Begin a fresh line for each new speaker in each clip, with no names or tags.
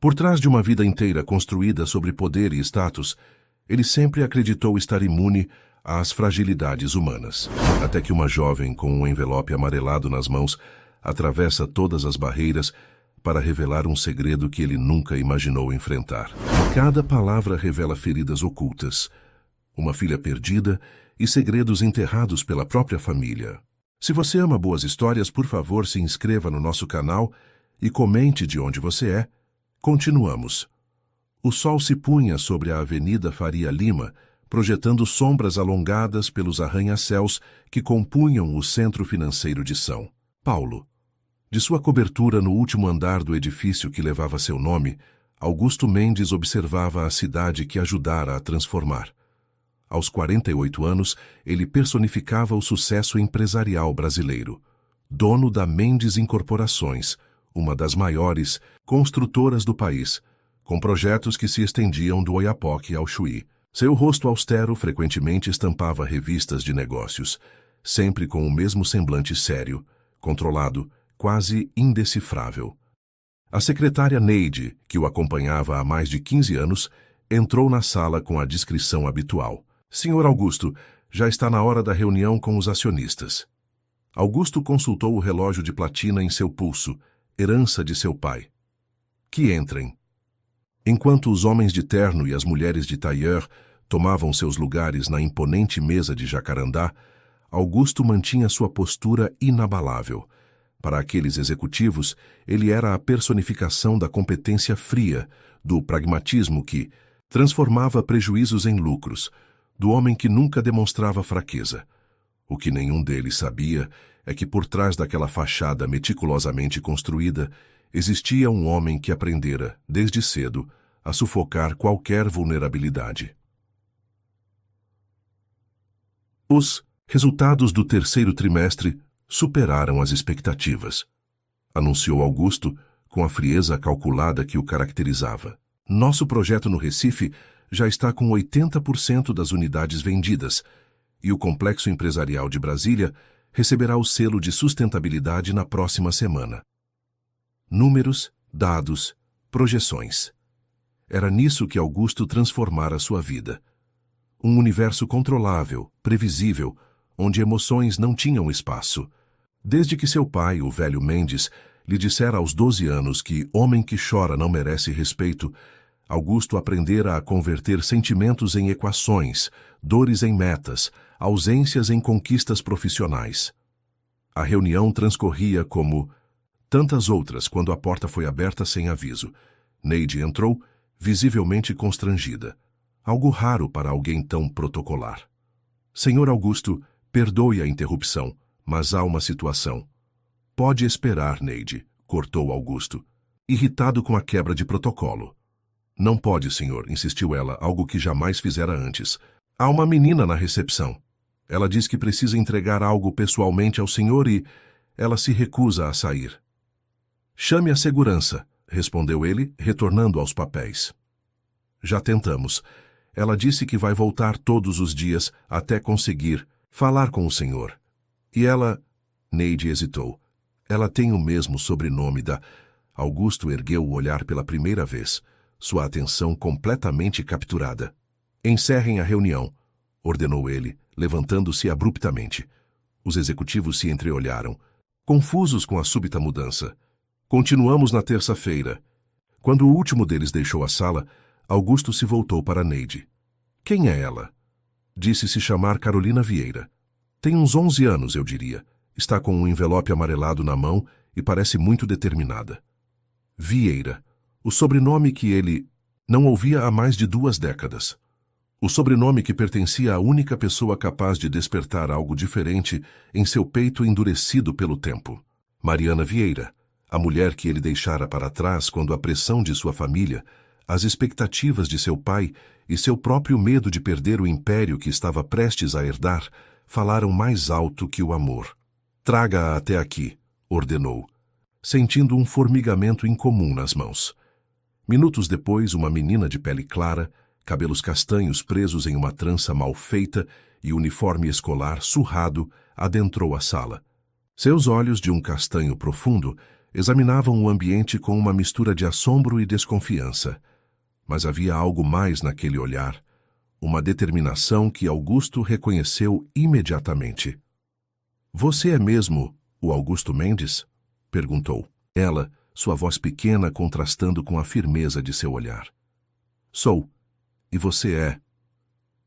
Por trás de uma vida inteira construída sobre poder e status, ele sempre acreditou estar imune às fragilidades humanas. Até que uma jovem com um envelope amarelado nas mãos atravessa todas as barreiras para revelar um segredo que ele nunca imaginou enfrentar. Cada palavra revela feridas ocultas, uma filha perdida e segredos enterrados pela própria família. Se você ama boas histórias, por favor, se inscreva no nosso canal e comente de onde você é. Continuamos. O sol se punha sobre a Avenida Faria Lima, projetando sombras alongadas pelos arranha-céus que compunham o centro financeiro de São Paulo. De sua cobertura no último andar do edifício que levava seu nome, Augusto Mendes observava a cidade que ajudara a transformar. Aos 48 anos, ele personificava o sucesso empresarial brasileiro. Dono da Mendes Incorporações, uma das maiores construtoras do país, com projetos que se estendiam do Oiapoque ao Chuí. Seu rosto austero frequentemente estampava revistas de negócios, sempre com o mesmo semblante sério, controlado, quase indecifrável. A secretária Neide, que o acompanhava há mais de 15 anos, entrou na sala com a discrição habitual. Senhor Augusto, já está na hora da reunião com os acionistas. Augusto consultou o relógio de platina em seu pulso, herança de seu pai. Que entrem. Enquanto os homens de terno e as mulheres de tailleur tomavam seus lugares na imponente mesa de jacarandá, Augusto mantinha sua postura inabalável. Para aqueles executivos, ele era a personificação da competência fria, do pragmatismo que transformava prejuízos em lucros, do homem que nunca demonstrava fraqueza. O que nenhum deles sabia é que por trás daquela fachada meticulosamente construída existia um homem que aprendera, desde cedo, a sufocar qualquer vulnerabilidade. Os resultados do terceiro trimestre superaram as expectativas, anunciou Augusto com a frieza calculada que o caracterizava. Nosso projeto no Recife já está com 80% das unidades vendidas e o Complexo Empresarial de Brasília receberá o selo de sustentabilidade na próxima semana. Números, dados, projeções. Era nisso que Augusto transformara sua vida. Um universo controlável, previsível, onde emoções não tinham espaço. Desde que seu pai, o velho Mendes, lhe dissera aos 12 anos que homem que chora não merece respeito, Augusto aprendera a converter sentimentos em equações, dores em metas, ausências em conquistas profissionais. A reunião transcorria como tantas outras quando a porta foi aberta sem aviso. Neide entrou, visivelmente constrangida. Algo raro para alguém tão protocolar. Senhor Augusto, perdoe a interrupção, mas há uma situação. Pode esperar, Neide, cortou Augusto, irritado com a quebra de protocolo. Não pode, senhor, insistiu ela, algo que jamais fizera antes. Há uma menina na recepção. Ela diz que precisa entregar algo pessoalmente ao senhor e ela se recusa a sair. Chame a segurança, respondeu ele, retornando aos papéis. Já tentamos. Ela disse que vai voltar todos os dias até conseguir falar com o senhor. E ela... Neide hesitou. Ela tem o mesmo sobrenome da... Augusto ergueu o olhar pela primeira vez, sua atenção completamente capturada. Encerrem a reunião, ordenou ele, levantando-se abruptamente. Os executivos se entreolharam, confusos com a súbita mudança. Continuamos na terça-feira. Quando o último deles deixou a sala, Augusto se voltou para Neide. Quem é ela? Disse se chamar Carolina Vieira. Tem uns 11 anos, eu diria. Está com um envelope amarelado na mão e parece muito determinada. Vieira. O sobrenome que ele não ouvia há mais de 2 décadas. O sobrenome que pertencia à única pessoa capaz de despertar algo diferente em seu peito endurecido pelo tempo. Mariana Vieira, a mulher que ele deixara para trás quando a pressão de sua família, as expectativas de seu pai e seu próprio medo de perder o império que estava prestes a herdar falaram mais alto que o amor. Traga-a até aqui, ordenou, sentindo um formigamento incomum nas mãos. Minutos depois, uma menina de pele clara, cabelos castanhos presos em uma trança mal feita e uniforme escolar surrado, adentrou a sala. Seus olhos de um castanho profundo examinavam o ambiente com uma mistura de assombro e desconfiança. Mas havia algo mais naquele olhar, uma determinação que Augusto reconheceu imediatamente. "Você é mesmo o Augusto Mendes?" perguntou. Ela, sua voz pequena contrastando com a firmeza de seu olhar. "Sou. E você é?"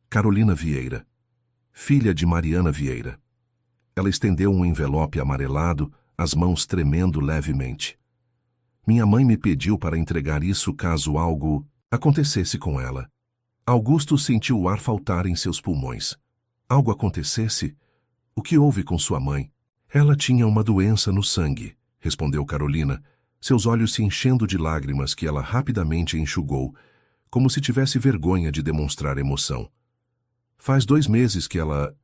"Carolina Vieira, filha de Mariana Vieira." Ela estendeu um envelope amarelado, as mãos tremendo levemente. "Minha mãe me pediu para entregar isso caso algo acontecesse com ela." Augusto sentiu o ar faltar em seus pulmões. "Algo acontecesse? O que houve com sua mãe?" "Ela tinha uma doença no sangue", respondeu Carolina, seus olhos se enchendo de lágrimas que ela rapidamente enxugou, como se tivesse vergonha de demonstrar emoção. "Faz 2 meses que ela..."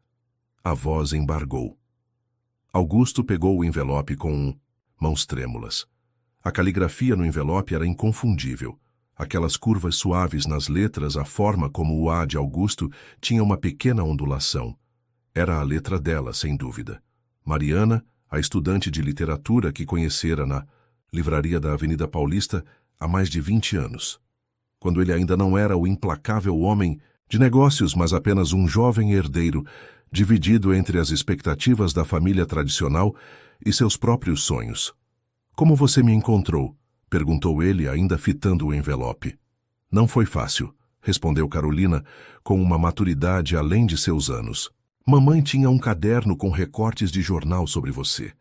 A voz embargou. Augusto pegou o envelope com mãos trêmulas. A caligrafia no envelope era inconfundível. Aquelas curvas suaves nas letras, a forma como o A de Augusto tinha uma pequena ondulação. Era a letra dela, sem dúvida. Mariana, a estudante de literatura que conhecera na livraria da Avenida Paulista há mais de 20 anos. Quando ele ainda não era o implacável homem de negócios, mas apenas um jovem herdeiro, dividido entre as expectativas da família tradicional e seus próprios sonhos. "Como você me encontrou?" perguntou ele, ainda fitando o envelope. "Não foi fácil", respondeu Carolina, com uma maturidade além de seus anos. "Mamãe tinha um caderno com recortes de jornal sobre você.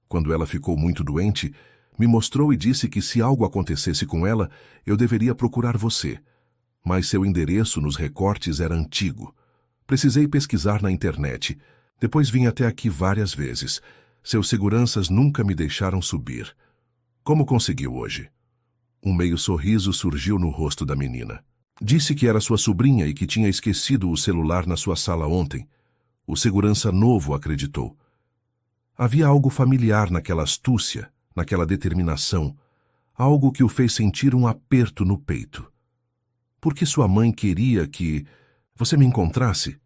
Quando ela ficou muito doente, me mostrou e disse que se algo acontecesse com ela, eu deveria procurar você. Mas seu endereço nos recortes era antigo. Precisei pesquisar na internet. Depois vim até aqui várias vezes. Seus seguranças nunca me deixaram subir. Como conseguiu hoje?" Um meio sorriso surgiu no rosto da menina. "Disse que era sua sobrinha e que tinha esquecido o celular na sua sala ontem." O segurança novo acreditou. Havia algo familiar naquela astúcia, naquela determinação, algo que o fez sentir um aperto no peito. "Por que sua mãe queria que você me encontrasse?"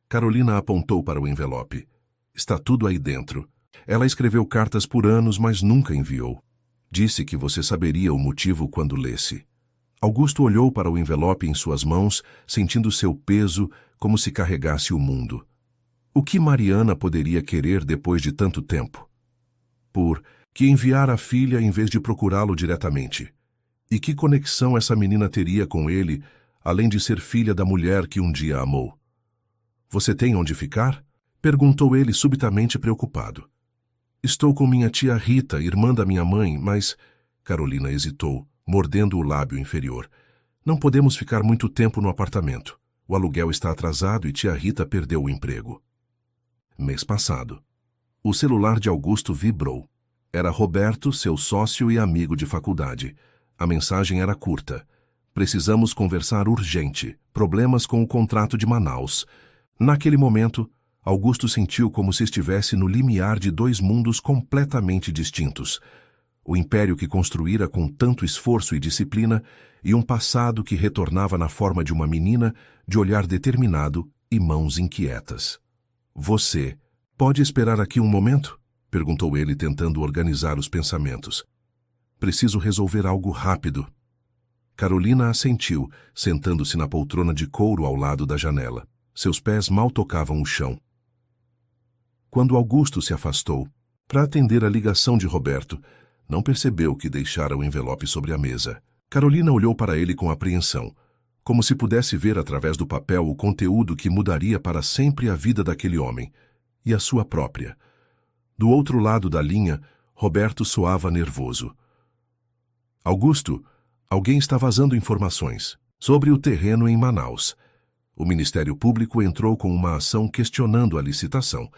Carolina apontou para o envelope. "Está tudo aí dentro. Ela escreveu cartas por anos, mas nunca enviou. Disse que você saberia o motivo quando lesse." Augusto olhou para o envelope em suas mãos, sentindo seu peso como se carregasse o mundo. O que Mariana poderia querer depois de tanto tempo? Por que enviar a filha em vez de procurá-lo diretamente? E que conexão essa menina teria com ele, além de ser filha da mulher que um dia amou? "Você tem onde ficar?" perguntou ele subitamente preocupado. "Estou com minha tia Rita, irmã da minha mãe, mas..." Carolina hesitou, mordendo o lábio inferior. "Não podemos ficar muito tempo no apartamento. O aluguel está atrasado e tia Rita perdeu o emprego." Mês passado. O celular de Augusto vibrou. Era Roberto, seu sócio e amigo de faculdade. A mensagem era curta. "Precisamos conversar urgente. Problemas com o contrato de Manaus." Naquele momento, Augusto sentiu como se estivesse no limiar de 2 mundos completamente distintos. O império que construíra com tanto esforço e disciplina e um passado que retornava na forma de uma menina, de olhar determinado e mãos inquietas. "Você pode esperar aqui um momento?" perguntou ele, tentando organizar os pensamentos. "Preciso resolver algo rápido." Carolina assentiu, sentando-se na poltrona de couro ao lado da janela. Seus pés mal tocavam o chão. Quando Augusto se afastou, para atender a ligação de Roberto, não percebeu que deixara o envelope sobre a mesa. Carolina olhou para ele com apreensão, como se pudesse ver através do papel o conteúdo que mudaria para sempre a vida daquele homem, e a sua própria. Do outro lado da linha, Roberto soava nervoso. "Augusto, alguém está vazando informações sobre o terreno em Manaus. O Ministério Público entrou com uma ação questionando a licitação.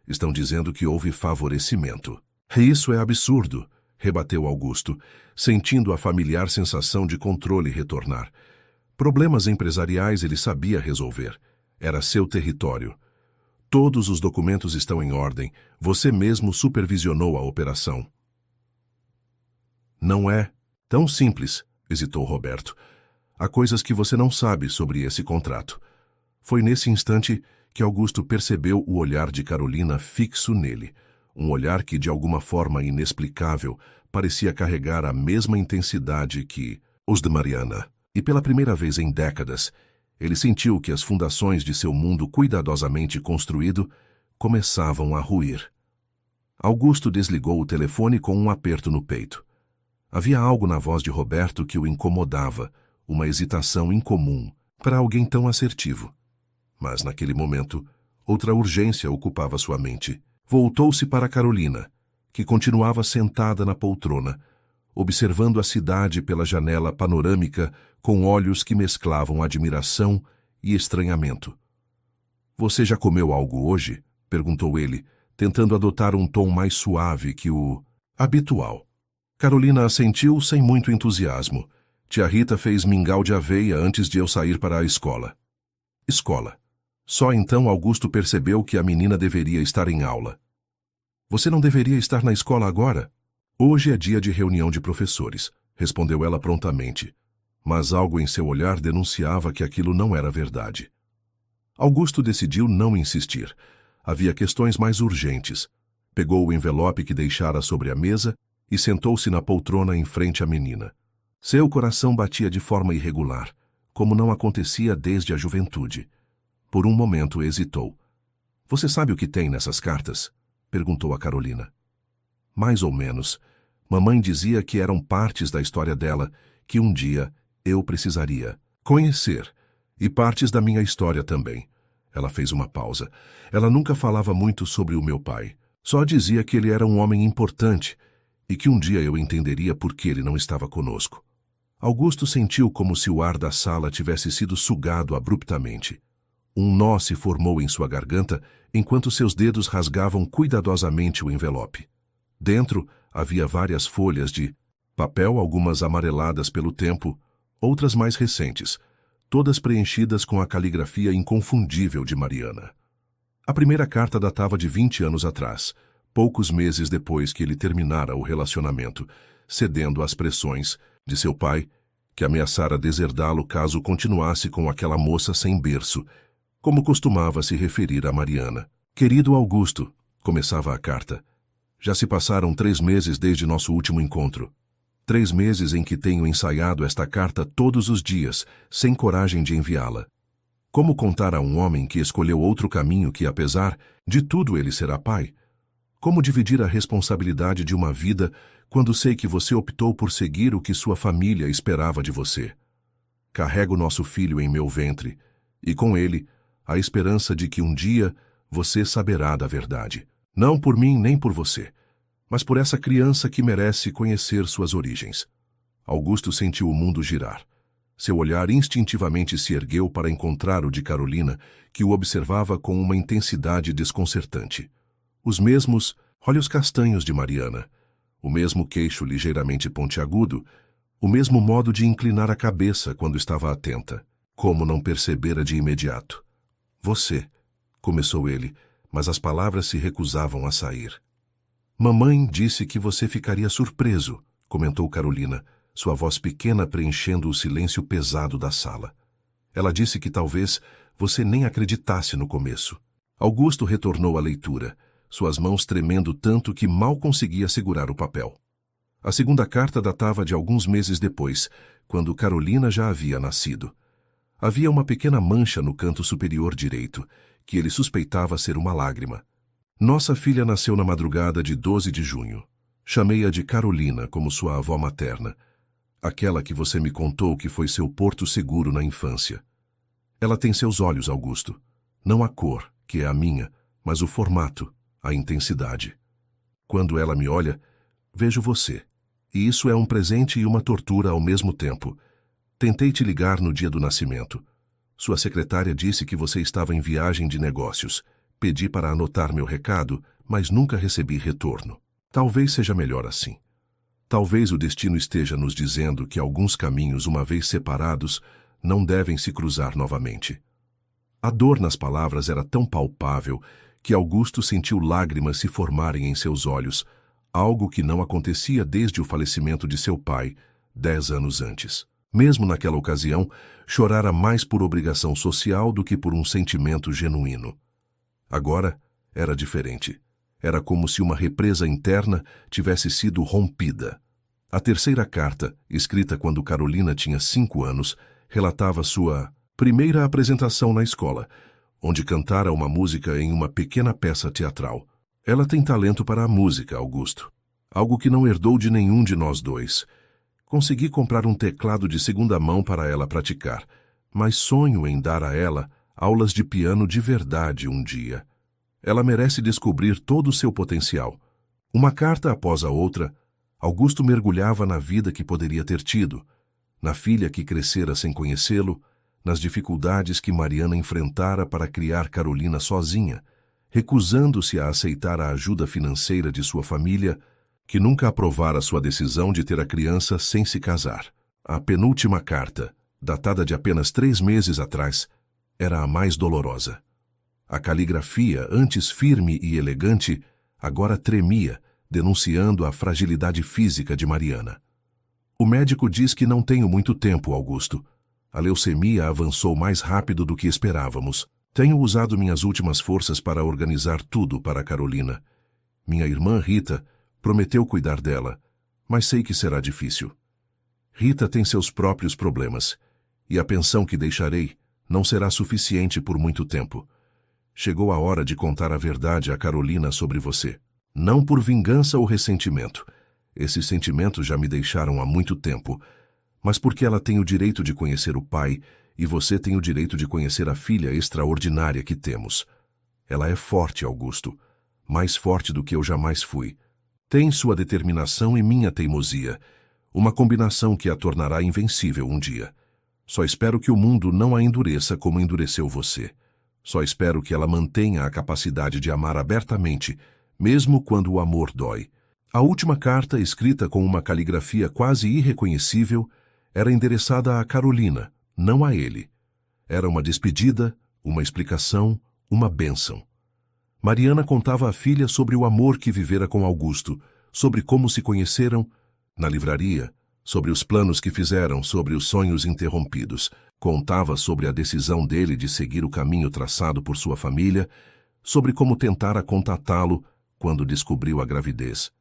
Estão dizendo que houve favorecimento." "Isso é absurdo", rebateu Augusto, sentindo a familiar sensação de controle retornar. Problemas empresariais ele sabia resolver. Era seu território. "Todos os documentos estão em ordem. Você mesmo supervisionou a operação." "Não é tão simples", hesitou Roberto. "Há coisas que você não sabe sobre esse contrato." Foi nesse instante que Augusto percebeu o olhar de Carolina fixo nele, um olhar que, de alguma forma inexplicável, parecia carregar a mesma intensidade que os de Mariana. E pela primeira vez em décadas, ele sentiu que as fundações de seu mundo cuidadosamente construído começavam a ruir. Augusto desligou o telefone com um aperto no peito. Havia algo na voz de Roberto que o incomodava, uma hesitação incomum para alguém tão assertivo. Mas, naquele momento, outra urgência ocupava sua mente. Voltou-se para Carolina, que continuava sentada na poltrona, observando a cidade pela janela panorâmica com olhos que mesclavam admiração e estranhamento. "Você já comeu algo hoje?" perguntou ele, tentando adotar um tom mais suave que o habitual. Carolina assentiu sem muito entusiasmo. Tia Rita fez mingau de aveia antes de eu sair para a escola. Escola. Só então Augusto percebeu que a menina deveria estar em aula. "Você não deveria estar na escola agora?" "Hoje é dia de reunião de professores", respondeu ela prontamente. Mas algo em seu olhar denunciava que aquilo não era verdade. Augusto decidiu não insistir. Havia questões mais urgentes. Pegou o envelope que deixara sobre a mesa e sentou-se na poltrona em frente à menina. Seu coração batia de forma irregular, como não acontecia desde a juventude. Por um momento hesitou. "Você sabe o que tem nessas cartas?" perguntou a Carolina. "Mais ou menos. Mamãe dizia que eram partes da história dela que um dia eu precisaria conhecer, e partes da minha história também." Ela fez uma pausa. Ela nunca falava muito sobre o meu pai. Só dizia que ele era um homem importante e que um dia eu entenderia por que ele não estava conosco. Augusto sentiu como se o ar da sala tivesse sido sugado abruptamente. Um nó se formou em sua garganta enquanto seus dedos rasgavam cuidadosamente o envelope. Dentro havia várias folhas de papel, algumas amareladas pelo tempo, outras mais recentes, todas preenchidas com a caligrafia inconfundível de Mariana. A primeira carta datava de 20 anos atrás, poucos meses depois que ele terminara o relacionamento, cedendo às pressões de seu pai, que ameaçara deserdá-lo caso continuasse com aquela moça sem berço, como costumava se referir a Mariana. "Querido Augusto", começava a carta, "já se passaram 3 meses desde nosso último encontro. 3 meses em que tenho ensaiado esta carta todos os dias, sem coragem de enviá-la. Como contar a um homem que escolheu outro caminho que, apesar de tudo, ele será pai? Como dividir a responsabilidade de uma vida quando sei que você optou por seguir o que sua família esperava de você? Carrego nosso filho em meu ventre, e com ele, a esperança de que um dia você saberá da verdade. Não por mim nem por você, mas por essa criança que merece conhecer suas origens." Augusto sentiu o mundo girar. Seu olhar instintivamente se ergueu para encontrar o de Carolina, que o observava com uma intensidade desconcertante. Os mesmos olhos castanhos de Mariana, o mesmo queixo ligeiramente pontiagudo, o mesmo modo de inclinar a cabeça quando estava atenta. Como não percebera de imediato? "Você", começou ele, mas as palavras se recusavam a sair. "Mamãe disse que você ficaria surpreso", comentou Carolina, sua voz pequena preenchendo o silêncio pesado da sala. "Ela disse que talvez você nem acreditasse no começo." Augusto retornou à leitura, suas mãos tremendo tanto que mal conseguia segurar o papel. A segunda carta datava de alguns meses depois, quando Carolina já havia nascido. Havia uma pequena mancha no canto superior direito, que ele suspeitava ser uma lágrima. "Nossa filha nasceu na madrugada de 12 de junho. Chamei-a de Carolina, como sua avó materna, aquela que você me contou que foi seu porto seguro na infância. Ela tem seus olhos, Augusto. Não a cor, que é a minha, mas o formato, a intensidade. Quando ela me olha, vejo você. E isso é um presente e uma tortura ao mesmo tempo. Tentei te ligar no dia do nascimento. Sua secretária disse que você estava em viagem de negócios. Pedi para anotar meu recado, mas nunca recebi retorno. Talvez seja melhor assim. Talvez o destino esteja nos dizendo que alguns caminhos, uma vez separados, não devem se cruzar novamente." A dor nas palavras era tão palpável que Augusto sentiu lágrimas se formarem em seus olhos, algo que não acontecia desde o falecimento de seu pai, 10 anos antes. Mesmo naquela ocasião, chorara mais por obrigação social do que por um sentimento genuíno. Agora era diferente. Era como se uma represa interna tivesse sido rompida. A terceira carta, escrita quando Carolina tinha 5 anos, relatava sua primeira apresentação na escola, onde cantara uma música em uma pequena peça teatral. Ela tem talento para a música, Augusto. Algo que não herdou de nenhum de nós dois. Consegui comprar um teclado de segunda mão para ela praticar, mas sonho em dar a ela aulas de piano de verdade um dia. Ela merece descobrir todo o seu potencial. Uma carta após a outra, Augusto mergulhava na vida que poderia ter tido, na filha que crescera sem conhecê-lo, nas dificuldades que Mariana enfrentara para criar Carolina sozinha, recusando-se a aceitar a ajuda financeira de sua família, que nunca aprovara sua decisão de ter a criança sem se casar. A penúltima carta, datada de apenas 3 meses atrás, era a mais dolorosa. A caligrafia, antes firme e elegante, agora tremia, denunciando a fragilidade física de Mariana. O médico diz que não tenho muito tempo, Augusto. A leucemia avançou mais rápido do que esperávamos. Tenho usado minhas últimas forças para organizar tudo para Carolina. Minha irmã Rita prometeu cuidar dela, mas sei que será difícil. Rita tem seus próprios problemas, e a pensão que deixarei não será suficiente por muito tempo. Chegou a hora de contar a verdade a Carolina sobre você. Não por vingança ou ressentimento. Esses sentimentos já me deixaram há muito tempo, mas porque ela tem o direito de conhecer o pai e você tem o direito de conhecer a filha extraordinária que temos. Ela é forte, Augusto, mais forte do que eu jamais fui. Tem sua determinação e minha teimosia, uma combinação que a tornará invencível um dia. Só espero que o mundo não a endureça como endureceu você. Só espero que ela mantenha a capacidade de amar abertamente, mesmo quando o amor dói. A última carta, escrita com uma caligrafia quase irreconhecível, era endereçada a Carolina, não a ele. Era uma despedida, uma explicação, uma bênção. Mariana contava à filha sobre o amor que vivera com Augusto, sobre como se conheceram na livraria, sobre os planos que fizeram, sobre os sonhos interrompidos. Contava sobre a decisão dele de seguir o caminho traçado por sua família, sobre como tentara contatá-lo quando descobriu a gravidez,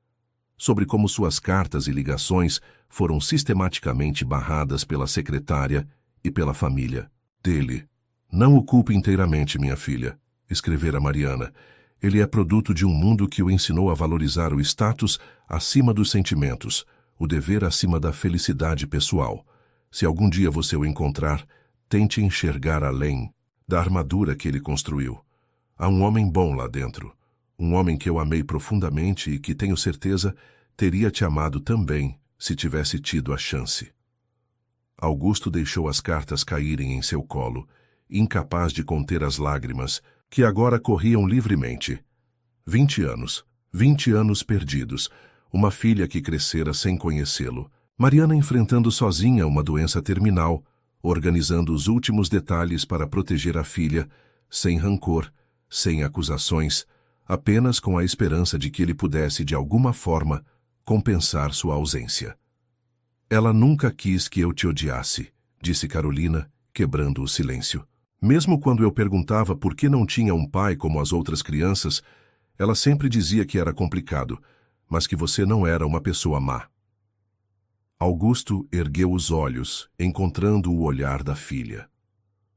sobre como suas cartas e ligações foram sistematicamente barradas pela secretária e pela família dele. Não o culpe inteiramente, minha filha, escrevera Mariana. Ele é produto de um mundo que o ensinou a valorizar o status acima dos sentimentos, o dever acima da felicidade pessoal. Se algum dia você o encontrar, tente enxergar além da armadura que ele construiu. Há um homem bom lá dentro, um homem que eu amei profundamente e que, tenho certeza, teria te amado também se tivesse tido a chance. Augusto deixou as cartas caírem em seu colo, incapaz de conter as lágrimas, que agora corriam livremente. 20 anos perdidos, uma filha que crescera sem conhecê-lo. Mariana enfrentando sozinha uma doença terminal, organizando os últimos detalhes para proteger a filha, sem rancor, sem acusações, apenas com a esperança de que ele pudesse, de alguma forma, compensar sua ausência. Ela nunca quis que eu te odiasse, disse Carolina, quebrando o silêncio. Mesmo quando eu perguntava por que não tinha um pai como as outras crianças, ela sempre dizia que era complicado, mas que você não era uma pessoa má. Augusto ergueu os olhos, encontrando o olhar da filha.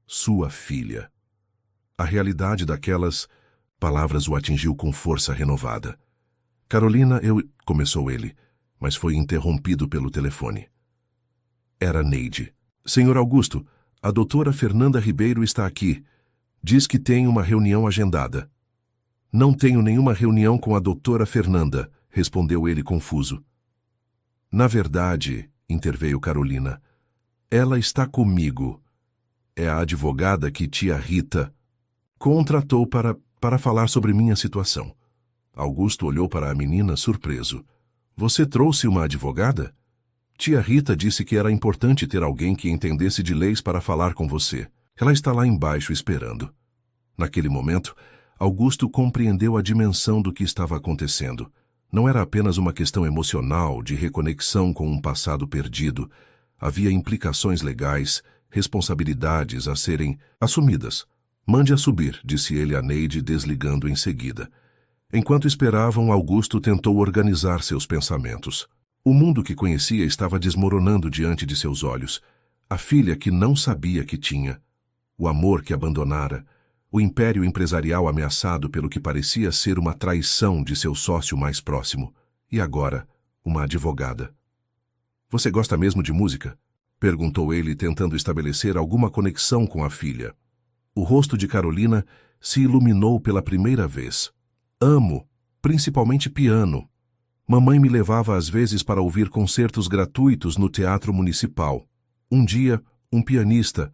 Sua filha. A realidade daquelas palavras o atingiu com força renovada. Carolina, começou ele, mas foi interrompido pelo telefone. Era Neide. Senhor Augusto, a doutora Fernanda Ribeiro está aqui. Diz que tem uma reunião agendada. Não tenho nenhuma reunião com a doutora Fernanda, respondeu ele confuso. Na verdade, interveio Carolina, ela está comigo. É a advogada que tia Rita contratou para falar sobre minha situação. Augusto olhou para a menina surpreso. Você trouxe uma advogada? Tia Rita disse que era importante ter alguém que entendesse de leis para falar com você. Ela está lá embaixo esperando. Naquele momento, Augusto compreendeu a dimensão do que estava acontecendo. Não era apenas uma questão emocional, de reconexão com um passado perdido. Havia implicações legais, responsabilidades a serem assumidas. Mande-a subir, disse ele a Neide, desligando em seguida. Enquanto esperavam, Augusto tentou organizar seus pensamentos. O mundo que conhecia estava desmoronando diante de seus olhos. A filha que não sabia que tinha, o amor que abandonara, o império empresarial ameaçado pelo que parecia ser uma traição de seu sócio mais próximo, e agora, uma advogada. "Você gosta mesmo de música?" perguntou ele, tentando estabelecer alguma conexão com a filha. O rosto de Carolina se iluminou pela primeira vez. "Amo, principalmente piano. Mamãe me levava às vezes para ouvir concertos gratuitos no Teatro Municipal. Um dia, um pianista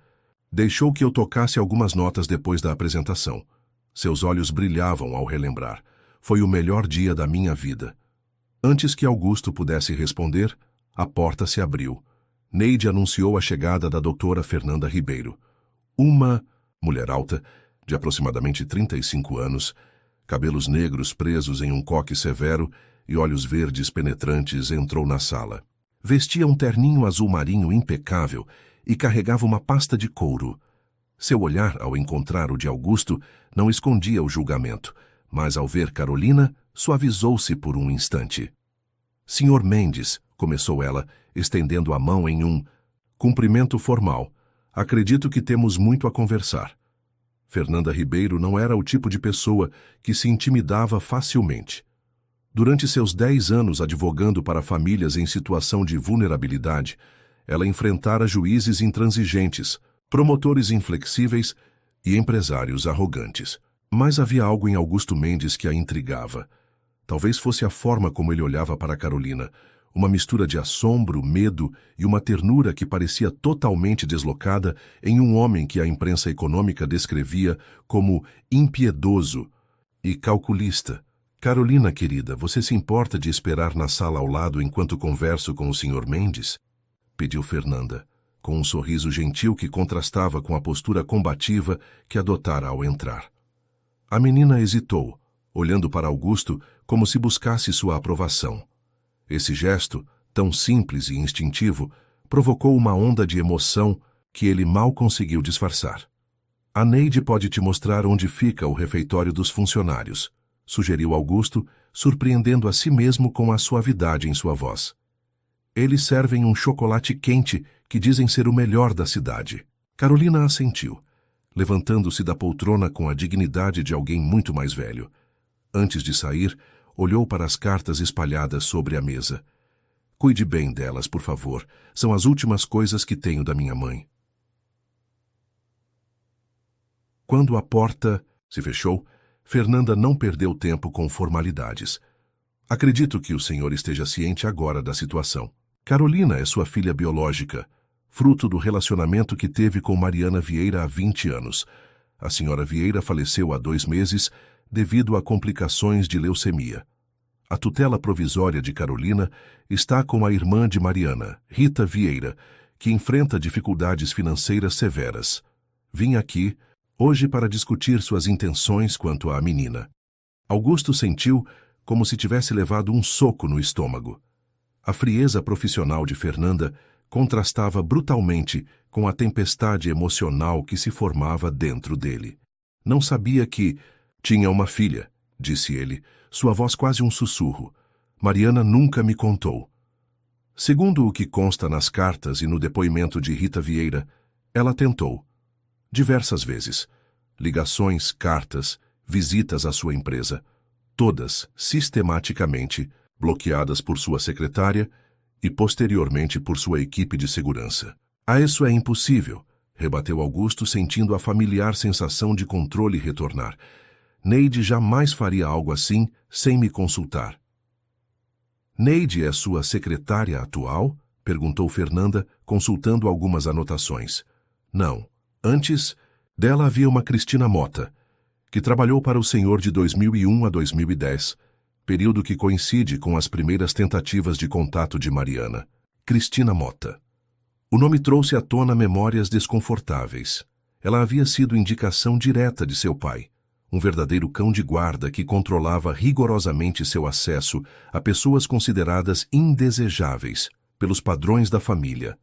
deixou que eu tocasse algumas notas depois da apresentação. Seus olhos brilhavam ao relembrar. Foi o melhor dia da minha vida." Antes que Augusto pudesse responder, a porta se abriu. Neide anunciou a chegada da doutora Fernanda Ribeiro. Uma mulher alta, de aproximadamente 35 anos, cabelos negros presos em um coque severo e olhos verdes penetrantes, entrou na sala. Vestia um terninho azul marinho impecável e carregava uma pasta de couro. Seu olhar, ao encontrar o de Augusto, não escondia o julgamento, mas ao ver Carolina, suavizou-se por um instante. "Senhor Mendes", começou ela, estendendo a mão em um cumprimento formal. "Acredito que temos muito a conversar." Fernanda Ribeiro não era o tipo de pessoa que se intimidava facilmente. Durante seus 10 anos advogando para famílias em situação de vulnerabilidade, ela enfrentara juízes intransigentes, promotores inflexíveis e empresários arrogantes. Mas havia algo em Augusto Mendes que a intrigava. Talvez fosse a forma como ele olhava para Carolina, uma mistura de assombro, medo e uma ternura que parecia totalmente deslocada em um homem que a imprensa econômica descrevia como impiedoso e calculista. "Carolina, querida, você se importa de esperar na sala ao lado enquanto converso com o Sr. Mendes?" pediu Fernanda, com um sorriso gentil que contrastava com a postura combativa que adotara ao entrar. A menina hesitou, olhando para Augusto como se buscasse sua aprovação. Esse gesto, tão simples e instintivo, provocou uma onda de emoção que ele mal conseguiu disfarçar. "A Neide pode te mostrar onde fica o refeitório dos funcionários", sugeriu Augusto, surpreendendo a si mesmo com a suavidade em sua voz. "Eles servem um chocolate quente que dizem ser o melhor da cidade." Carolina assentiu, levantando-se da poltrona com a dignidade de alguém muito mais velho. Antes de sair, olhou para as cartas espalhadas sobre a mesa. "Cuide bem delas, por favor. São as últimas coisas que tenho da minha mãe." Quando a porta se fechou, Fernanda não perdeu tempo com formalidades. "Acredito que o senhor esteja ciente agora da situação. Carolina é sua filha biológica, fruto do relacionamento que teve com Mariana Vieira há 20 anos. A senhora Vieira faleceu há 2 meses devido a complicações de leucemia. A tutela provisória de Carolina está com a irmã de Mariana, Rita Vieira, que enfrenta dificuldades financeiras severas. Vim aqui hoje para discutir suas intenções quanto à menina." Augusto sentiu como se tivesse levado um soco no estômago. A frieza profissional de Fernanda contrastava brutalmente com a tempestade emocional que se formava dentro dele. "Não sabia que tinha uma filha", disse ele, sua voz quase um sussurro. "Mariana nunca me contou." Segundo o que consta nas cartas e no depoimento de Rita Vieira, ela tentou. Diversas vezes. Ligações, cartas, visitas à sua empresa. Todas, sistematicamente, bloqueadas por sua secretária e posteriormente por sua equipe de segurança. "Ah, isso é impossível", rebateu Augusto, sentindo a familiar sensação de controle retornar. "Neide jamais faria algo assim sem me consultar." "Neide é sua secretária atual?" perguntou Fernanda, consultando algumas anotações. "Não. Antes dela havia uma Cristina Mota, que trabalhou para o senhor de 2001 a 2010, período que coincide com as primeiras tentativas de contato de Mariana. Cristina Mota." O nome trouxe à tona memórias desconfortáveis. Ela havia sido indicação direta de seu pai, um verdadeiro cão de guarda que controlava rigorosamente seu acesso a pessoas consideradas indesejáveis pelos padrões da família.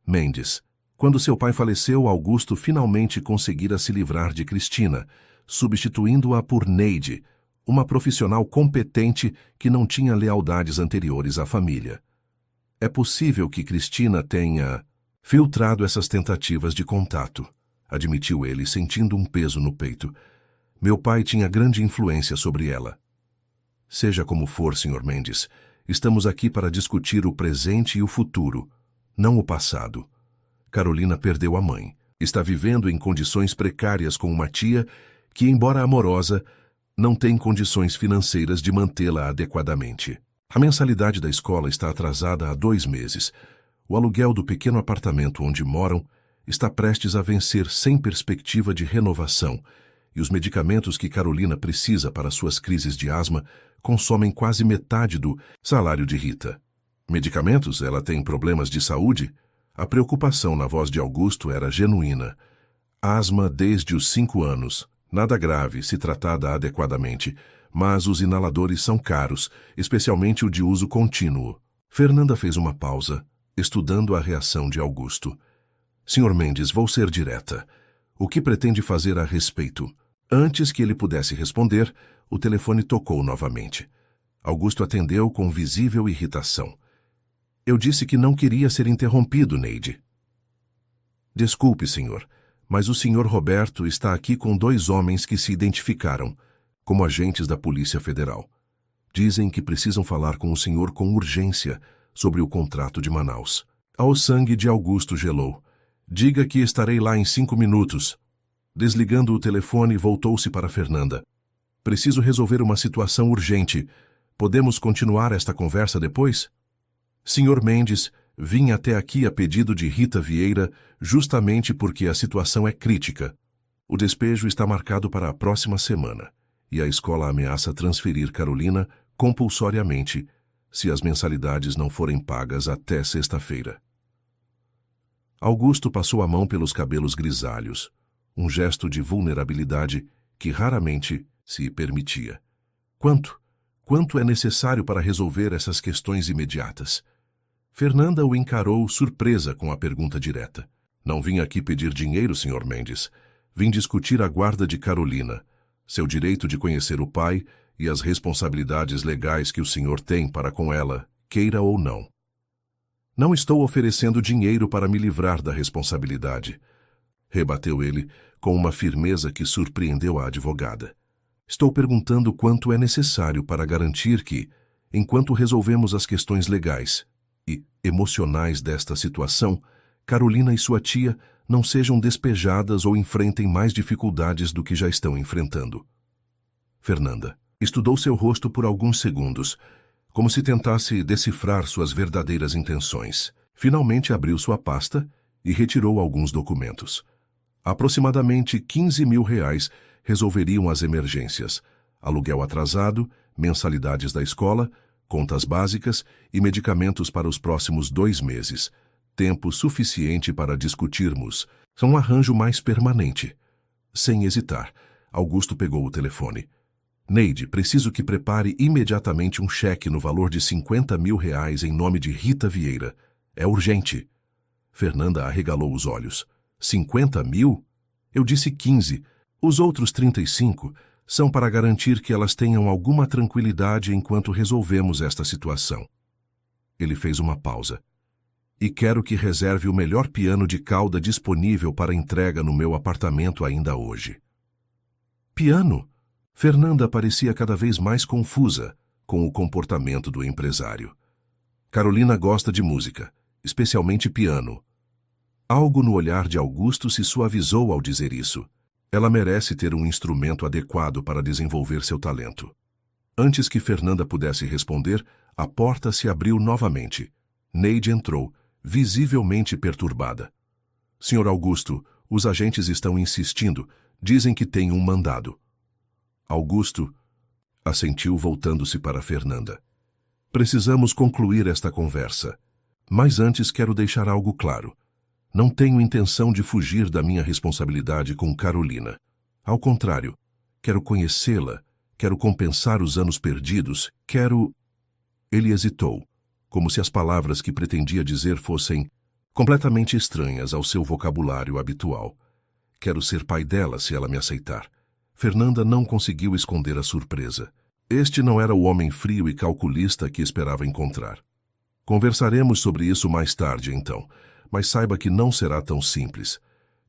Mendes. Quando seu pai faleceu, Augusto finalmente conseguira se livrar de Cristina, substituindo-a por Neide, uma profissional competente que não tinha lealdades anteriores à família. É possível que Cristina tenha filtrado essas tentativas de contato, admitiu ele, sentindo um peso no peito. Meu pai tinha grande influência sobre ela. Seja como for, Sr. Mendes, estamos aqui para discutir o presente e o futuro, não o passado. Carolina perdeu a mãe. Está vivendo em condições precárias com uma tia que, embora amorosa, não tem condições financeiras de mantê-la adequadamente. A mensalidade da escola está atrasada há 2 meses. O aluguel do pequeno apartamento onde moram está prestes a vencer sem perspectiva de renovação, e os medicamentos que Carolina precisa para suas crises de asma consomem quase metade do salário de Rita. Medicamentos? Ela tem problemas de saúde? A preocupação na voz de Augusto era genuína. Asma desde os 5 anos. Nada grave se tratada adequadamente, mas os inaladores são caros, especialmente o de uso contínuo. Fernanda fez uma pausa, estudando a reação de Augusto. Sr. Mendes, vou ser direta. O que pretende fazer a respeito? Antes que ele pudesse responder, o telefone tocou novamente. Augusto atendeu com visível irritação. Eu disse que não queria ser interrompido, Neide. Desculpe, senhor, mas o senhor Roberto está aqui com 2 homens que se identificaram como agentes da Polícia Federal. Dizem que precisam falar com o senhor com urgência sobre o contrato de Manaus. O sangue de Augusto gelou. Diga que estarei lá em 5 minutos. Desligando o telefone, voltou-se para Fernanda. Preciso resolver uma situação urgente. Podemos continuar esta conversa depois? Sr. Mendes, vim até aqui a pedido de Rita Vieira justamente porque a situação é crítica. O despejo está marcado para a próxima semana e a escola ameaça transferir Carolina compulsoriamente se as mensalidades não forem pagas até sexta-feira. Augusto passou a mão pelos cabelos grisalhos, um gesto de vulnerabilidade que raramente se permitia. Quanto é necessário para resolver essas questões imediatas? Fernanda o encarou surpresa com a pergunta direta. Não vim aqui pedir dinheiro, Sr. Mendes. Vim discutir a guarda de Carolina, seu direito de conhecer o pai e as responsabilidades legais que o senhor tem para com ela, queira ou não. Não estou oferecendo dinheiro para me livrar da responsabilidade, rebateu ele com uma firmeza que surpreendeu a advogada. Estou perguntando quanto é necessário para garantir que, enquanto resolvemos as questões legais e emocionais desta situação, Carolina e sua tia não sejam despejadas ou enfrentem mais dificuldades do que já estão enfrentando. Fernanda estudou seu rosto por alguns segundos, como se tentasse decifrar suas verdadeiras intenções. Finalmente abriu sua pasta e retirou alguns documentos. Aproximadamente R$ 15.000 resolveriam as emergências: aluguel atrasado, mensalidades da escola, contas básicas e medicamentos para os próximos 2 meses. Tempo suficiente para discutirmos um arranjo mais permanente. Sem hesitar, Augusto pegou o telefone. Neide, preciso que prepare imediatamente um cheque no valor de R$ 50.000 em nome de Rita Vieira. É urgente. Fernanda arregalou os olhos. 50.000? Eu disse 15. Os outros 35 são para garantir que elas tenham alguma tranquilidade enquanto resolvemos esta situação. Ele fez uma pausa. E quero que reserve o melhor piano de cauda disponível para entrega no meu apartamento ainda hoje. Piano? Fernanda parecia cada vez mais confusa com o comportamento do empresário. Carolina gosta de música, especialmente piano. Algo no olhar de Augusto se suavizou ao dizer isso. Ela merece ter um instrumento adequado para desenvolver seu talento. Antes que Fernanda pudesse responder, a porta se abriu novamente. Neide entrou, visivelmente perturbada. Sr. Augusto, os agentes estão insistindo. Dizem que tem um mandado. Augusto assentiu, voltando-se para Fernanda. Precisamos concluir esta conversa. Mas antes quero deixar algo claro. Não tenho intenção de fugir da minha responsabilidade com Carolina. Ao contrário, quero conhecê-la, quero compensar os anos perdidos, quero... Ele hesitou, como se as palavras que pretendia dizer fossem completamente estranhas ao seu vocabulário habitual. Quero ser pai dela se ela me aceitar. Fernanda não conseguiu esconder a surpresa. Este não era o homem frio e calculista que esperava encontrar. Conversaremos sobre isso mais tarde, então, mas saiba que não será tão simples.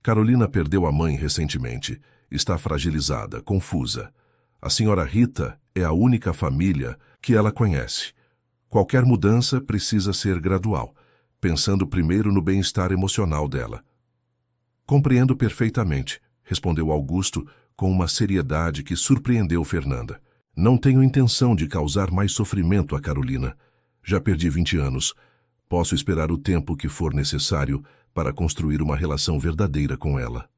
Carolina perdeu a mãe recentemente. Está fragilizada, confusa. A senhora Rita é a única família que ela conhece. Qualquer mudança precisa ser gradual, pensando primeiro no bem-estar emocional dela. Compreendo perfeitamente, respondeu Augusto com uma seriedade que surpreendeu Fernanda. Não tenho intenção de causar mais sofrimento a Carolina. Já perdi 20 anos. Posso esperar o tempo que for necessário para construir uma relação verdadeira com ela.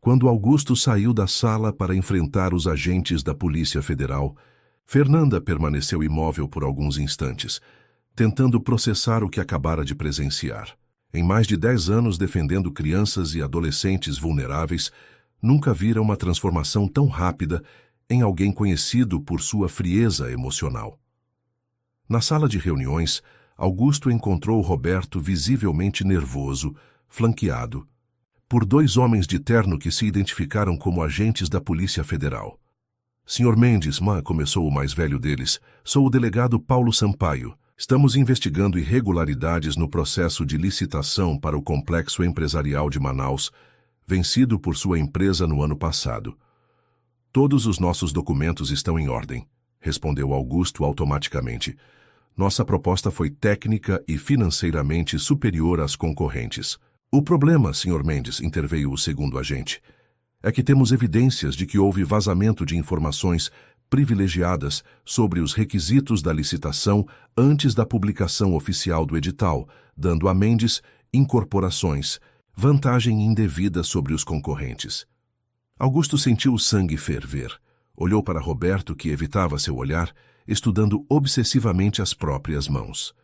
Quando Augusto saiu da sala para enfrentar os agentes da Polícia Federal, Fernanda permaneceu imóvel por alguns instantes, tentando processar o que acabara de presenciar. Em mais de 10 anos defendendo crianças e adolescentes vulneráveis, nunca vira uma transformação tão rápida em alguém conhecido por sua frieza emocional. Na sala de reuniões, Augusto encontrou Roberto visivelmente nervoso, flanqueado por 2 homens de terno que se identificaram como agentes da Polícia Federal. Sr. Mendes, começou o mais velho deles, sou o delegado Paulo Sampaio. Estamos investigando irregularidades no processo de licitação para o complexo empresarial de Manaus, vencido por sua empresa no ano passado. Todos os nossos documentos estão em ordem, respondeu Augusto automaticamente. Nossa proposta foi técnica e financeiramente superior às concorrentes. O problema, Sr. Mendes, interveio o segundo agente, é que temos evidências de que houve vazamento de informações privilegiadas sobre os requisitos da licitação antes da publicação oficial do edital, dando a Mendes incorporações, vantagem indevida sobre os concorrentes. Augusto sentiu o sangue ferver. Olhou para Roberto, que evitava seu olhar, estudando obsessivamente as próprias mãos.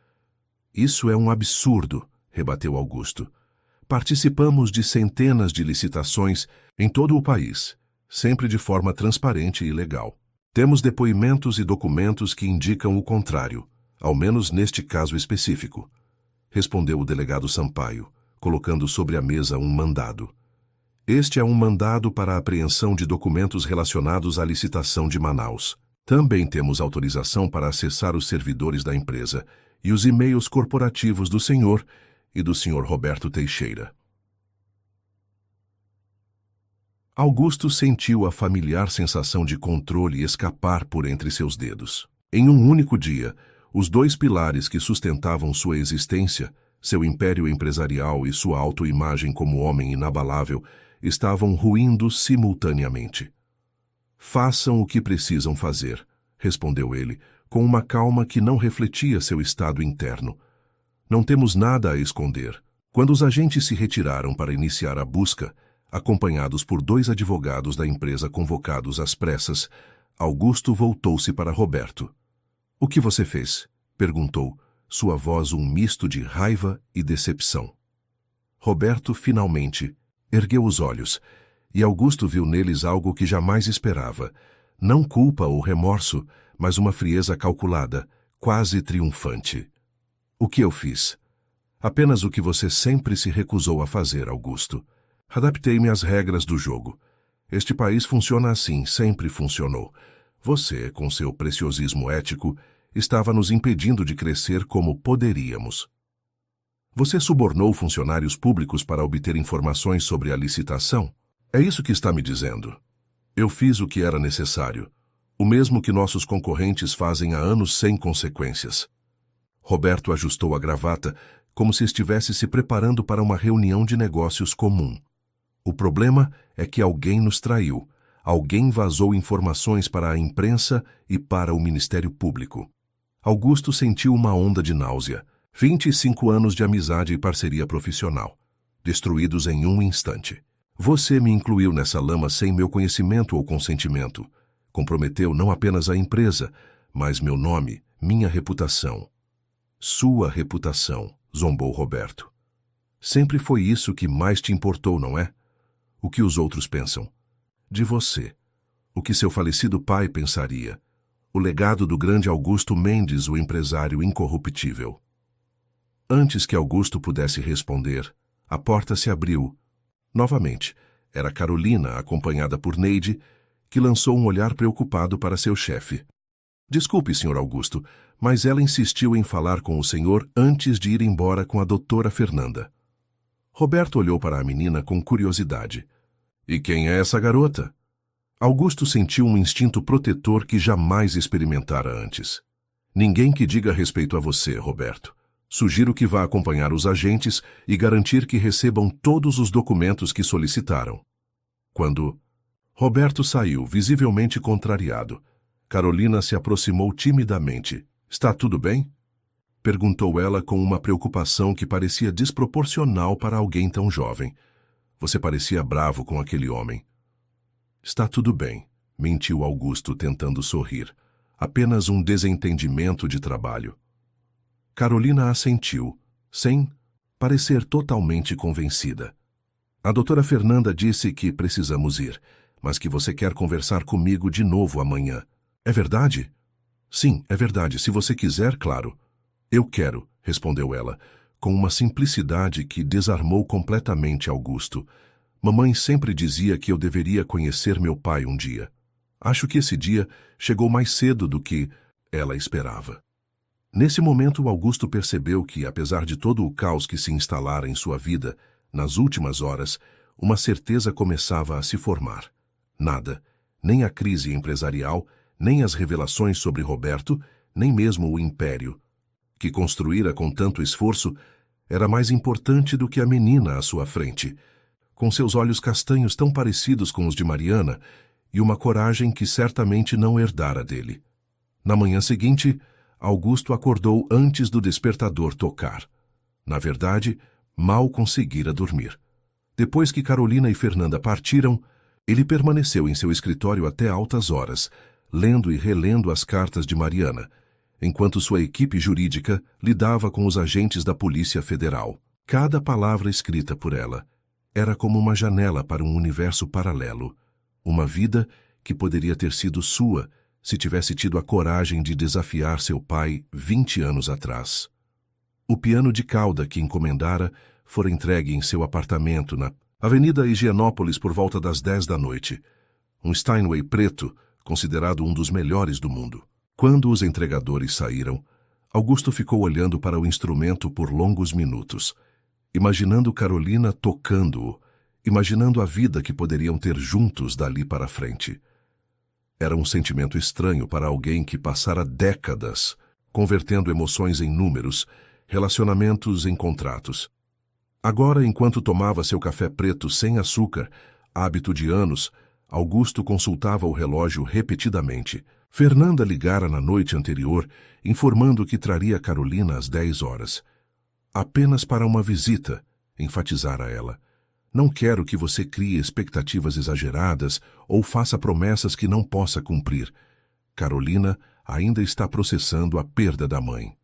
Isso é um absurdo, rebateu Augusto. Participamos de centenas de licitações em todo o país, sempre de forma transparente e legal. Temos depoimentos e documentos que indicam o contrário, ao menos neste caso específico, respondeu o delegado Sampaio, colocando sobre a mesa um mandado. Este é um mandado para a apreensão de documentos relacionados à licitação de Manaus. Também temos autorização para acessar os servidores da empresa e os e-mails corporativos do senhor e do senhor Roberto Teixeira. Augusto sentiu a familiar sensação de controle escapar por entre seus dedos. Em um único dia, os 2 pilares que sustentavam sua existência, seu império empresarial e sua autoimagem como homem inabalável, estavam ruindo simultaneamente. Façam o que precisam fazer, respondeu ele, com uma calma que não refletia seu estado interno. Não temos nada a esconder. Quando os agentes se retiraram para iniciar a busca, acompanhados por 2 advogados da empresa convocados às pressas, Augusto voltou-se para Roberto. O que você fez? Perguntou, sua voz um misto de raiva e decepção. Roberto finalmente ergueu os olhos, e Augusto viu neles algo que jamais esperava. Não culpa ou remorso, mas uma frieza calculada, quase triunfante. O que eu fiz? Apenas o que você sempre se recusou a fazer, Augusto. Adaptei-me às regras do jogo. Este país funciona assim, sempre funcionou. Você, com seu preciosismo ético, estava nos impedindo de crescer como poderíamos. Você subornou funcionários públicos para obter informações sobre a licitação? É isso que está me dizendo. Eu fiz o que era necessário, o mesmo que nossos concorrentes fazem há anos sem consequências. Roberto ajustou a gravata, como se estivesse se preparando para uma reunião de negócios comum. O problema é que alguém nos traiu. Alguém vazou informações para a imprensa e para o Ministério Público. Augusto sentiu uma onda de náusea. 25 anos de amizade e parceria profissional, destruídos em um instante. Você me incluiu nessa lama sem meu conhecimento ou consentimento. Comprometeu não apenas a empresa, mas meu nome, minha reputação. Sua reputação, zombou Roberto. Sempre foi isso que mais te importou, não é? O que os outros pensam. De você. O que seu falecido pai pensaria. O legado do grande Augusto Mendes, o empresário incorruptível. Antes que Augusto pudesse responder, a porta se abriu. Novamente, era Carolina, acompanhada por Neide, que lançou um olhar preocupado para seu chefe. Desculpe, Sr. Augusto, mas ela insistiu em falar com o senhor antes de ir embora com a doutora Fernanda. Roberto olhou para a menina com curiosidade. E quem é essa garota? Augusto sentiu um instinto protetor que jamais experimentara antes. Ninguém que diga respeito a você, Roberto. Sugiro que vá acompanhar os agentes e garantir que recebam todos os documentos que solicitaram. Quando Roberto saiu, visivelmente contrariado, Carolina se aproximou timidamente. Está tudo bem? Perguntou ela com uma preocupação que parecia desproporcional para alguém tão jovem. Você parecia bravo com aquele homem. Está tudo bem, mentiu Augusto tentando sorrir. Apenas um desentendimento de trabalho. Carolina assentiu, sem parecer totalmente convencida. A doutora Fernanda disse que precisamos ir, mas que você quer conversar comigo de novo amanhã. É verdade? Sim, é verdade. Se você quiser, claro. Eu quero, respondeu ela, com uma simplicidade que desarmou completamente Augusto. Mamãe sempre dizia que eu deveria conhecer meu pai um dia. Acho que esse dia chegou mais cedo do que ela esperava. Nesse momento, Augusto percebeu que, apesar de todo o caos que se instalara em sua vida, nas últimas horas, uma certeza começava a se formar. Nada, nem a crise empresarial, nem as revelações sobre Roberto, nem mesmo o império, que construíra com tanto esforço, era mais importante do que a menina à sua frente, com seus olhos castanhos tão parecidos com os de Mariana e uma coragem que certamente não herdara dele. Na manhã seguinte, Augusto acordou antes do despertador tocar. Na verdade, mal conseguira dormir. Depois que Carolina e Fernanda partiram, ele permaneceu em seu escritório até altas horas, lendo e relendo as cartas de Mariana, enquanto sua equipe jurídica lidava com os agentes da Polícia Federal. Cada palavra escrita por ela era como uma janela para um universo paralelo, uma vida que poderia ter sido sua se tivesse tido a coragem de desafiar seu pai 20 anos atrás. O piano de cauda que encomendara fora entregue em seu apartamento na Avenida Higienópolis por volta das 10 da noite. Um Steinway preto, considerado um dos melhores do mundo. Quando os entregadores saíram, Augusto ficou olhando para o instrumento por longos minutos, imaginando Carolina tocando-o, imaginando a vida que poderiam ter juntos dali para frente. Era um sentimento estranho para alguém que passara décadas convertendo emoções em números, relacionamentos em contratos. Agora, enquanto tomava seu café preto sem açúcar, hábito de anos, Augusto consultava o relógio repetidamente. Fernanda ligara na noite anterior, informando que traria Carolina às 10 horas. Apenas para uma visita, enfatizara ela. Não quero que você crie expectativas exageradas ou faça promessas que não possa cumprir. Carolina ainda está processando a perda da mãe.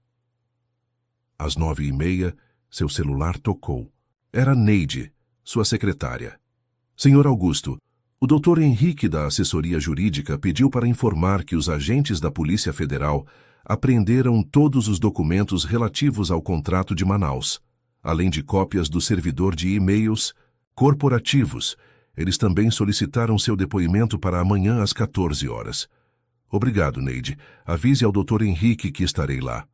Às 9h30, seu celular tocou. Era Neide, sua secretária. Senhor Augusto, o Dr. Henrique da assessoria jurídica pediu para informar que os agentes da Polícia Federal apreenderam todos os documentos relativos ao contrato de Manaus, além de cópias do servidor de e-mails corporativos. Eles também solicitaram seu depoimento para amanhã às 14 horas. Obrigado, Neide. Avise ao Dr. Henrique que estarei lá.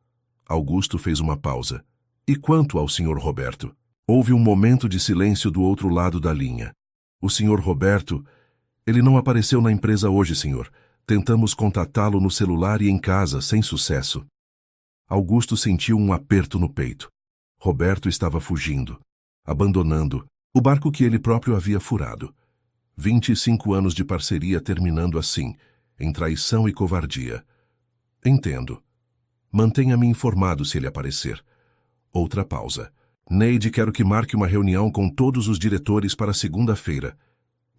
Augusto fez uma pausa. E quanto ao Sr. Roberto? Houve um momento de silêncio do outro lado da linha. O Sr. Roberto, ele não apareceu na empresa hoje, senhor. Tentamos contatá-lo no celular e em casa, sem sucesso. Augusto sentiu um aperto no peito. Roberto estava fugindo, abandonando o barco que ele próprio havia furado. 25 anos de parceria terminando assim, em traição e covardia. Entendo. Mantenha-me informado se ele aparecer. Outra pausa. Neide, quero que marque uma reunião com todos os diretores para segunda-feira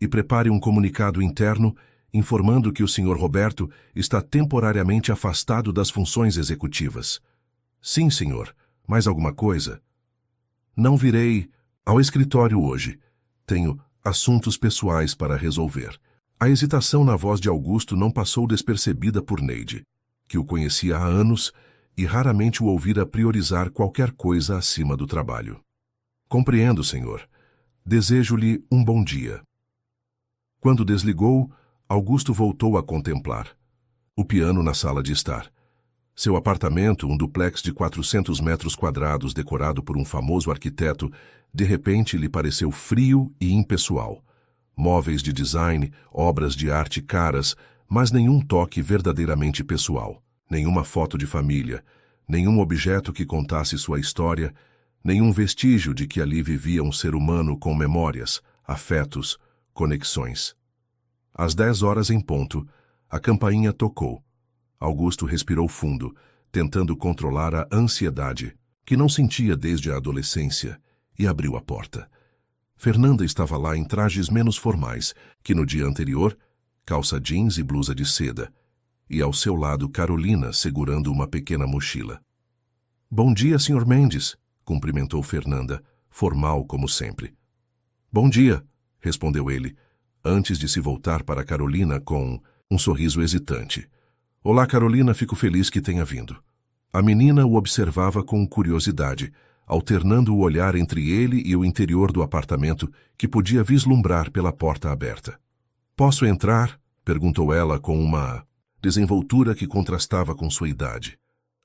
e prepare um comunicado interno informando que o Sr. Roberto está temporariamente afastado das funções executivas. Sim, senhor. Mais alguma coisa? Não virei ao escritório hoje. Tenho assuntos pessoais para resolver. A hesitação na voz de Augusto não passou despercebida por Neide, que o conhecia há anos e raramente o ouvira priorizar qualquer coisa acima do trabalho. Compreendo, senhor. Desejo-lhe um bom dia. Quando desligou, Augusto voltou a contemplar. O piano na sala de estar. Seu apartamento, um duplex de 400 metros quadrados decorado por um famoso arquiteto, de repente lhe pareceu frio e impessoal. Móveis de design, obras de arte caras, mas nenhum toque verdadeiramente pessoal. Nenhuma foto de família, nenhum objeto que contasse sua história, nenhum vestígio de que ali vivia um ser humano com memórias, afetos, conexões. Às 10 horas em ponto, a campainha tocou. Augusto respirou fundo, tentando controlar a ansiedade, que não sentia desde a adolescência, e abriu a porta. Fernanda estava lá em trajes menos formais que no dia anterior, calça jeans e blusa de seda, e ao seu lado Carolina segurando uma pequena mochila. "Bom dia, Sr. Mendes", cumprimentou Fernanda, formal como sempre. "Bom dia", respondeu ele, antes de se voltar para Carolina com um sorriso hesitante. "Olá, Carolina, fico feliz que tenha vindo." A menina o observava com curiosidade, alternando o olhar entre ele e o interior do apartamento que podia vislumbrar pela porta aberta. "Posso entrar?", perguntou ela com uma desenvoltura que contrastava com sua idade.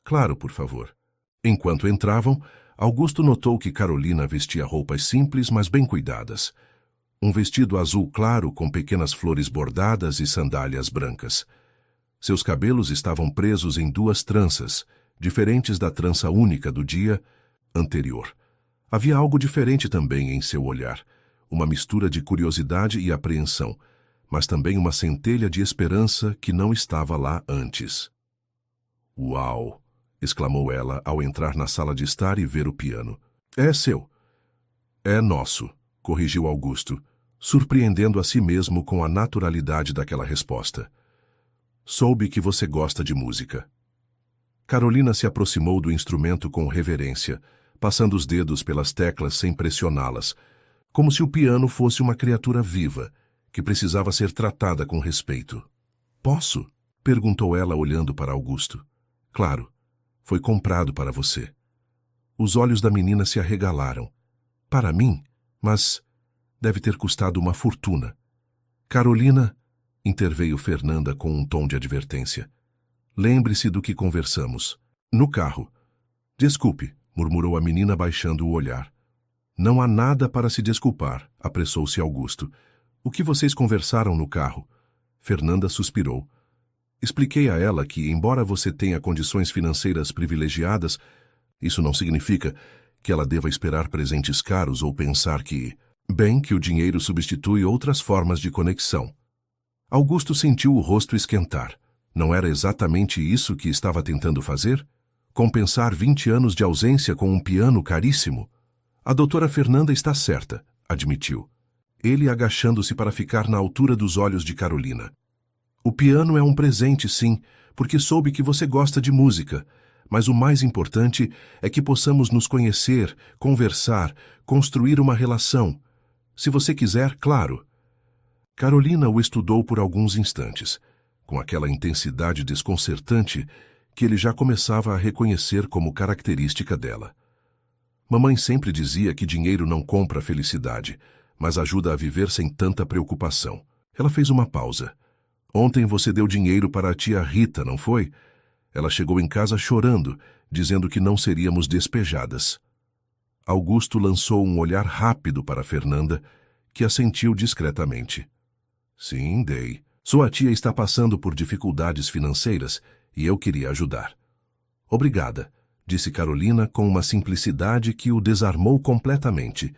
"Claro, por favor." Enquanto entravam, Augusto notou que Carolina vestia roupas simples, mas bem cuidadas. Um vestido azul claro com pequenas flores bordadas e sandálias brancas. Seus cabelos estavam presos em 2 tranças, diferentes da trança única do dia anterior. Havia algo diferente também em seu olhar, uma mistura de curiosidade e apreensão, mas também uma centelha de esperança que não estava lá antes. "Uau!", exclamou ela ao entrar na sala de estar e ver o piano. "É seu." "É nosso", corrigiu Augusto, surpreendendo a si mesmo com a naturalidade daquela resposta. "Soube que você gosta de música." Carolina se aproximou do instrumento com reverência, passando os dedos pelas teclas sem pressioná-las, como se o piano fosse uma criatura viva, que precisava ser tratada com respeito. "Posso?", perguntou ela olhando para Augusto. "Claro, foi comprado para você." Os olhos da menina se arregalaram. "Para mim? Mas deve ter custado uma fortuna." "Carolina", interveio Fernanda com um tom de advertência, "lembre-se do que conversamos. No carro." "Desculpe", murmurou a menina baixando o olhar. "Não há nada para se desculpar", apressou-se Augusto. "O que vocês conversaram no carro?" Fernanda suspirou. "Expliquei a ela que, embora você tenha condições financeiras privilegiadas, isso não significa que ela deva esperar presentes caros ou pensar que o dinheiro substitui outras formas de conexão." Augusto sentiu o rosto esquentar. Não era exatamente isso que estava tentando fazer? Compensar 20 anos de ausência com um piano caríssimo? "A doutora Fernanda está certa", admitiu. Ele agachando-se para ficar na altura dos olhos de Carolina. "O piano é um presente, sim, porque soube que você gosta de música, mas o mais importante é que possamos nos conhecer, conversar, construir uma relação. Se você quiser, claro." Carolina o estudou por alguns instantes, com aquela intensidade desconcertante que ele já começava a reconhecer como característica dela. Mamãe sempre dizia que dinheiro não compra felicidade, mas ajuda a viver sem tanta preocupação. Ela fez uma pausa. "Ontem você deu dinheiro para a tia Rita, não foi? Ela chegou em casa chorando, dizendo que não seríamos despejadas." Augusto lançou um olhar rápido para Fernanda, que assentiu discretamente. "Sim, dei. Sua tia está passando por dificuldades financeiras e eu queria ajudar." "Obrigada", disse Carolina com uma simplicidade que o desarmou completamente.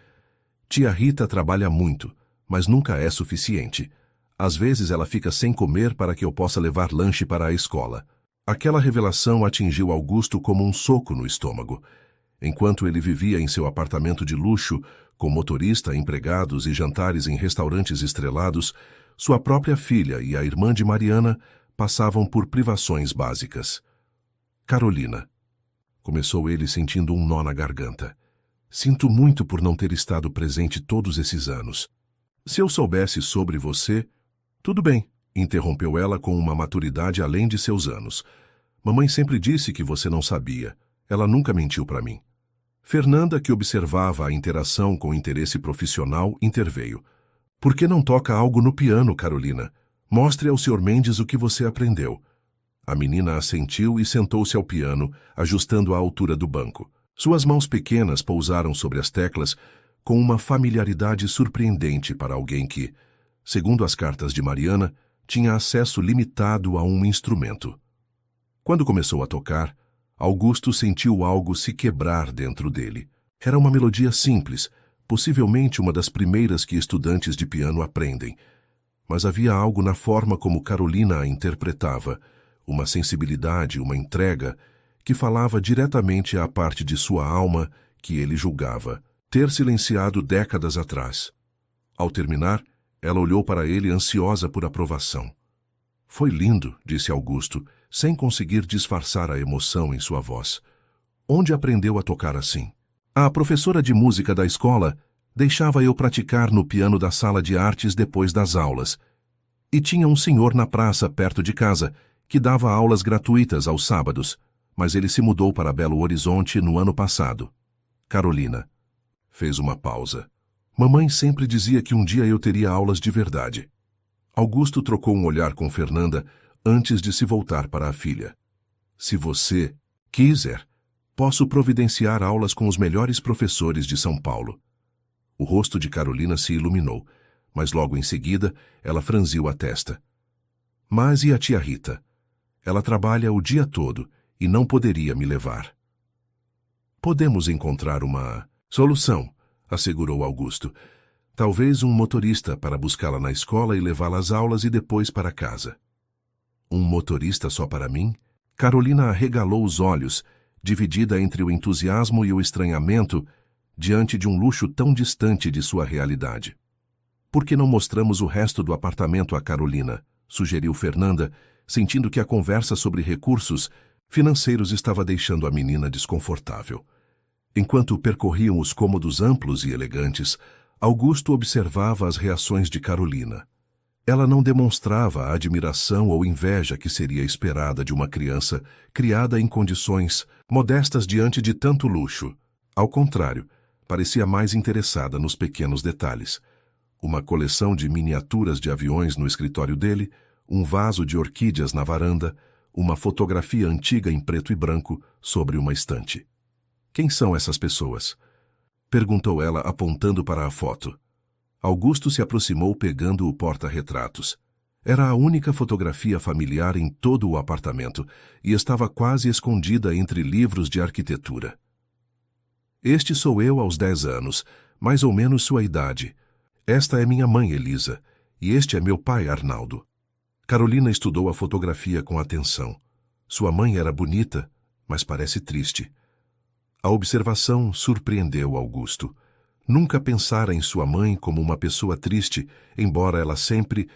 "Tia Rita trabalha muito, mas nunca é suficiente. Às vezes ela fica sem comer para que eu possa levar lanche para a escola." Aquela revelação atingiu Augusto como um soco no estômago. Enquanto ele vivia em seu apartamento de luxo, com motorista, empregados e jantares em restaurantes estrelados, sua própria filha e a irmã de Mariana passavam por privações básicas. "Carolina", começou ele sentindo um nó na garganta. "Sinto muito por não ter estado presente todos esses anos. Se eu soubesse sobre você..." "Tudo bem", interrompeu ela com uma maturidade além de seus anos. "Mamãe sempre disse que você não sabia. Ela nunca mentiu para mim." Fernanda, que observava a interação com interesse profissional, interveio. "Por que não toca algo no piano, Carolina? Mostre ao Sr. Mendes o que você aprendeu." A menina assentiu e sentou-se ao piano, ajustando a altura do banco. Suas mãos pequenas pousaram sobre as teclas com uma familiaridade surpreendente para alguém que, segundo as cartas de Mariana, tinha acesso limitado a um instrumento. Quando começou a tocar, Augusto sentiu algo se quebrar dentro dele. Era uma melodia simples, possivelmente uma das primeiras que estudantes de piano aprendem, mas havia algo na forma como Carolina a interpretava, uma sensibilidade, uma entrega, que falava diretamente à parte de sua alma que ele julgava ter silenciado décadas atrás. Ao terminar, ela olhou para ele ansiosa por aprovação. Foi lindo, disse Augusto, sem conseguir disfarçar a emoção em sua voz. Onde aprendeu a tocar assim? A professora de música da escola deixava eu praticar no piano da sala de artes depois das aulas. E tinha um senhor na praça perto de casa que dava aulas gratuitas aos sábados, mas ele se mudou para Belo Horizonte no ano passado. Carolina fez uma pausa. Mamãe sempre dizia que um dia eu teria aulas de verdade. Augusto trocou um olhar com Fernanda antes de se voltar para a filha. Se você quiser, posso providenciar aulas com os melhores professores de São Paulo. O rosto de Carolina se iluminou, mas logo em seguida ela franziu a testa. Mas e a tia Rita? Ela trabalha o dia todo e não poderia me levar. Podemos encontrar uma solução, assegurou Augusto. Talvez um motorista para buscá-la na escola e levá-la às aulas e depois para casa. Um motorista só para mim? Carolina arregalou os olhos, dividida entre o entusiasmo e o estranhamento diante de um luxo tão distante de sua realidade. Por que não mostramos o resto do apartamento a Carolina? Sugeriu Fernanda, sentindo que a conversa sobre recursos financeiros estava deixando a menina desconfortável. Enquanto percorriam os cômodos amplos e elegantes, Augusto observava as reações de Carolina. Ela não demonstrava a admiração ou inveja que seria esperada de uma criança criada em condições modestas diante de tanto luxo. Ao contrário, parecia mais interessada nos pequenos detalhes. Uma coleção de miniaturas de aviões no escritório dele, um vaso de orquídeas na varanda, uma fotografia antiga em preto e branco sobre uma estante. Quem são essas pessoas? Perguntou ela apontando para a foto. Augusto se aproximou pegando o porta-retratos. Era a única fotografia familiar em todo o apartamento e estava quase escondida entre livros de arquitetura. Este sou eu aos 10 anos, mais ou menos sua idade. Esta é minha mãe, Elisa, e este é meu pai, Arnaldo. Carolina estudou a fotografia com atenção. Sua mãe era bonita, mas parece triste. A observação surpreendeu Augusto. Nunca pensara em sua mãe como uma pessoa triste, embora ela sempre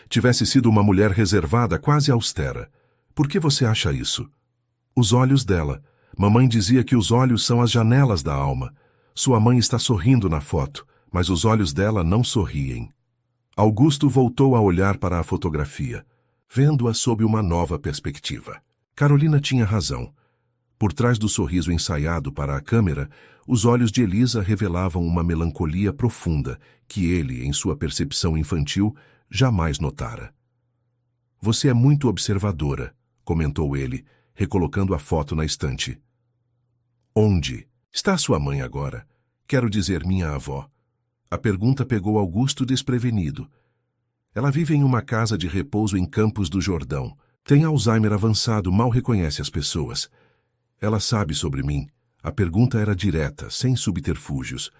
tivesse sido uma mulher reservada, quase austera. Por que você acha isso? Os olhos dela. Mamãe dizia que os olhos são as janelas da alma. Sua mãe está sorrindo na foto, mas os olhos dela não sorriem. Augusto voltou a olhar para a fotografia, vendo-a sob uma nova perspectiva. Carolina tinha razão. Por trás do sorriso ensaiado para a câmera, os olhos de Elisa revelavam uma melancolia profunda que ele, em sua percepção infantil, jamais notara. Você é muito observadora, comentou ele, recolocando a foto na estante. Onde está sua mãe agora? Quero dizer, minha avó. A pergunta pegou Augusto desprevenido. Ela vive em uma casa de repouso em Campos do Jordão. Tem Alzheimer avançado, mal reconhece as pessoas. Ela sabe sobre mim. A pergunta era direta, sem subterfúgios.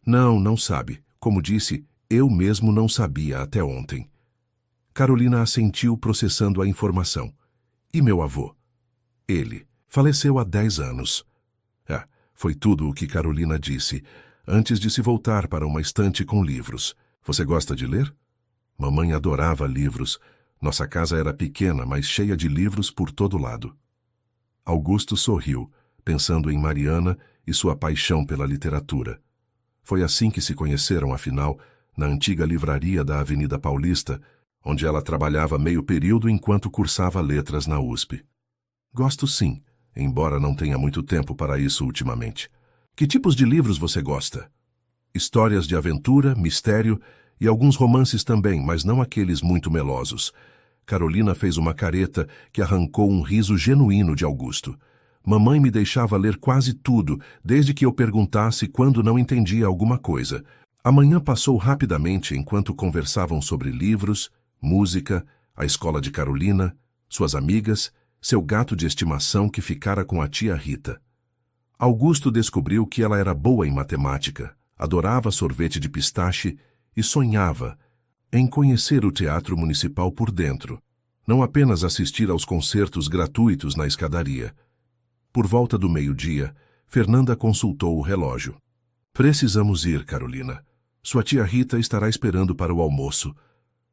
Não sabe. Como disse, eu mesmo não sabia até ontem. Carolina assentiu, processando a informação. E meu avô? Ele faleceu há 10 anos. Foi tudo o que Carolina disse, antes de se voltar para uma estante com livros. Você gosta de ler? Mamãe adorava livros. Nossa casa era pequena, mas cheia de livros por todo lado. Augusto sorriu, pensando em Mariana e sua paixão pela literatura. Foi assim que se conheceram, afinal, na antiga livraria da Avenida Paulista, onde ela trabalhava meio período enquanto cursava letras na USP. Gosto sim, embora não tenha muito tempo para isso ultimamente. Que tipos de livros você gosta? Histórias de aventura, mistério e alguns romances também, mas não aqueles muito melosos. Carolina fez uma careta que arrancou um riso genuíno de Augusto. Mamãe me deixava ler quase tudo, desde que eu perguntasse quando não entendia alguma coisa. A manhã passou rapidamente enquanto conversavam sobre livros, música, a escola de Carolina, suas amigas, seu gato de estimação que ficara com a tia Rita. Augusto descobriu que ela era boa em matemática, adorava sorvete de pistache e sonhava em conhecer o teatro municipal por dentro, não apenas assistir aos concertos gratuitos na escadaria. Por volta do meio-dia, Fernanda consultou o relógio. Precisamos ir, Carolina. Sua tia Rita estará esperando para o almoço.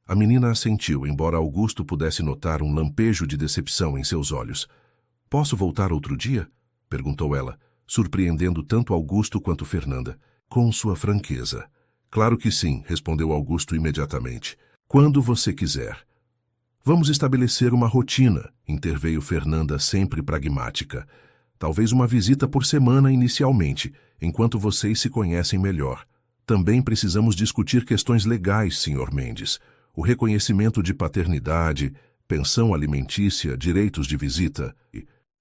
A menina assentiu, embora Augusto pudesse notar um lampejo de decepção em seus olhos. Posso voltar outro dia? Perguntou ela, surpreendendo tanto Augusto quanto Fernanda, com sua franqueza. Claro que sim, respondeu Augusto imediatamente. Quando você quiser. Vamos estabelecer uma rotina, interveio Fernanda, sempre pragmática. Talvez uma visita por semana inicialmente, enquanto vocês se conhecem melhor. Também precisamos discutir questões legais, Sr. Mendes. O reconhecimento de paternidade, pensão alimentícia, direitos de visita.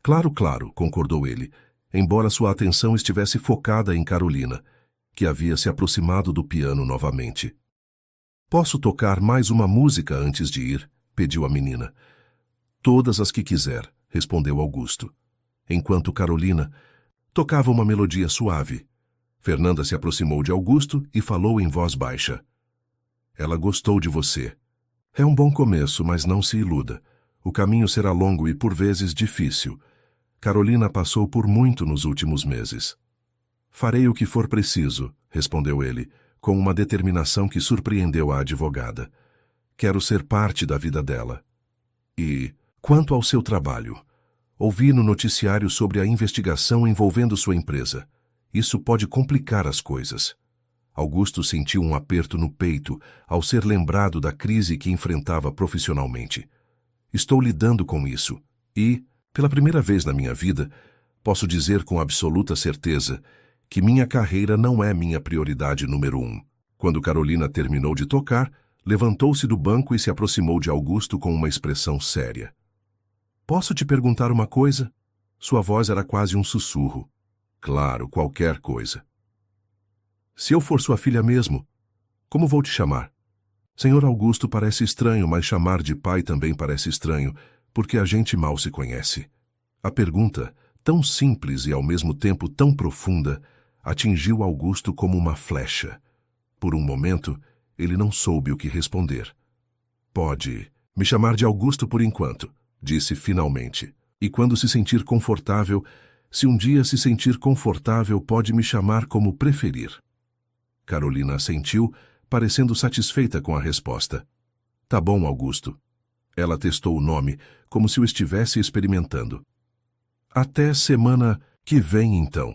Claro, concordou ele, embora sua atenção estivesse focada em Carolina, que havia se aproximado do piano novamente. Posso tocar mais uma música antes de ir? Pediu a menina. Todas as que quiser, respondeu Augusto. Enquanto Carolina tocava uma melodia suave, Fernanda se aproximou de Augusto e falou em voz baixa. Ela gostou de você. É um bom começo, mas não se iluda. O caminho será longo e, por vezes, difícil. Carolina passou por muito nos últimos meses. Farei o que for preciso, respondeu ele, com uma determinação que surpreendeu a advogada. Quero ser parte da vida dela. E, quanto ao seu trabalho, ouvi no noticiário sobre a investigação envolvendo sua empresa. Isso pode complicar as coisas. Augusto sentiu um aperto no peito ao ser lembrado da crise que enfrentava profissionalmente. Estou lidando com isso e, pela primeira vez na minha vida, posso dizer com absoluta certeza que minha carreira não é minha prioridade número 1. Quando Carolina terminou de tocar, levantou-se do banco e se aproximou de Augusto com uma expressão séria. Posso te perguntar uma coisa? Sua voz era quase um sussurro. Claro, qualquer coisa. Se eu for sua filha mesmo, como vou te chamar? Senhor Augusto parece estranho, mas chamar de pai também parece estranho, porque a gente mal se conhece. A pergunta, tão simples e ao mesmo tempo tão profunda, atingiu Augusto como uma flecha. Por um momento, ele não soube o que responder. Pode me chamar de Augusto por enquanto, disse finalmente. E quando se sentir confortável, se um dia se sentir confortável, pode me chamar como preferir. Carolina assentiu, parecendo satisfeita com a resposta. Tá bom, Augusto. Ela testou o nome, como se o estivesse experimentando. Até semana que vem, então.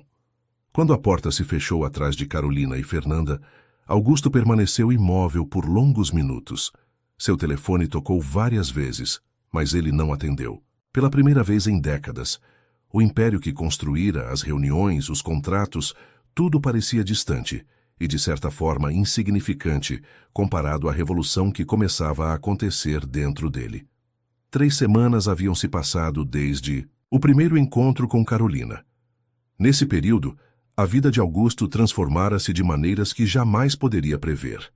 Quando a porta se fechou atrás de Carolina e Fernanda, Augusto permaneceu imóvel por longos minutos. Seu telefone tocou várias vezes, mas ele não atendeu. Pela primeira vez em décadas, o império que construíra, as reuniões, os contratos, tudo parecia distante e, de certa forma, insignificante comparado à revolução que começava a acontecer dentro dele. 3 semanas haviam se passado desde o primeiro encontro com Carolina. Nesse período, a vida de Augusto transformara-se de maneiras que jamais poderia prever.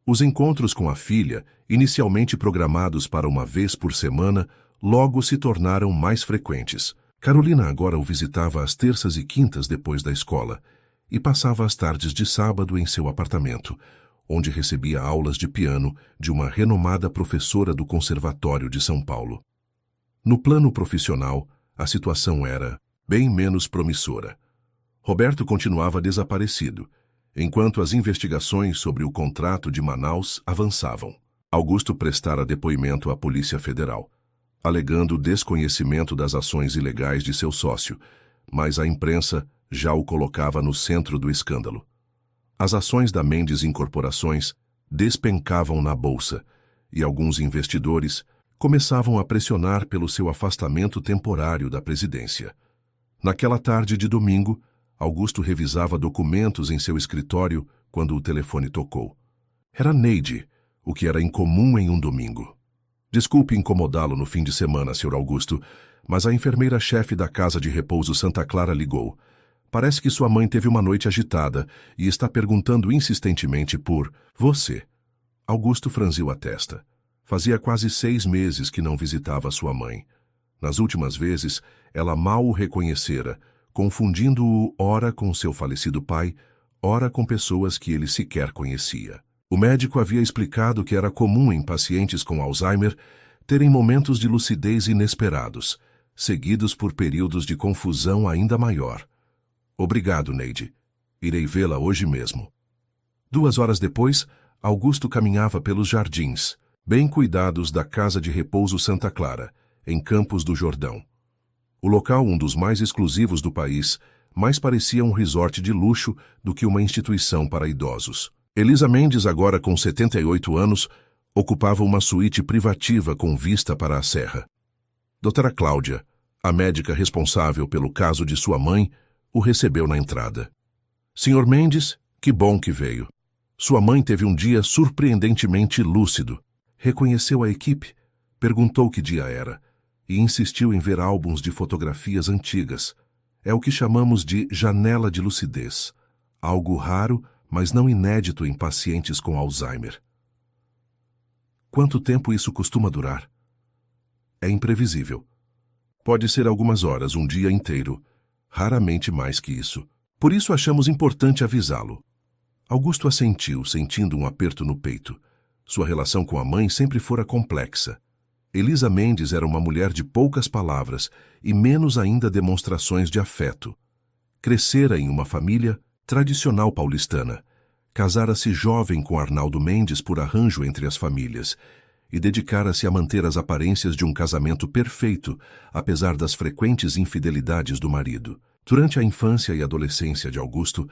Os encontros com a filha, inicialmente programados para uma vez por semana, logo se tornaram mais frequentes. Carolina agora o visitava às terças e quintas depois da escola e passava as tardes de sábado em seu apartamento, onde recebia aulas de piano de uma renomada professora do Conservatório de São Paulo. No plano profissional, a situação era bem menos promissora. Roberto continuava desaparecido, enquanto as investigações sobre o contrato de Manaus avançavam. Augusto prestara depoimento à Polícia Federal, alegando desconhecimento das ações ilegais de seu sócio, mas a imprensa já o colocava no centro do escândalo. As ações da Mendes Incorporações despencavam na bolsa e alguns investidores começavam a pressionar pelo seu afastamento temporário da presidência. Naquela tarde de domingo, Augusto revisava documentos em seu escritório quando o telefone tocou. Era Neide, o que era incomum em um domingo. Desculpe incomodá-lo no fim de semana, Sr. Augusto, mas a enfermeira-chefe da Casa de Repouso Santa Clara ligou. Parece que sua mãe teve uma noite agitada e está perguntando insistentemente por você. Augusto franziu a testa. Fazia quase 6 meses que não visitava sua mãe. Nas últimas vezes, ela mal o reconhecera, confundindo-o ora com seu falecido pai, ora com pessoas que ele sequer conhecia. O médico havia explicado que era comum em pacientes com Alzheimer terem momentos de lucidez inesperados, seguidos por períodos de confusão ainda maior. Obrigado, Neide. Irei vê-la hoje mesmo. 2 horas depois, Augusto caminhava pelos jardins, bem cuidados da Casa de Repouso Santa Clara, em Campos do Jordão. O local, um dos mais exclusivos do país, mais parecia um resort de luxo do que uma instituição para idosos. Elisa Mendes, agora com 78 anos, ocupava uma suíte privativa com vista para a serra. Doutora Cláudia, a médica responsável pelo caso de sua mãe, o recebeu na entrada. Senhor Mendes, que bom que veio. Sua mãe teve um dia surpreendentemente lúcido. Reconheceu a equipe, perguntou que dia era e insistiu em ver álbuns de fotografias antigas. É o que chamamos de janela de lucidez, algo raro, mas não inédito em pacientes com Alzheimer. Quanto tempo isso costuma durar? É imprevisível. Pode ser algumas horas, um dia inteiro, raramente mais que isso. Por isso achamos importante avisá-lo. Augusto assentiu, sentindo um aperto no peito. Sua relação com a mãe sempre fora complexa. Elisa Mendes era uma mulher de poucas palavras e menos ainda demonstrações de afeto. Crescera em uma família tradicional paulistana. Casara-se jovem com Arnaldo Mendes por arranjo entre as famílias e dedicara-se a manter as aparências de um casamento perfeito, apesar das frequentes infidelidades do marido. Durante a infância e adolescência de Augusto,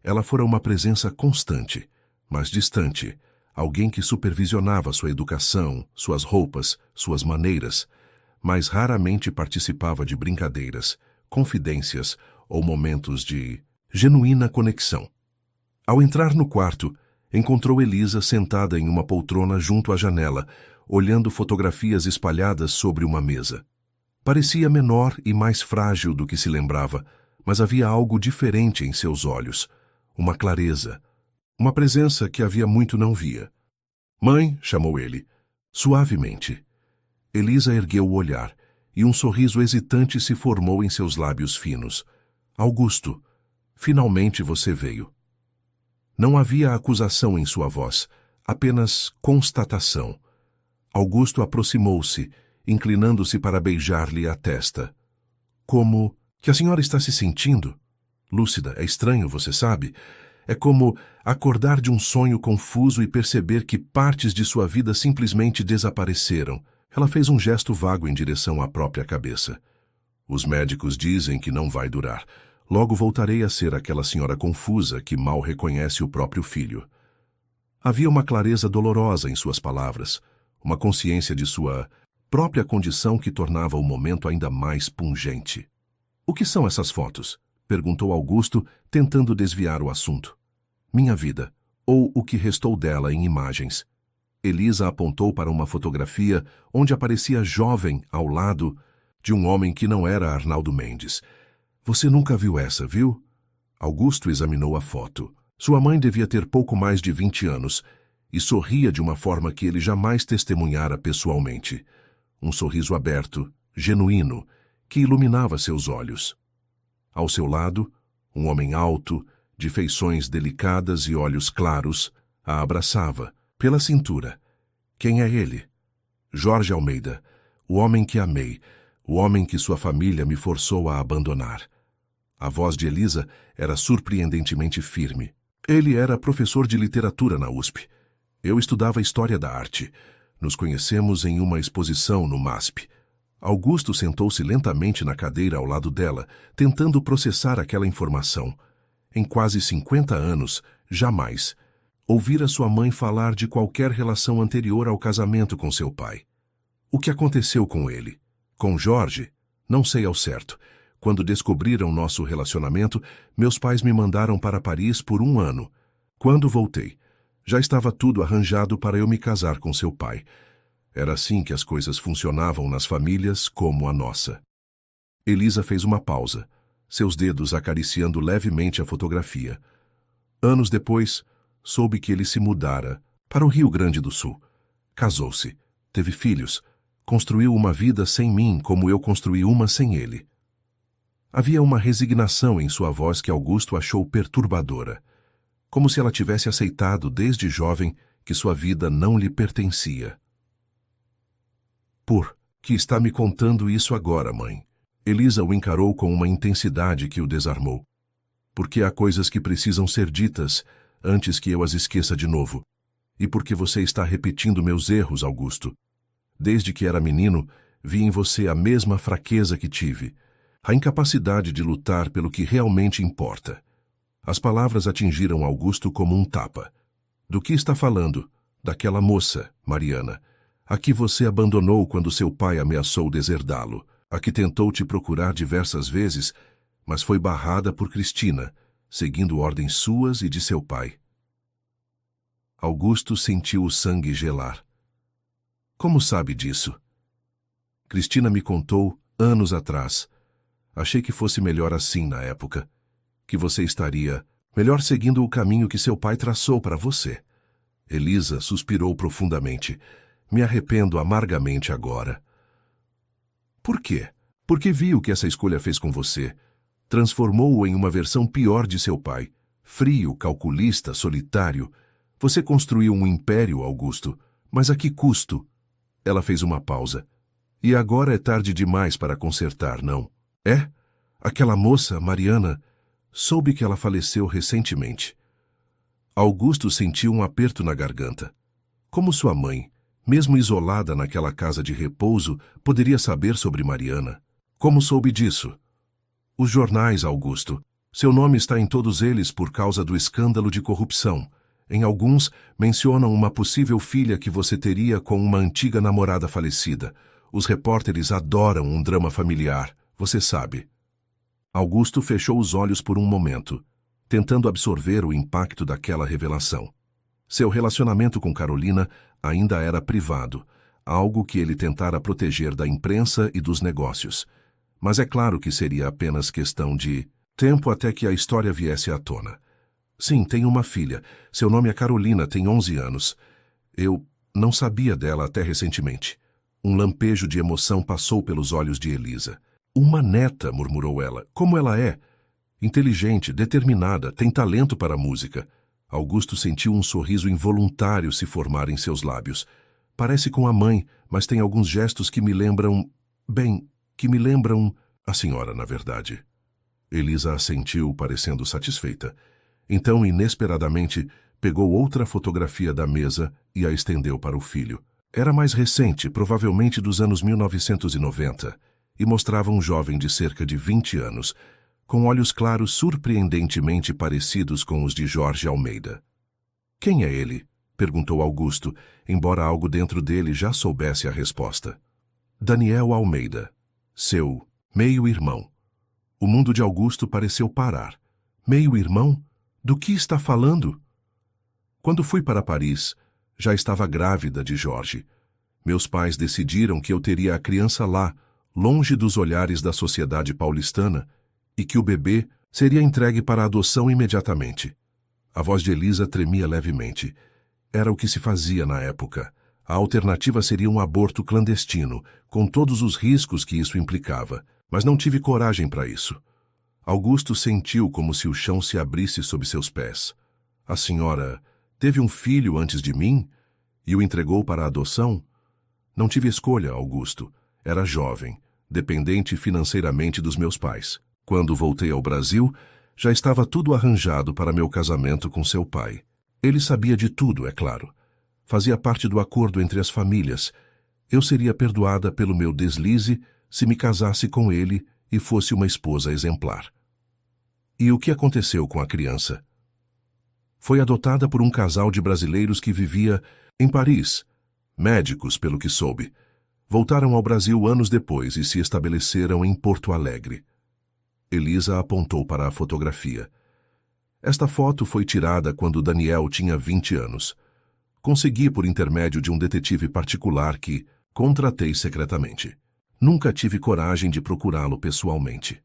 ela fora uma presença constante, mas distante, alguém que supervisionava sua educação, suas roupas, suas maneiras, mas raramente participava de brincadeiras, confidências ou momentos de genuína conexão. Ao entrar no quarto, encontrou Elisa sentada em uma poltrona junto à janela, olhando fotografias espalhadas sobre uma mesa. Parecia menor e mais frágil do que se lembrava, mas havia algo diferente em seus olhos, uma clareza, uma presença que havia muito não via. Mãe, chamou ele, suavemente. Elisa ergueu o olhar, e um sorriso hesitante se formou em seus lábios finos. Augusto, finalmente você veio. Não havia acusação em sua voz, apenas constatação. Augusto aproximou-se, inclinando-se para beijar-lhe a testa. Como... Que a senhora está se sentindo? Lúcida, é estranho, você sabe? É como acordar de um sonho confuso e perceber que partes de sua vida simplesmente desapareceram. Ela fez um gesto vago em direção à própria cabeça. Os médicos dizem que não vai durar. Logo voltarei a ser aquela senhora confusa que mal reconhece o próprio filho. Havia uma clareza dolorosa em suas palavras, uma consciência de sua própria condição que tornava o momento ainda mais pungente. O que são essas fotos? Perguntou Augusto, tentando desviar o assunto. Minha vida, ou o que restou dela em imagens. Elisa apontou para uma fotografia onde aparecia jovem ao lado de um homem que não era Arnaldo Mendes. Você nunca viu essa, viu? Augusto examinou a foto. Sua mãe devia ter pouco mais de 20 anos e sorria de uma forma que ele jamais testemunhara pessoalmente. Um sorriso aberto, genuíno, que iluminava seus olhos. Ao seu lado, um homem alto, de feições delicadas e olhos claros, a abraçava, pela cintura. Quem é ele? Jorge Almeida, o homem que amei, o homem que sua família me forçou a abandonar. A voz de Elisa era surpreendentemente firme. Ele era professor de literatura na USP. Eu estudava História da Arte. Nos conhecemos em uma exposição no MASP. Augusto sentou-se lentamente na cadeira ao lado dela, tentando processar aquela informação. Em quase 50 anos, jamais ouvira sua mãe falar de qualquer relação anterior ao casamento com seu pai. O que aconteceu com ele? Com Jorge? Não sei ao certo. Quando descobriram nosso relacionamento, meus pais me mandaram para Paris por 1 ano. Quando voltei, já estava tudo arranjado para eu me casar com seu pai. Era assim que as coisas funcionavam nas famílias como a nossa. Elisa fez uma pausa, seus dedos acariciando levemente a fotografia. Anos depois, soube que ele se mudara para o Rio Grande do Sul. Casou-se, teve filhos, construiu uma vida sem mim como eu construí uma sem ele. Havia uma resignação em sua voz que Augusto achou perturbadora, como se ela tivesse aceitado desde jovem que sua vida não lhe pertencia. Por que está me contando isso agora, mãe? Elisa o encarou com uma intensidade que o desarmou. Porque há coisas que precisam ser ditas antes que eu as esqueça de novo. E porque você está repetindo meus erros, Augusto. Desde que era menino, vi em você a mesma fraqueza que tive, a incapacidade de lutar pelo que realmente importa. As palavras atingiram Augusto como um tapa. Do que está falando? Daquela moça, Mariana, a que você abandonou quando seu pai ameaçou deserdá-lo, a que tentou te procurar diversas vezes, mas foi barrada por Cristina, seguindo ordens suas e de seu pai. Augusto sentiu o sangue gelar. Como sabe disso? Cristina me contou anos atrás. Achei que fosse melhor assim na época, que você estaria melhor seguindo o caminho que seu pai traçou para você. Elisa suspirou profundamente. Me arrependo amargamente agora. Por quê? Porque vi o que essa escolha fez com você. Transformou-o em uma versão pior de seu pai. Frio, calculista, solitário. Você construiu um império, Augusto. Mas a que custo? Ela fez uma pausa. E agora é tarde demais para consertar, não? É? Aquela moça, Mariana, soube que ela faleceu recentemente. Augusto sentiu um aperto na garganta. Como sua mãe, mesmo isolada naquela casa de repouso, poderia saber sobre Mariana? Como soube disso? Os jornais, Augusto. Seu nome está em todos eles por causa do escândalo de corrupção. Em alguns, mencionam uma possível filha que você teria com uma antiga namorada falecida. Os repórteres adoram um drama familiar, você sabe. Augusto fechou os olhos por um momento, tentando absorver o impacto daquela revelação. Seu relacionamento com Carolina ainda era privado, algo que ele tentara proteger da imprensa e dos negócios. Mas é claro que seria apenas questão de tempo até que a história viesse à tona. Sim, tenho uma filha. Seu nome é Carolina, tem 11 anos. Eu não sabia dela até recentemente. Um lampejo de emoção passou pelos olhos de Elisa. Uma neta, murmurou ela. Como ela é? Inteligente, determinada, tem talento para a música. Augusto sentiu um sorriso involuntário se formar em seus lábios. Parece com a mãe, mas tem alguns gestos que me lembram... Bem, que me lembram... a senhora, na verdade. Elisa assentiu, parecendo satisfeita. Então, inesperadamente, pegou outra fotografia da mesa e a estendeu para o filho. Era mais recente, provavelmente dos anos 1990, e mostrava um jovem de cerca de 20 anos, com olhos claros surpreendentemente parecidos com os de Jorge Almeida. — Quem é ele? Perguntou Augusto, embora algo dentro dele já soubesse a resposta. — Daniel Almeida, seu meio-irmão. O mundo de Augusto pareceu parar. Meio-irmão? Do que está falando? Quando fui para Paris, já estava grávida de Jorge. Meus pais decidiram que eu teria a criança lá, longe dos olhares da sociedade paulistana, e que o bebê seria entregue para adoção imediatamente. A voz de Elisa tremia levemente. Era o que se fazia na época. A alternativa seria um aborto clandestino, com todos os riscos que isso implicava, mas não tive coragem para isso. Augusto sentiu como se o chão se abrisse sob seus pés. A senhora teve um filho antes de mim e o entregou para a adoção? Não tive escolha, Augusto. Era jovem, dependente financeiramente dos meus pais. Quando voltei ao Brasil, já estava tudo arranjado para meu casamento com seu pai. Ele sabia de tudo, é claro. Fazia parte do acordo entre as famílias. Eu seria perdoada pelo meu deslize se me casasse com ele e fosse uma esposa exemplar. E o que aconteceu com a criança? Foi adotada por um casal de brasileiros que vivia em Paris. Médicos, pelo que soube. Voltaram ao Brasil anos depois e se estabeleceram em Porto Alegre. Elisa apontou para a fotografia. Esta foto foi tirada quando Daniel tinha 20 anos. Consegui por intermédio de um detetive particular que contratei secretamente. Nunca tive coragem de procurá-lo pessoalmente.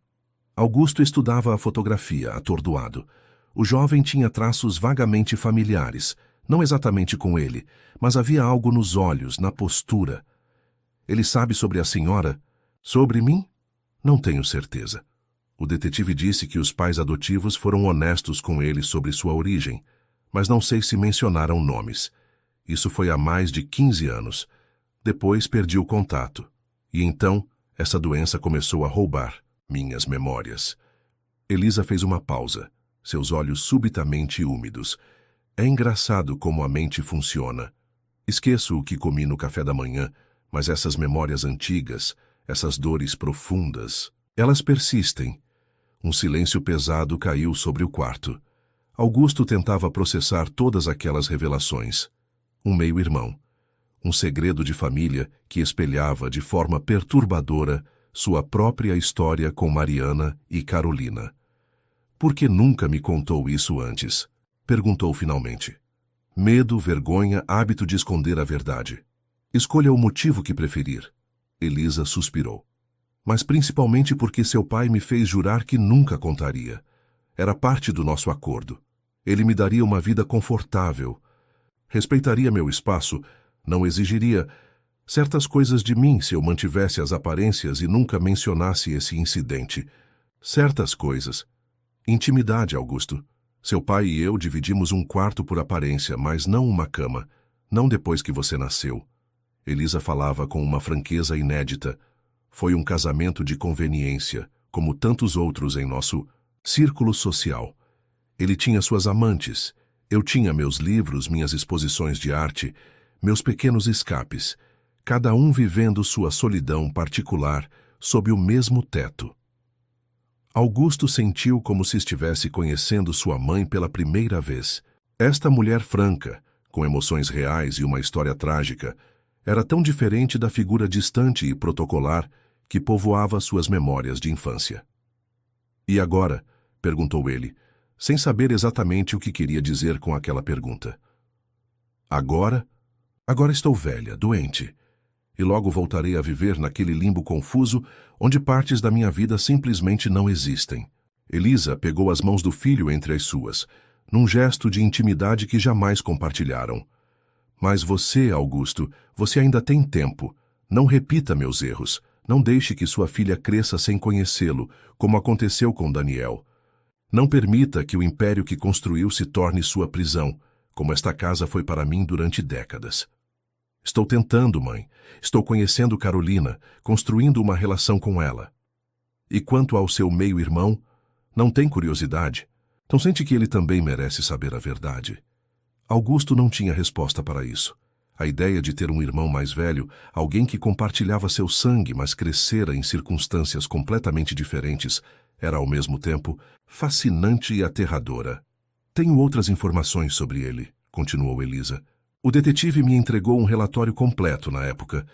Augusto estudava a fotografia, atordoado. O jovem tinha traços vagamente familiares, não exatamente com ele, mas havia algo nos olhos, na postura. Ele sabe sobre a senhora? Sobre mim? Não tenho certeza. O detetive disse que os pais adotivos foram honestos com ele sobre sua origem, mas não sei se mencionaram nomes. Isso foi há mais de 15 anos. Depois perdi o contato. E então, essa doença começou a roubar minhas memórias. Elisa fez uma pausa, seus olhos subitamente úmidos. É engraçado como a mente funciona. Esqueço o que comi no café da manhã, mas essas memórias antigas, essas dores profundas, elas persistem. Um silêncio pesado caiu sobre o quarto. Augusto tentava processar todas aquelas revelações. Um meio-irmão. Um segredo de família que espelhava de forma perturbadora sua própria história com Mariana e Carolina. Por que nunca me contou isso antes? Perguntou finalmente. Medo, vergonha, hábito de esconder a verdade. Escolha o motivo que preferir. Elisa suspirou. Mas principalmente porque seu pai me fez jurar que nunca contaria. Era parte do nosso acordo. Ele me daria uma vida confortável. Respeitaria meu espaço, não exigiria certas coisas de mim se eu mantivesse as aparências e nunca mencionasse esse incidente. Certas coisas. Intimidade, Augusto. Seu pai e eu dividimos um quarto por aparência, mas não uma cama. Não depois que você nasceu. Elisa falava com uma franqueza inédita. Foi um casamento de conveniência, como tantos outros em nosso círculo social. Ele tinha suas amantes. Eu tinha meus livros, minhas exposições de arte, meus pequenos escapes, cada um vivendo sua solidão particular sob o mesmo teto. Augusto sentiu como se estivesse conhecendo sua mãe pela primeira vez. Esta mulher franca, com emoções reais e uma história trágica, era tão diferente da figura distante e protocolar que povoava suas memórias de infância. E agora? Perguntou ele, sem saber exatamente o que queria dizer com aquela pergunta. Agora? Agora estou velha, doente, e logo voltarei a viver naquele limbo confuso onde partes da minha vida simplesmente não existem. Elisa pegou as mãos do filho entre as suas, num gesto de intimidade que jamais compartilharam. Mas você, Augusto, você ainda tem tempo. Não repita meus erros. Não deixe que sua filha cresça sem conhecê-lo, como aconteceu com Daniel. Não permita que o império que construiu se torne sua prisão, como esta casa foi para mim durante décadas. Estou tentando, mãe. Estou conhecendo Carolina, construindo uma relação com ela. E quanto ao seu meio-irmão, não tem curiosidade? Não sente que ele também merece saber a verdade? Augusto não tinha resposta para isso. A ideia de ter um irmão mais velho, alguém que compartilhava seu sangue, mas crescera em circunstâncias completamente diferentes, era ao mesmo tempo fascinante e aterradora. Tenho outras informações sobre ele, continuou Elisa. O detetive me entregou um relatório completo na época.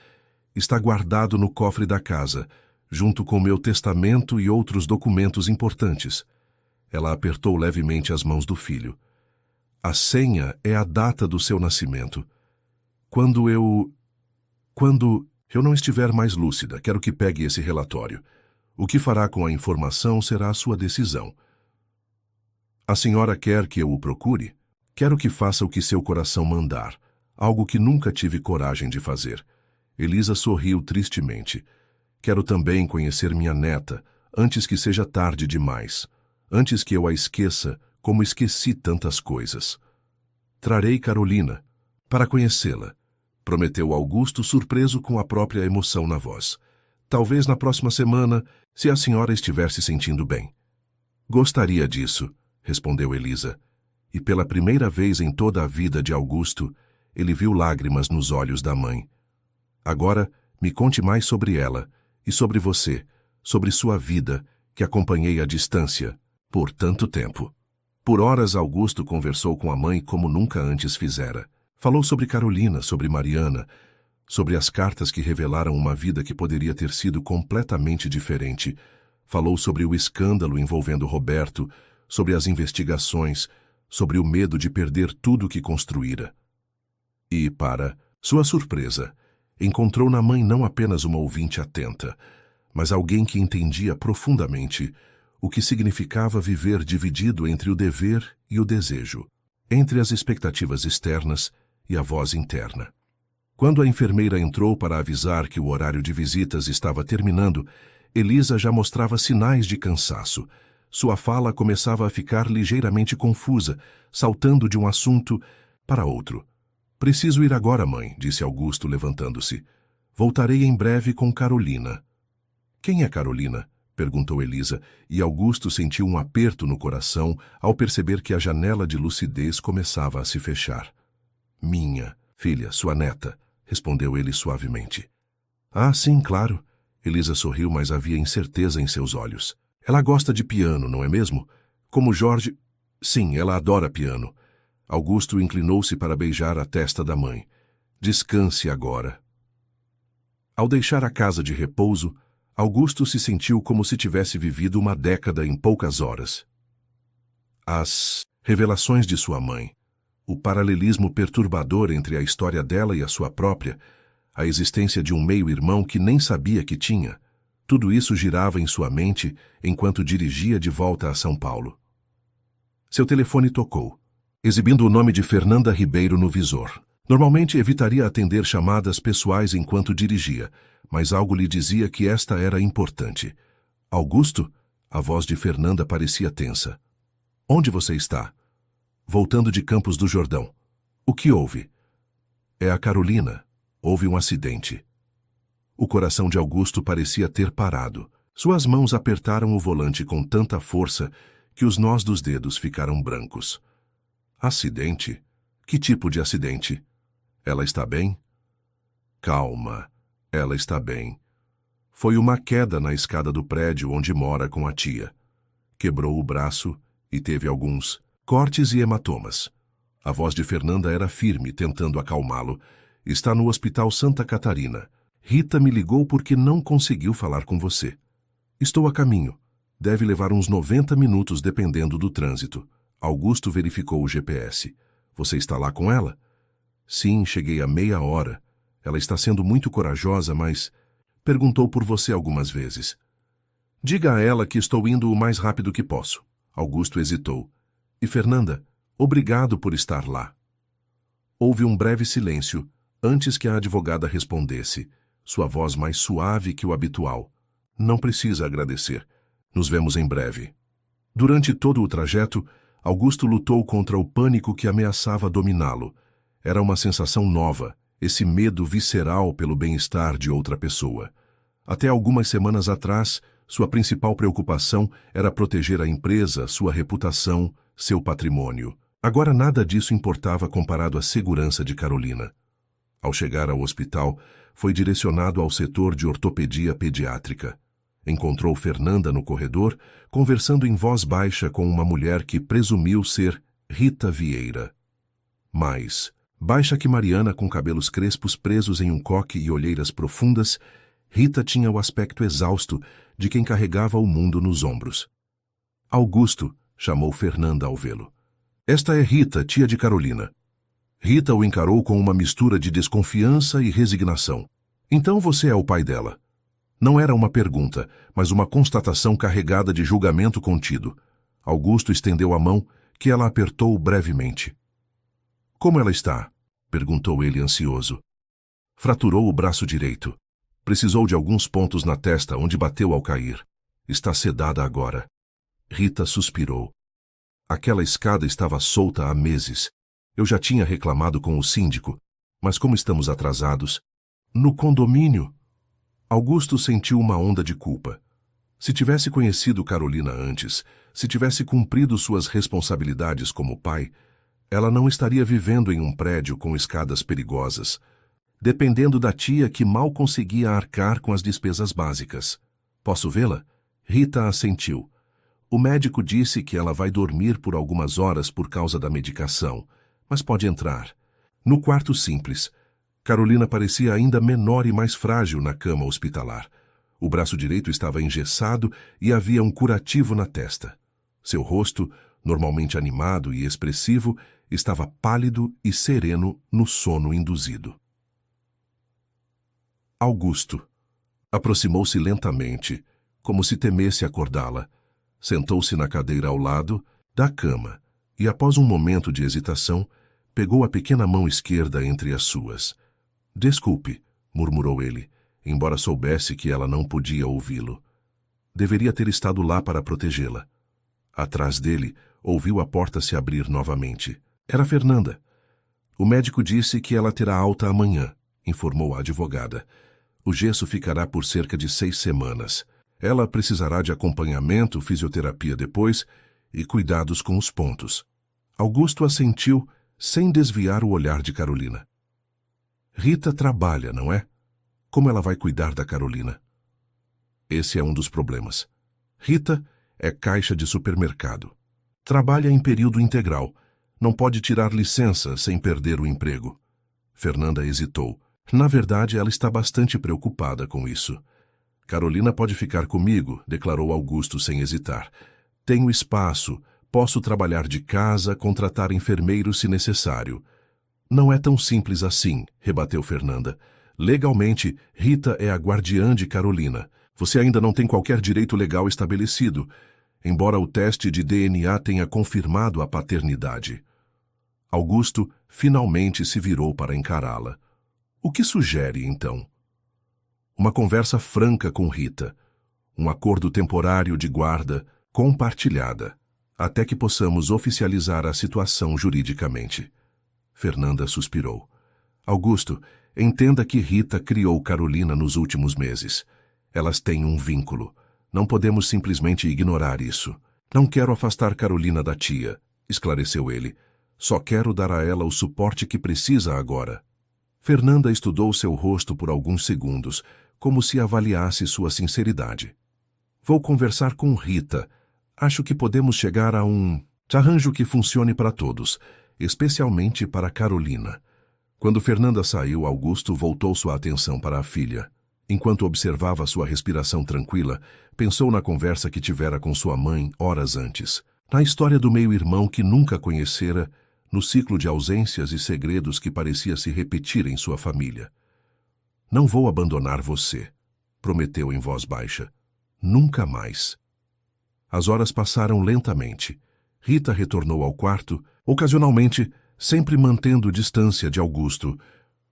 Está guardado no cofre da casa, junto com meu testamento e outros documentos importantes. Ela apertou levemente as mãos do filho. A senha é a data do seu nascimento. Quando eu não estiver mais lúcida, quero que pegue esse relatório. O que fará com a informação será a sua decisão. A senhora quer que eu o procure? Quero que faça o que seu coração mandar, algo que nunca tive coragem de fazer. Elisa sorriu tristemente. Quero também conhecer minha neta, antes que seja tarde demais, antes que eu a esqueça, como esqueci tantas coisas. Trarei Carolina, para conhecê-la, prometeu Augusto, surpreso com a própria emoção na voz. Talvez na próxima semana, se a senhora estiver se sentindo bem. Gostaria disso, respondeu Elisa. E pela primeira vez em toda a vida de Augusto, ele viu lágrimas nos olhos da mãe. Agora, me conte mais sobre ela, e sobre você, sobre sua vida, que acompanhei à distância, por tanto tempo. Por horas Augusto conversou com a mãe como nunca antes fizera. Falou sobre Carolina, sobre Mariana, sobre as cartas que revelaram uma vida que poderia ter sido completamente diferente. Falou sobre o escândalo envolvendo Roberto, sobre as investigações, sobre o medo de perder tudo que construíra. E, para sua surpresa, encontrou na mãe não apenas uma ouvinte atenta, mas alguém que entendia profundamente o que significava viver dividido entre o dever e o desejo, entre as expectativas externas e a voz interna. Quando a enfermeira entrou para avisar que o horário de visitas estava terminando, Elisa já mostrava sinais de cansaço. Sua fala começava a ficar ligeiramente confusa, saltando de um assunto para outro. Preciso ir agora, mãe, disse Augusto, levantando-se. Voltarei em breve com Carolina. Quem é Carolina? Perguntou Elisa, e Augusto sentiu um aperto no coração ao perceber que a janela de lucidez começava a se fechar. Minha filha, sua neta, respondeu ele suavemente. Ah, sim, claro. Elisa sorriu, mas havia incerteza em seus olhos. Ela gosta de piano, não é mesmo? Como Jorge... Sim, ela adora piano. Augusto inclinou-se para beijar a testa da mãe. Descanse agora. Ao deixar a casa de repouso, Augusto se sentiu como se tivesse vivido uma década em poucas horas. As revelações de sua mãe, o paralelismo perturbador entre a história dela e a sua própria, a existência de um meio-irmão que nem sabia que tinha, tudo isso girava em sua mente enquanto dirigia de volta a São Paulo. Seu telefone tocou, exibindo o nome de Fernanda Ribeiro no visor. Normalmente evitaria atender chamadas pessoais enquanto dirigia, mas algo lhe dizia que esta era importante. Augusto? A voz de Fernanda parecia tensa. Onde você está? Voltando de Campos do Jordão. O que houve? É a Carolina. Houve um acidente. O coração de Augusto parecia ter parado. Suas mãos apertaram o volante com tanta força que os nós dos dedos ficaram brancos. Acidente? Que tipo de acidente? Ela está bem? Calma. Ela está bem. Foi uma queda na escada do prédio onde mora com a tia. Quebrou o braço e teve alguns cortes e hematomas. A voz de Fernanda era firme, tentando acalmá-lo. Está no Hospital Santa Catarina. Rita me ligou porque não conseguiu falar com você. Estou a caminho. Deve levar uns 90 minutos dependendo do trânsito. Augusto verificou o GPS. Você está lá com ela? Sim, cheguei há meia hora. Ela está sendo muito corajosa, mas perguntou por você algumas vezes. Diga a ela que estou indo o mais rápido que posso. Augusto hesitou. E Fernanda, obrigado por estar lá. Houve um breve silêncio antes que a advogada respondesse, sua voz mais suave que o habitual. Não precisa agradecer. Nos vemos em breve. Durante todo o trajeto, Augusto lutou contra o pânico que ameaçava dominá-lo. Era uma sensação nova, esse medo visceral pelo bem-estar de outra pessoa. Até algumas semanas atrás, sua principal preocupação era proteger a empresa, sua reputação, seu patrimônio. Agora nada disso importava comparado à segurança de Carolina. Ao chegar ao hospital, foi direcionado ao setor de ortopedia pediátrica. Encontrou Fernanda no corredor, conversando em voz baixa com uma mulher que presumiu ser Rita Vieira. Mais baixa que Mariana, com cabelos crespos presos em um coque e olheiras profundas, Rita tinha o aspecto exausto de quem carregava o mundo nos ombros. Augusto, chamou Fernanda ao vê-lo. Esta é Rita, tia de Carolina. Rita o encarou com uma mistura de desconfiança e resignação. Então você é o pai dela. Não era uma pergunta, mas uma constatação carregada de julgamento contido. Augusto estendeu a mão, que ela apertou brevemente. Como ela está? Perguntou ele ansioso. Fraturou o braço direito. Precisou de alguns pontos na testa onde bateu ao cair. Está sedada agora. Rita suspirou. Aquela escada estava solta há meses. Eu já tinha reclamado com o síndico, mas como estamos atrasados? No condomínio? Augusto sentiu uma onda de culpa. Se tivesse conhecido Carolina antes, se tivesse cumprido suas responsabilidades como pai, ela não estaria vivendo em um prédio com escadas perigosas, dependendo da tia que mal conseguia arcar com as despesas básicas. Posso vê-la? Rita assentiu. O médico disse que ela vai dormir por algumas horas por causa da medicação, mas pode entrar. No quarto simples, Carolina parecia ainda menor e mais frágil na cama hospitalar. O braço direito estava engessado e havia um curativo na testa. Seu rosto, normalmente animado e expressivo, estava pálido e sereno no sono induzido. Augusto aproximou-se lentamente, como se temesse acordá-la. Sentou-se na cadeira ao lado da cama e, após um momento de hesitação, pegou a pequena mão esquerda entre as suas. "Desculpe", murmurou ele, embora soubesse que ela não podia ouvi-lo. Deveria ter estado lá para protegê-la. Atrás dele, ouviu a porta se abrir novamente. Era Fernanda. "O médico disse que ela terá alta amanhã", informou a advogada. "O gesso ficará por cerca de 6 semanas. Ela precisará de acompanhamento, fisioterapia depois e cuidados com os pontos." Augusto assentiu, sem desviar o olhar de Carolina. "Rita trabalha, não é? Como ela vai cuidar da Carolina?" Esse é um dos problemas. Rita é caixa de supermercado. Trabalha em período integral. Não pode tirar licença sem perder o emprego. Fernanda hesitou. Na verdade, ela está bastante preocupada com isso. "Carolina pode ficar comigo", declarou Augusto sem hesitar. "Tenho espaço, posso trabalhar de casa, contratar enfermeiros se necessário." "Não é tão simples assim", rebateu Fernanda. "Legalmente, Rita é a guardiã de Carolina. Você ainda não tem qualquer direito legal estabelecido, embora o teste de DNA tenha confirmado a paternidade." Augusto finalmente se virou para encará-la. "O que sugere, então?" "Uma conversa franca com Rita. Um acordo temporário de guarda compartilhada, até que possamos oficializar a situação juridicamente." Fernanda suspirou. "Augusto, entenda que Rita criou Carolina nos últimos meses. Elas têm um vínculo. Não podemos simplesmente ignorar isso." "Não quero afastar Carolina da tia", esclareceu ele. "Só quero dar a ela o suporte que precisa agora." Fernanda estudou seu rosto por alguns segundos, como se avaliasse sua sinceridade. "Vou conversar com Rita. Acho que podemos chegar a um arranjo que funcione para todos, especialmente para Carolina." Quando Fernanda saiu, Augusto voltou sua atenção para a filha. Enquanto observava sua respiração tranquila, pensou na conversa que tivera com sua mãe horas antes. Na história do meio-irmão que nunca conhecera, no ciclo de ausências e segredos que parecia se repetir em sua família. "Não vou abandonar você", prometeu em voz baixa. "Nunca mais." As horas passaram lentamente. Rita retornou ao quarto, ocasionalmente, sempre mantendo distância de Augusto,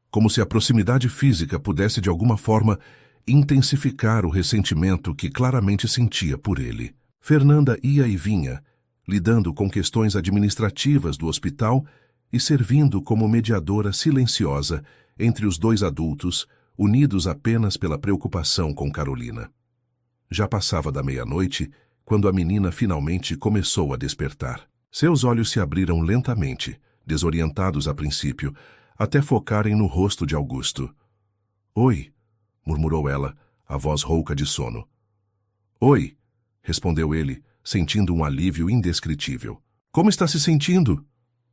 como se a proximidade física pudesse de alguma forma intensificar o ressentimento que claramente sentia por ele. Fernanda ia e vinha, lidando com questões administrativas do hospital e servindo como mediadora silenciosa entre os dois adultos, unidos apenas pela preocupação com Carolina. Já passava da meia-noite, quando a menina finalmente começou a despertar. Seus olhos se abriram lentamente, desorientados a princípio, até focarem no rosto de Augusto. "Oi", murmurou ela, a voz rouca de sono. "Oi", respondeu ele, sentindo um alívio indescritível. "Como está se sentindo?"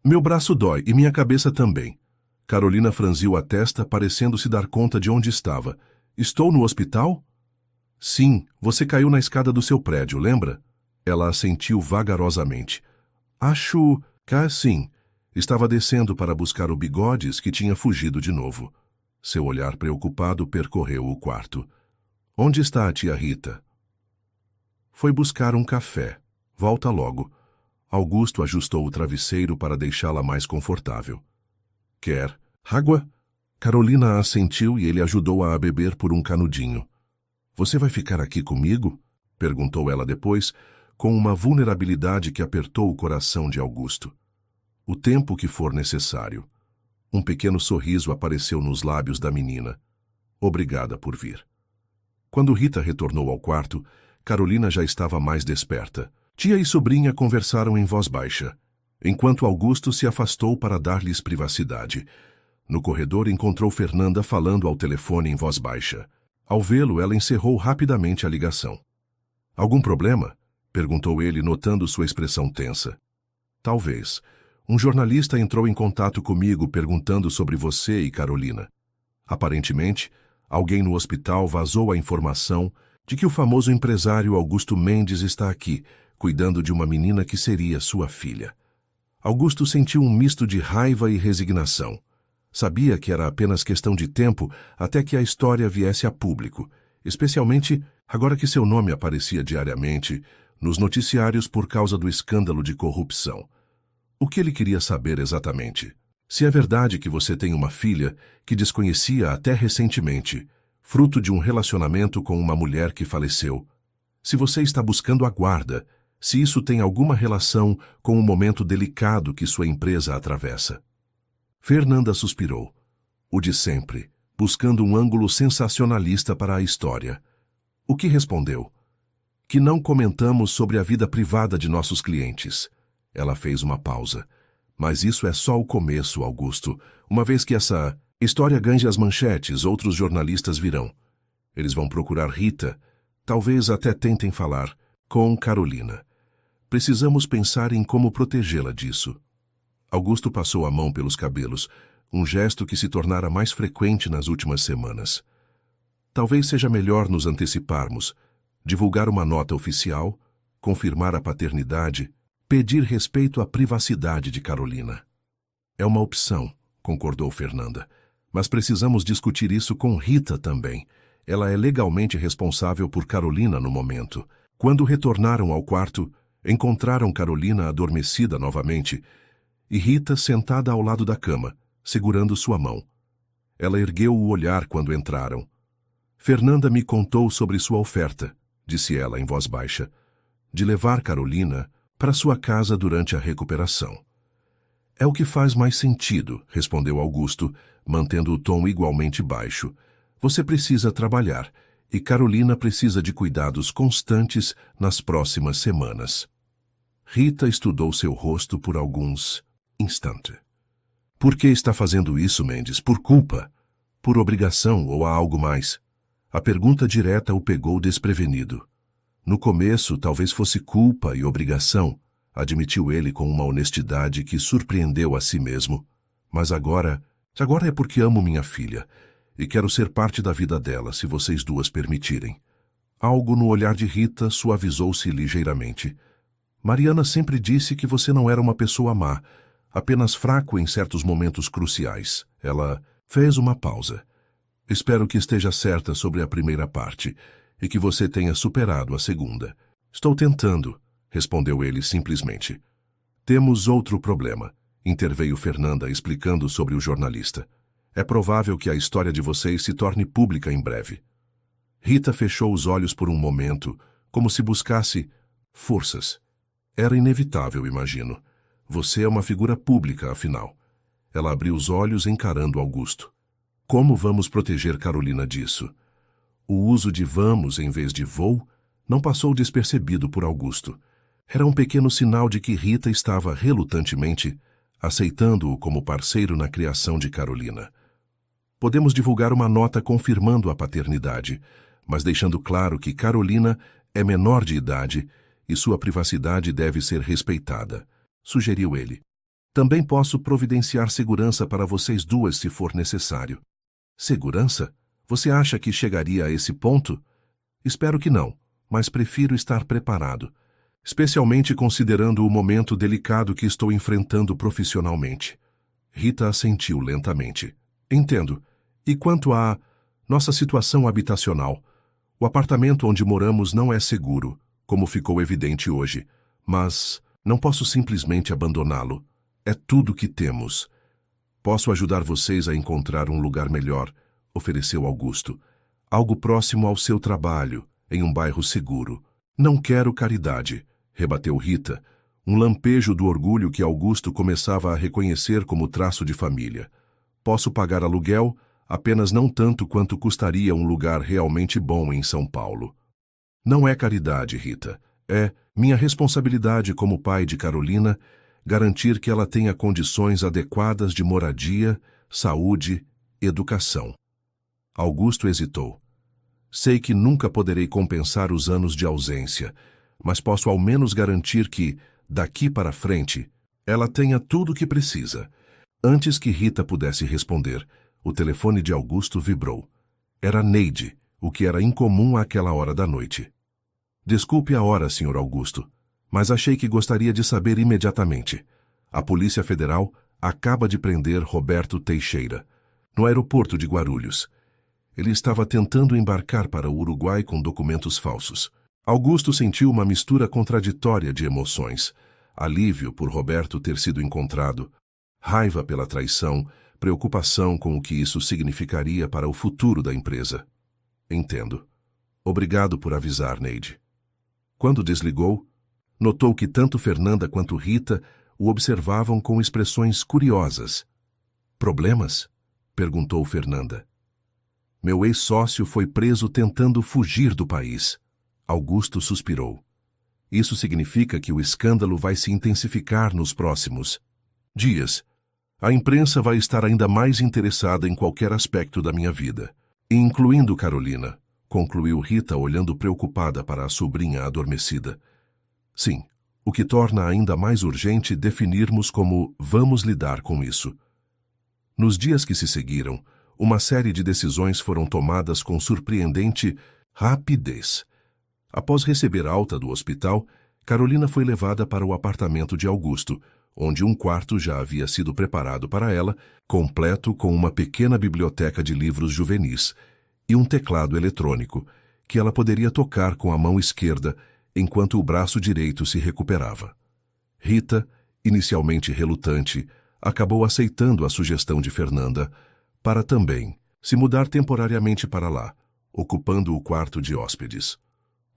"Meu braço dói e minha cabeça também." Carolina franziu a testa, parecendo se dar conta de onde estava. "Estou no hospital?" "Sim, você caiu na escada do seu prédio, lembra?" Ela assentiu vagarosamente. "Acho que sim." Estava descendo para buscar o Bigodes, que tinha fugido de novo. Seu olhar preocupado percorreu o quarto. "Onde está a tia Rita?" "Foi buscar um café. Volta logo." Augusto ajustou o travesseiro para deixá-la mais confortável. "Quer água?" Carolina assentiu e ele ajudou-a a beber por um canudinho. "Você vai ficar aqui comigo?" perguntou ela depois, com uma vulnerabilidade que apertou o coração de Augusto. "O tempo que for necessário." Um pequeno sorriso apareceu nos lábios da menina. "Obrigada por vir." Quando Rita retornou ao quarto, Carolina já estava mais desperta. Tia e sobrinha conversaram em voz baixa, enquanto Augusto se afastou para dar-lhes privacidade. No corredor encontrou Fernanda falando ao telefone em voz baixa. Ao vê-lo, ela encerrou rapidamente a ligação. "Algum problema?" perguntou ele, notando sua expressão tensa. "Talvez. Um jornalista entrou em contato comigo perguntando sobre você e Carolina. Aparentemente, alguém no hospital vazou a informação de que o famoso empresário Augusto Mendes está aqui, cuidando de uma menina que seria sua filha." Augusto sentiu um misto de raiva e resignação. Sabia que era apenas questão de tempo até que a história viesse a público, especialmente agora que seu nome aparecia diariamente nos noticiários por causa do escândalo de corrupção. O que ele queria saber exatamente? Se é verdade que você tem uma filha que desconhecia até recentemente, fruto de um relacionamento com uma mulher que faleceu, se você está buscando a guarda, se isso tem alguma relação com o momento delicado que sua empresa atravessa. Fernanda suspirou. O de sempre, buscando um ângulo sensacionalista para a história. O que respondeu? Que não comentamos sobre a vida privada de nossos clientes. Ela fez uma pausa. Mas isso é só o começo, Augusto. Uma vez que essa história ganhe as manchetes, outros jornalistas virão. Eles vão procurar Rita, talvez até tentem falar com Carolina. Precisamos pensar em como protegê-la disso. Augusto passou a mão pelos cabelos, um gesto que se tornara mais frequente nas últimas semanas. Talvez seja melhor nos anteciparmos, divulgar uma nota oficial, confirmar a paternidade, pedir respeito à privacidade de Carolina. É uma opção, concordou Fernanda, mas precisamos discutir isso com Rita também. Ela é legalmente responsável por Carolina no momento. Quando retornaram ao quarto, encontraram Carolina adormecida novamente e Rita sentada ao lado da cama, segurando sua mão. Ela ergueu o olhar quando entraram. Fernanda me contou sobre sua oferta, disse ela em voz baixa, de levar Carolina para sua casa durante a recuperação. É o que faz mais sentido, respondeu Augusto, mantendo o tom igualmente baixo. Você precisa trabalhar e Carolina precisa de cuidados constantes nas próximas semanas. Rita estudou seu rosto por alguns instantes. Por que está fazendo isso, Mendes? Por culpa? Por obrigação ou há algo mais? A pergunta direta o pegou desprevenido. No começo, talvez fosse culpa e obrigação, admitiu ele com uma honestidade que surpreendeu a si mesmo. Mas agora é porque amo minha filha e quero ser parte da vida dela, se vocês duas permitirem. Algo no olhar de Rita suavizou-se ligeiramente. Mariana sempre disse que você não era uma pessoa má, apenas fraco em certos momentos cruciais. Ela fez uma pausa. Espero que esteja certa sobre a primeira parte e que você tenha superado a segunda. Estou tentando, respondeu ele simplesmente. Temos outro problema, interveio Fernanda explicando sobre o jornalista. É provável que a história de vocês se torne pública em breve. Rita fechou os olhos por um momento, como se buscasse forças. Era inevitável, imagino. Você é uma figura pública, afinal. Ela abriu os olhos encarando Augusto. Como vamos proteger Carolina disso? O uso de vamos em vez de vou não passou despercebido por Augusto. Era um pequeno sinal de que Rita estava relutantemente aceitando-o como parceiro na criação de Carolina. Podemos divulgar uma nota confirmando a paternidade, mas deixando claro que Carolina é menor de idade e sua privacidade deve ser respeitada, sugeriu ele. Também posso providenciar segurança para vocês duas se for necessário. Segurança? Você acha que chegaria a esse ponto? Espero que não, mas prefiro estar preparado, especialmente considerando o momento delicado que estou enfrentando profissionalmente. Rita assentiu lentamente. Entendo. E quanto à nossa situação habitacional? O apartamento onde moramos não é seguro, como ficou evidente hoje, mas não posso simplesmente abandoná-lo. É tudo que temos. Posso ajudar vocês a encontrar um lugar melhor, ofereceu Augusto. Algo próximo ao seu trabalho, em um bairro seguro. Não quero caridade, rebateu Rita, um lampejo do orgulho que Augusto começava a reconhecer como traço de família. Posso pagar aluguel, apenas não tanto quanto custaria um lugar realmente bom em São Paulo. Não é caridade, Rita. É minha responsabilidade como pai de Carolina garantir que ela tenha condições adequadas de moradia, saúde, educação. Augusto hesitou. Sei que nunca poderei compensar os anos de ausência, mas posso ao menos garantir que, daqui para frente, ela tenha tudo o que precisa. Antes que Rita pudesse responder, o telefone de Augusto vibrou. Era Neide, o que era incomum àquela hora da noite. Desculpe a hora, Sr. Augusto, mas achei que gostaria de saber imediatamente. A Polícia Federal acaba de prender Roberto Teixeira, no aeroporto de Guarulhos. Ele estava tentando embarcar para o Uruguai com documentos falsos. Augusto sentiu uma mistura contraditória de emoções. Alívio por Roberto ter sido encontrado, raiva pela traição, preocupação com o que isso significaria para o futuro da empresa. Entendo. Obrigado por avisar, Neide. Quando desligou, notou que tanto Fernanda quanto Rita o observavam com expressões curiosas. Problemas? Perguntou Fernanda. Meu ex-sócio foi preso tentando fugir do país. Augusto suspirou. Isso significa que o escândalo vai se intensificar nos próximos dias. A imprensa vai estar ainda mais interessada em qualquer aspecto da minha vida, incluindo Carolina, concluiu Rita olhando preocupada para a sobrinha adormecida. Sim, o que torna ainda mais urgente definirmos como vamos lidar com isso. Nos dias que se seguiram, uma série de decisões foram tomadas com surpreendente rapidez. Após receber alta do hospital, Carolina foi levada para o apartamento de Augusto, onde um quarto já havia sido preparado para ela, completo com uma pequena biblioteca de livros juvenis e um teclado eletrônico, que ela poderia tocar com a mão esquerda enquanto o braço direito se recuperava. Rita, inicialmente relutante, acabou aceitando a sugestão de Fernanda para também se mudar temporariamente para lá, ocupando o quarto de hóspedes.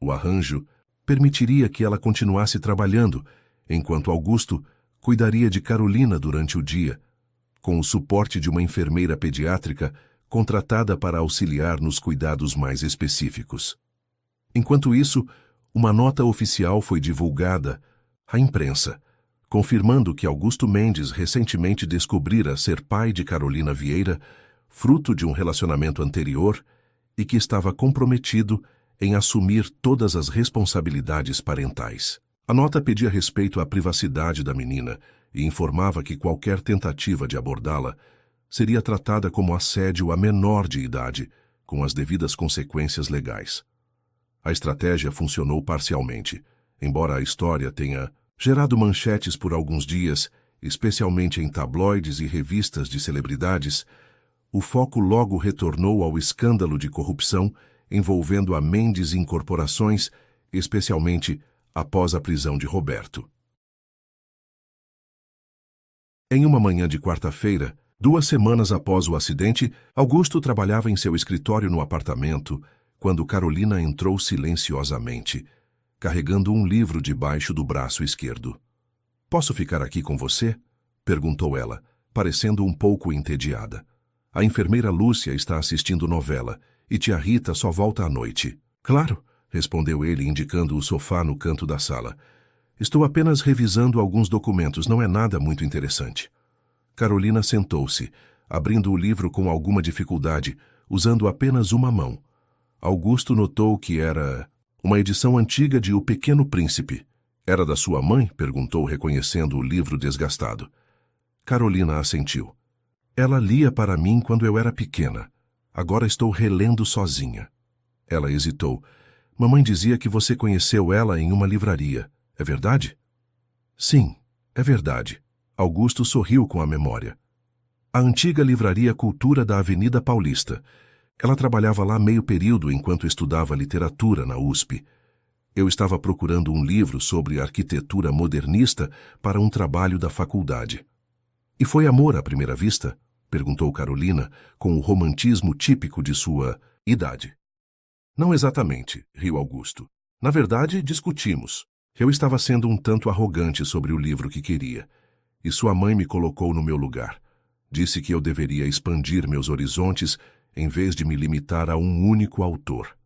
O arranjo permitiria que ela continuasse trabalhando, enquanto Augusto cuidaria de Carolina durante o dia, com o suporte de uma enfermeira pediátrica contratada para auxiliar nos cuidados mais específicos. Enquanto isso, uma nota oficial foi divulgada à imprensa, confirmando que Augusto Mendes recentemente descobrira ser pai de Carolina Vieira, fruto de um relacionamento anterior, e que estava comprometido em assumir todas as responsabilidades parentais. A nota pedia respeito à privacidade da menina e informava que qualquer tentativa de abordá-la seria tratada como assédio a menor de idade, com as devidas consequências legais. A estratégia funcionou parcialmente, embora a história tenha gerado manchetes por alguns dias, especialmente em tabloides e revistas de celebridades. O foco logo retornou ao escândalo de corrupção envolvendo a Mendes Incorporações, especialmente após a prisão de Roberto. Em uma manhã de quarta-feira, 2 semanas após o acidente, Augusto trabalhava em seu escritório no apartamento, quando Carolina entrou silenciosamente, carregando um livro debaixo do braço esquerdo. "Posso ficar aqui com você?" perguntou ela, parecendo um pouco entediada. "A enfermeira Lúcia está assistindo novela, e tia Rita só volta à noite." "Claro", respondeu ele, indicando o sofá no canto da sala. "Estou apenas revisando alguns documentos, não é nada muito interessante." Carolina sentou-se, abrindo o livro com alguma dificuldade, usando apenas uma mão. Augusto notou que era uma edição antiga de O Pequeno Príncipe. "Era da sua mãe?" perguntou, reconhecendo o livro desgastado. Carolina assentiu. "Ela lia para mim quando eu era pequena. Agora estou relendo sozinha." Ela hesitou. "Mamãe dizia que você conheceu ela em uma livraria. É verdade?" "Sim, é verdade." Augusto sorriu com a memória. "A antiga livraria Cultura da Avenida Paulista. Ela trabalhava lá meio período enquanto estudava literatura na USP. Eu estava procurando um livro sobre arquitetura modernista para um trabalho da faculdade." "E foi amor à primeira vista?" perguntou Carolina, com o romantismo típico de sua idade. "Não exatamente", riu Augusto. "Na verdade, discutimos. Eu estava sendo um tanto arrogante sobre o livro que queria, e sua mãe me colocou no meu lugar. Disse que eu deveria expandir meus horizontes em vez de me limitar a um único autor."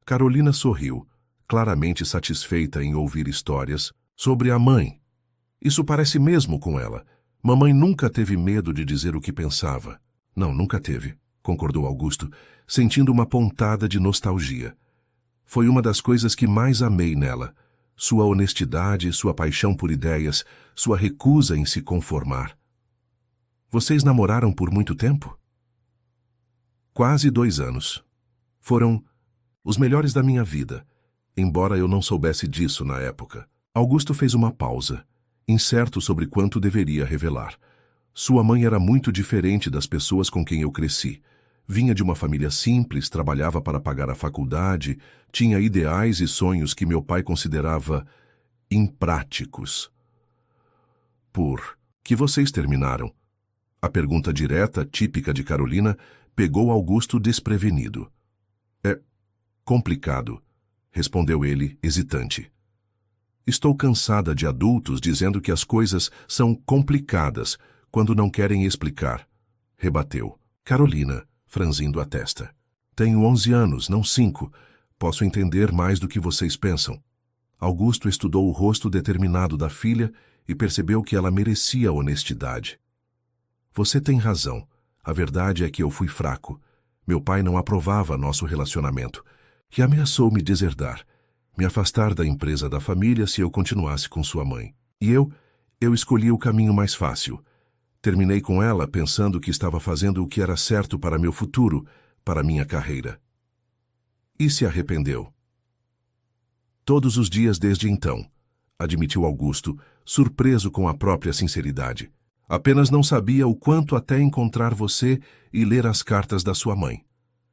Carolina sorriu, claramente satisfeita em ouvir histórias sobre a mãe. "Isso parece mesmo com ela. Mamãe nunca teve medo de dizer o que pensava." "Não, nunca teve", concordou Augusto, sentindo uma pontada de nostalgia. "Foi uma das coisas que mais amei nela. Sua honestidade, sua paixão por ideias, sua recusa em se conformar." "Vocês namoraram por muito tempo?" "Quase 2 anos. Foram os melhores da minha vida, embora eu não soubesse disso na época." Augusto fez uma pausa, incerto sobre quanto deveria revelar. Sua mãe era muito diferente das pessoas com quem eu cresci. Vinha de uma família simples, trabalhava para pagar a faculdade, tinha ideais e sonhos que meu pai considerava impráticos. Por que vocês terminaram? A pergunta direta, típica de Carolina, pegou Augusto desprevenido. É complicado, respondeu ele, hesitante. Estou cansada de adultos dizendo que as coisas são complicadas quando não querem explicar, rebateu. Carolina, franzindo a testa. Tenho 11 anos, não 5. Posso entender mais do que vocês pensam. Augusto estudou o rosto determinado da filha e percebeu que ela merecia honestidade. Você tem razão. A verdade é que eu fui fraco. Meu pai não aprovava nosso relacionamento e ameaçou me deserdar, me afastar da empresa da família se eu continuasse com sua mãe. E eu escolhi o caminho mais fácil. Terminei com ela pensando que estava fazendo o que era certo para meu futuro, para minha carreira. E se arrependeu? Todos os dias desde então, admitiu Augusto, surpreso com a própria sinceridade. Apenas não sabia o quanto até encontrar você e ler as cartas da sua mãe.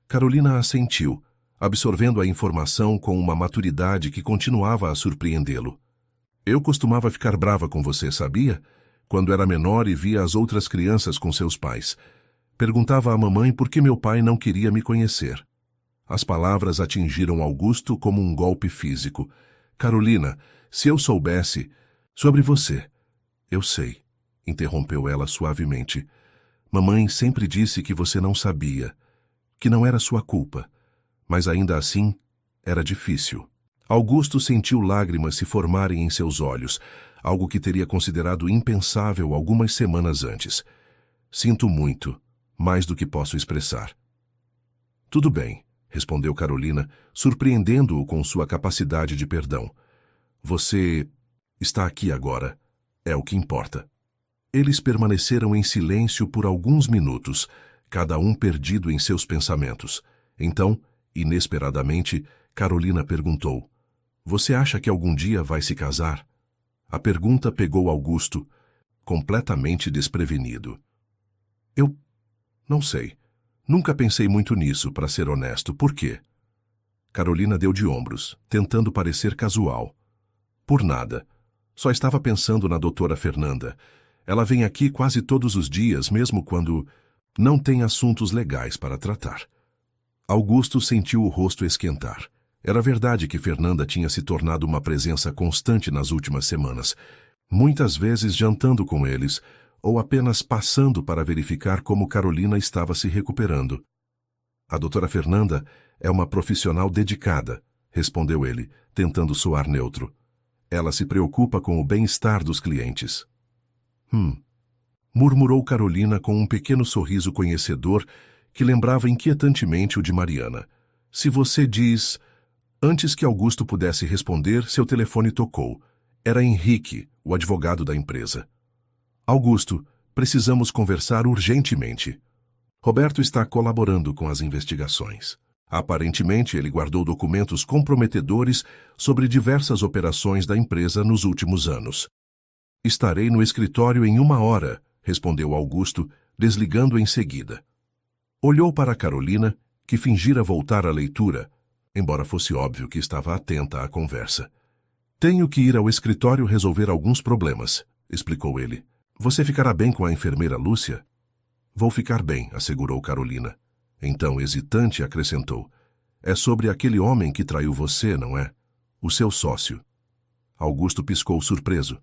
Carolina assentiu, absorvendo a informação com uma maturidade que continuava a surpreendê-lo. Eu costumava ficar brava com você, sabia? Quando era menor e via as outras crianças com seus pais. Perguntava à mamãe por que meu pai não queria me conhecer. As palavras atingiram Augusto como um golpe físico. Carolina, se eu soubesse sobre você... Eu sei, interrompeu ela suavemente. Mamãe sempre disse que você não sabia, que não era sua culpa, mas ainda assim era difícil. Augusto sentiu lágrimas se formarem em seus olhos, algo que teria considerado impensável algumas semanas antes. Sinto muito, mais do que posso expressar. Tudo bem, respondeu Carolina, surpreendendo-o com sua capacidade de perdão. Você está aqui agora, é o que importa. Eles permaneceram em silêncio por alguns minutos, cada um perdido em seus pensamentos. Então, inesperadamente, Carolina perguntou: Você acha que algum dia vai se casar? A pergunta pegou Augusto, completamente desprevenido. Eu não sei. Nunca pensei muito nisso, para ser honesto. Por quê? Carolina deu de ombros, tentando parecer casual. Por nada. Só estava pensando na doutora Fernanda. Ela vem aqui quase todos os dias, mesmo quando não tem assuntos legais para tratar. Augusto sentiu o rosto esquentar. Era verdade que Fernanda tinha se tornado uma presença constante nas últimas semanas, muitas vezes jantando com eles, ou apenas passando para verificar como Carolina estava se recuperando. A doutora Fernanda é uma profissional dedicada, respondeu ele, tentando soar neutro. Ela se preocupa com o bem-estar dos clientes. Murmurou Carolina com um pequeno sorriso conhecedor que lembrava inquietantemente o de Mariana. Se você diz... Antes que Augusto pudesse responder, seu telefone tocou. Era Henrique, o advogado da empresa. Augusto, precisamos conversar urgentemente. Roberto está colaborando com as investigações. Aparentemente, ele guardou documentos comprometedores sobre diversas operações da empresa nos últimos anos. Estarei no escritório em 1 hora, respondeu Augusto, desligando em seguida. Olhou para Carolina, que fingira voltar à leitura, embora fosse óbvio que estava atenta à conversa. Tenho que ir ao escritório resolver alguns problemas, explicou ele. Você ficará bem com a enfermeira Lúcia? Vou ficar bem, assegurou Carolina. Então, hesitante, acrescentou. É sobre aquele homem que traiu você, não é? O seu sócio. Augusto piscou surpreso.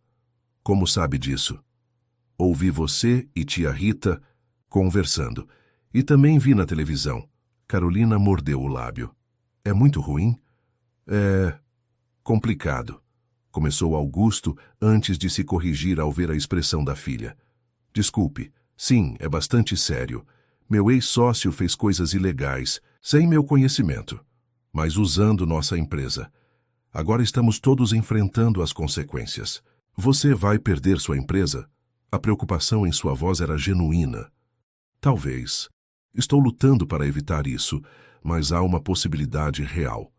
Como sabe disso? Ouvi você e tia Rita conversando. E também vi na televisão. Carolina mordeu o lábio. É muito ruim? É... complicado. Começou Augusto antes de se corrigir ao ver a expressão da filha. Desculpe. Sim, é bastante sério. Meu ex-sócio fez coisas ilegais, sem meu conhecimento, mas usando nossa empresa. Agora estamos todos enfrentando as consequências. Você vai perder sua empresa? A preocupação em sua voz era genuína. Talvez. Estou lutando para evitar isso, mas há uma possibilidade real.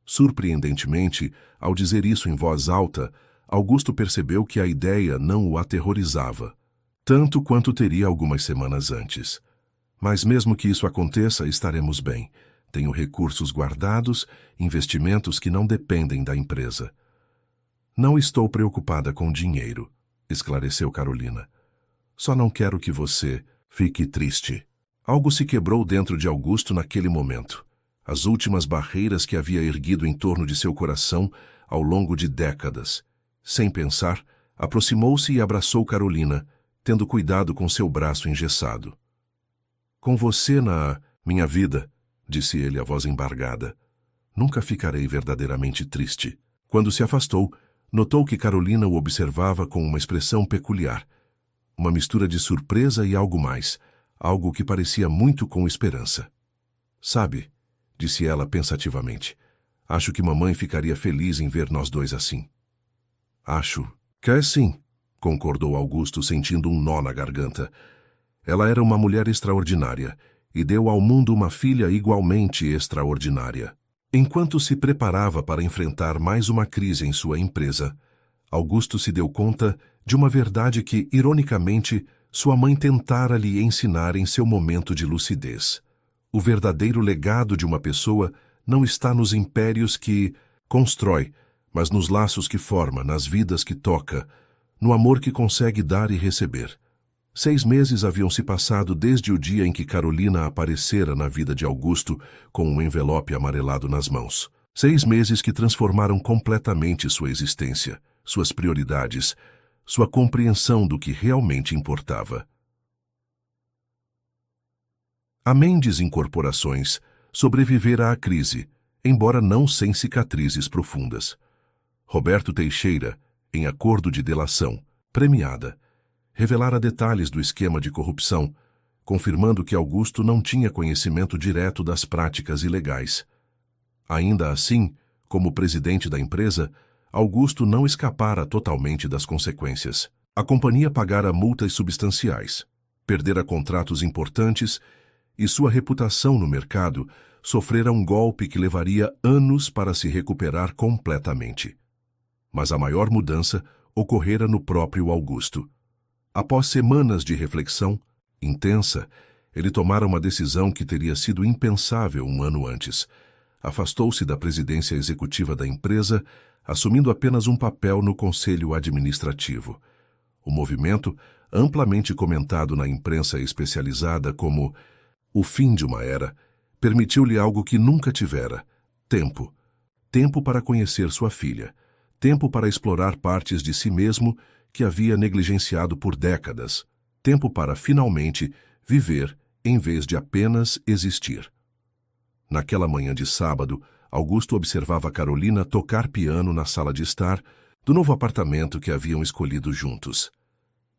Surpreendentemente, ao dizer isso em voz alta, Augusto percebeu que a ideia não o aterrorizava, tanto quanto teria algumas semanas antes. Mas mesmo que isso aconteça, estaremos bem. Tenho recursos guardados, investimentos que não dependem da empresa. Não estou preocupada com dinheiro, esclareceu Carolina. Só não quero que você fique triste. Algo se quebrou dentro de Augusto naquele momento. As últimas barreiras que havia erguido em torno de seu coração ao longo de décadas. Sem pensar, aproximou-se e abraçou Carolina, tendo cuidado com seu braço engessado. Com você na minha vida, disse ele, a voz embargada, nunca ficarei verdadeiramente triste. Quando se afastou, notou que Carolina o observava com uma expressão peculiar, uma mistura de surpresa e algo mais, algo que parecia muito com esperança. Sabe, disse ela pensativamente, acho que mamãe ficaria feliz em ver nós dois assim. Acho que é sim, concordou Augusto, sentindo um nó na garganta. Ela era uma mulher extraordinária e deu ao mundo uma filha igualmente extraordinária. Enquanto se preparava para enfrentar mais uma crise em sua empresa, Augusto se deu conta de uma verdade que, ironicamente, sua mãe tentara lhe ensinar em seu momento de lucidez. O verdadeiro legado de uma pessoa não está nos impérios que constrói, mas nos laços que forma, nas vidas que toca, no amor que consegue dar e receber. 6 meses haviam se passado desde o dia em que Carolina aparecera na vida de Augusto com um envelope amarelado nas mãos. 6 meses que transformaram completamente sua existência, suas prioridades, sua compreensão do que realmente importava. A Mendes Incorporações sobrevivera à crise, embora não sem cicatrizes profundas. Roberto Teixeira, em acordo de delação, premiada, revelara detalhes do esquema de corrupção, confirmando que Augusto não tinha conhecimento direto das práticas ilegais. Ainda assim, como presidente da empresa, Augusto não escapara totalmente das consequências. A companhia pagara multas substanciais, perdera contratos importantes e sua reputação no mercado sofrera um golpe que levaria anos para se recuperar completamente. Mas a maior mudança ocorrera no próprio Augusto. Após semanas de reflexão intensa, ele tomara uma decisão que teria sido impensável um ano antes. Afastou-se da presidência executiva da empresa, assumindo apenas um papel no conselho administrativo. O movimento, amplamente comentado na imprensa especializada como o fim de uma era, permitiu-lhe algo que nunca tivera: tempo. Tempo para conhecer sua filha. Tempo para explorar partes de si mesmo que havia negligenciado por décadas. Tempo para, finalmente, viver em vez de apenas existir. Naquela manhã de sábado, Augusto observava Carolina tocar piano na sala de estar do novo apartamento que haviam escolhido juntos.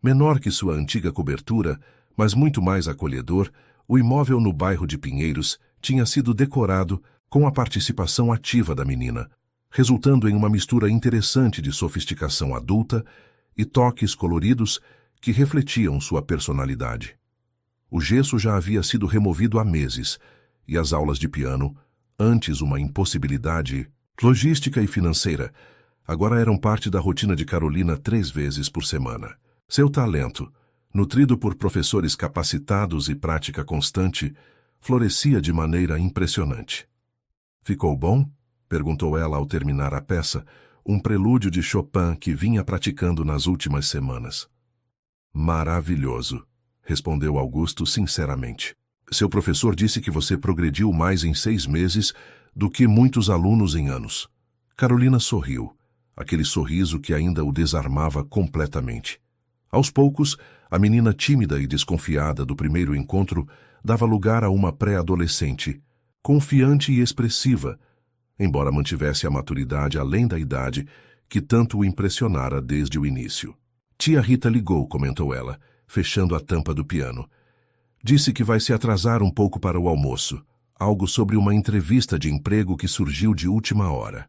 Menor que sua antiga cobertura, mas muito mais acolhedor, o imóvel no bairro de Pinheiros tinha sido decorado com a participação ativa da menina, resultando em uma mistura interessante de sofisticação adulta e toques coloridos que refletiam sua personalidade. O gesso já havia sido removido há meses, e as aulas de piano, antes uma impossibilidade logística e financeira, agora eram parte da rotina de Carolina 3 vezes por semana. Seu talento, nutrido por professores capacitados e prática constante, florescia de maneira impressionante. Ficou bom? Perguntou ela ao terminar a peça, um prelúdio de Chopin que vinha praticando nas últimas semanas. Maravilhoso, respondeu Augusto sinceramente. Seu professor disse que você progrediu mais em 6 meses do que muitos alunos em anos. Carolina sorriu, aquele sorriso que ainda o desarmava completamente. Aos poucos, a menina tímida e desconfiada do primeiro encontro dava lugar a uma pré-adolescente, confiante e expressiva, embora mantivesse a maturidade além da idade que tanto o impressionara desde o início. Tia Rita ligou, comentou ela, fechando a tampa do piano. Disse que vai se atrasar um pouco para o almoço, algo sobre uma entrevista de emprego que surgiu de última hora.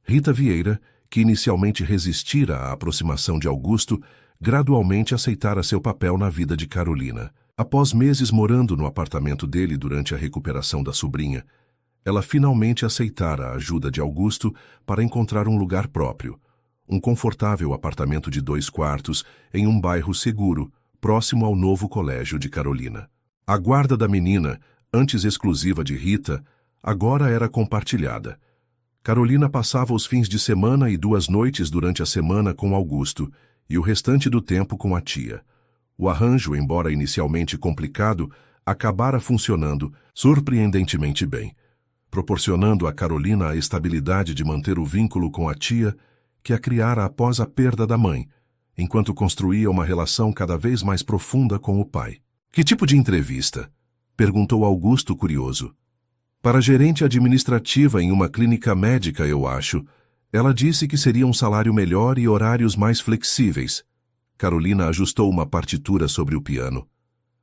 Rita Vieira, que inicialmente resistira à aproximação de Augusto, gradualmente aceitara seu papel na vida de Carolina. Após meses morando no apartamento dele durante a recuperação da sobrinha, ela finalmente aceitara a ajuda de Augusto para encontrar um lugar próprio, um confortável apartamento de 2 quartos em um bairro seguro, próximo ao novo colégio de Carolina. A guarda da menina, antes exclusiva de Rita, agora era compartilhada. Carolina passava os fins de semana e 2 noites durante a semana com Augusto e o restante do tempo com a tia. O arranjo, embora inicialmente complicado, acabara funcionando surpreendentemente bem, proporcionando a Carolina a estabilidade de manter o vínculo com a tia que a criara após a perda da mãe, enquanto construía uma relação cada vez mais profunda com o pai. Que tipo de entrevista? Perguntou Augusto, curioso. Para gerente administrativa em uma clínica médica, eu acho. Ela disse que seria um salário melhor e horários mais flexíveis. Carolina ajustou uma partitura sobre o piano.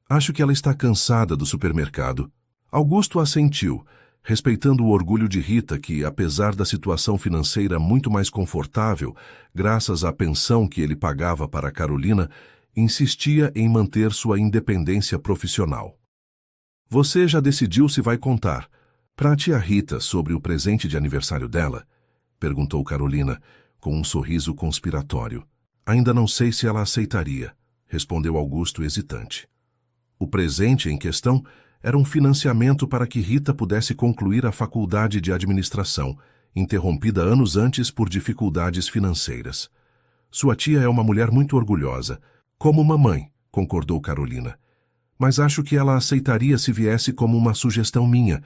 Acho que ela está cansada do supermercado. Augusto assentiu, respeitando o orgulho de Rita que, apesar da situação financeira muito mais confortável, graças à pensão que ele pagava para Carolina, insistia em manter sua independência profissional. Você já decidiu se vai contar para a tia Rita sobre o presente de aniversário dela? Perguntou Carolina, com um sorriso conspiratório. Ainda não sei se ela aceitaria, respondeu Augusto hesitante. O presente em questão era um financiamento para que Rita pudesse concluir a faculdade de administração, interrompida anos antes por dificuldades financeiras. Sua tia é uma mulher muito orgulhosa, como mamãe, concordou Carolina. Mas acho que ela aceitaria se viesse como uma sugestão minha.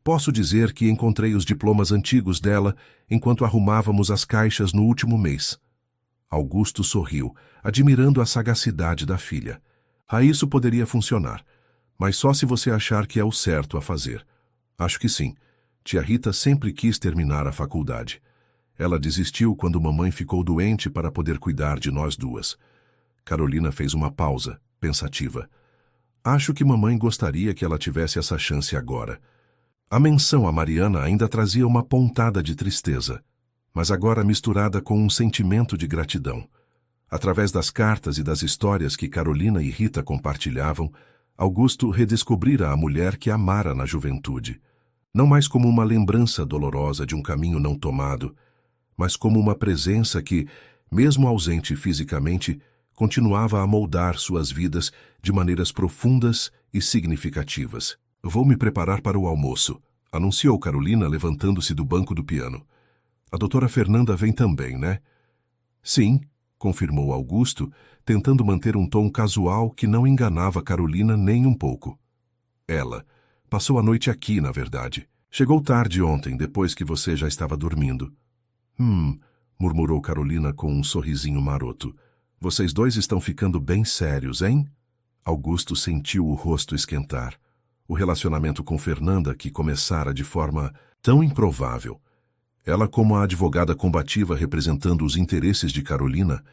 Posso dizer que encontrei os diplomas antigos dela enquanto arrumávamos as caixas no último mês. Augusto sorriu, admirando a sagacidade da filha. Isso poderia funcionar, mas só se você achar que é o certo a fazer. Acho que sim. Tia Rita sempre quis terminar a faculdade. Ela desistiu quando mamãe ficou doente para poder cuidar de nós duas. Carolina fez uma pausa, pensativa. Acho que mamãe gostaria que ela tivesse essa chance agora. A menção a Mariana ainda trazia uma pontada de tristeza, mas agora misturada com um sentimento de gratidão. Através das cartas e das histórias que Carolina e Rita compartilhavam, Augusto redescobrira a mulher que amara na juventude, não mais como uma lembrança dolorosa de um caminho não tomado, mas como uma presença que, mesmo ausente fisicamente, continuava a moldar suas vidas de maneiras profundas e significativas. Vou me preparar para o almoço, anunciou Carolina, levantando-se do banco do piano. A doutora Fernanda vem também, né? Sim, confirmou Augusto, tentando manter um tom casual que não enganava Carolina nem um pouco. Ela passou a noite aqui, na verdade. Chegou tarde ontem, depois que você já estava dormindo. Murmurou Carolina com um sorrisinho maroto. Vocês dois estão ficando bem sérios, hein? Augusto sentiu o rosto esquentar. O relacionamento com Fernanda, que começara de forma tão improvável. Ela como a advogada combativa representando os interesses de Carolina,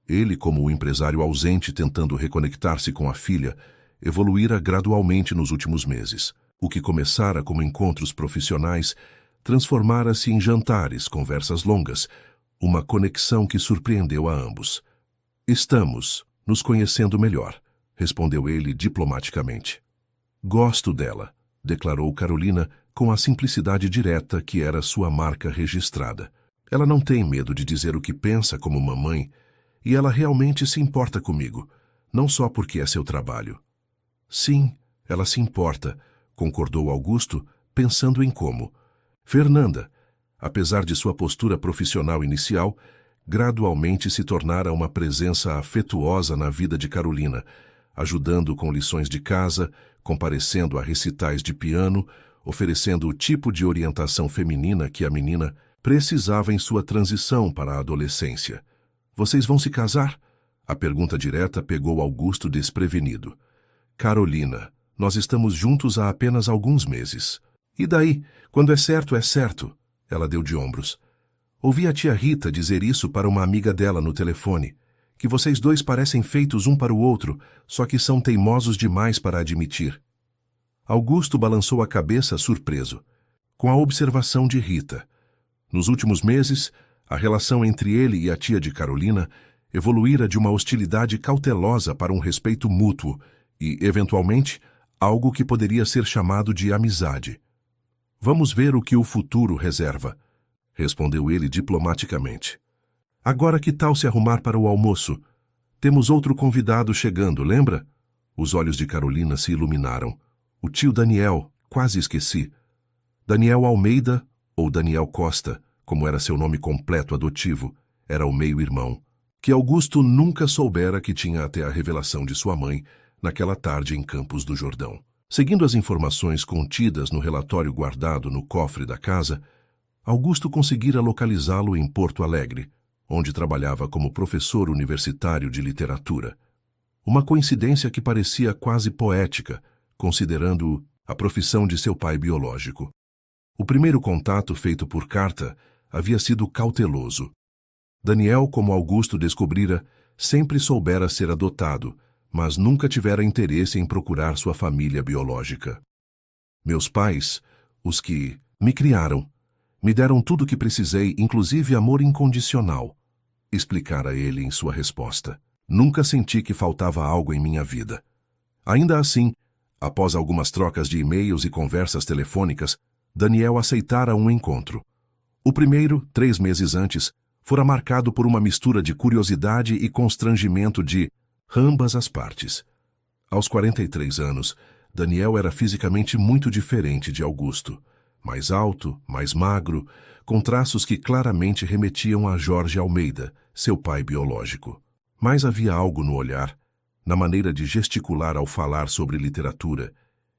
ele como o empresário ausente tentando reconectar-se com a filha, evoluíra gradualmente nos últimos meses. O que começara como encontros profissionais transformara-se em jantares, conversas longas, uma conexão que surpreendeu a ambos. Estamos nos conhecendo melhor, respondeu ele diplomaticamente. Gosto dela, declarou Carolina com a simplicidade direta que era sua marca registrada. Ela não tem medo de dizer o que pensa como mamãe, e ela realmente se importa comigo, não só porque é seu trabalho. Sim, ela se importa, concordou Augusto, pensando em como. Fernanda, apesar de sua postura profissional inicial, gradualmente se tornara uma presença afetuosa na vida de Carolina, ajudando com lições de casa, comparecendo a recitais de piano, oferecendo o tipo de orientação feminina que a menina precisava em sua transição para a adolescência. Vocês vão se casar? A pergunta direta pegou Augusto desprevenido. Carolina, nós estamos juntos há apenas alguns meses. E daí? Quando é certo, é certo. Ela deu de ombros. Ouvi a tia Rita dizer isso para uma amiga dela no telefone, que vocês dois parecem feitos um para o outro, só que são teimosos demais para admitir. Augusto balançou a cabeça surpreso, com a observação de Rita. Nos últimos meses, a relação entre ele e a tia de Carolina evoluíra de uma hostilidade cautelosa para um respeito mútuo e, eventualmente, algo que poderia ser chamado de amizade. Vamos ver o que o futuro reserva, respondeu ele diplomaticamente. Agora que tal se arrumar para o almoço? Temos outro convidado chegando, lembra? Os olhos de Carolina se iluminaram. O tio Daniel, quase esqueci. Daniel Almeida, ou Daniel Costa, como era seu nome completo adotivo, era o meio-irmão, que Augusto nunca soubera que tinha até a revelação de sua mãe, naquela tarde em Campos do Jordão. Seguindo as informações contidas no relatório guardado no cofre da casa, Augusto conseguira localizá-lo em Porto Alegre, onde trabalhava como professor universitário de literatura. Uma coincidência que parecia quase poética, considerando a profissão de seu pai biológico. O primeiro contato feito por carta havia sido cauteloso. Daniel, como Augusto descobrira, sempre soubera ser adotado, mas nunca tivera interesse em procurar sua família biológica. Meus pais, os que me criaram, me deram tudo o que precisei, inclusive amor incondicional, explicara ele em sua resposta. Nunca senti que faltava algo em minha vida. Ainda assim, após algumas trocas de e-mails e conversas telefônicas, Daniel aceitara um encontro. O primeiro, 3 meses antes, fora marcado por uma mistura de curiosidade e constrangimento de ambas as partes. Aos 43 anos, Daniel era fisicamente muito diferente de Augusto. Mais alto, mais magro, com traços que claramente remetiam a Jorge Almeida, seu pai biológico. Mas havia algo no olhar, na maneira de gesticular ao falar sobre literatura,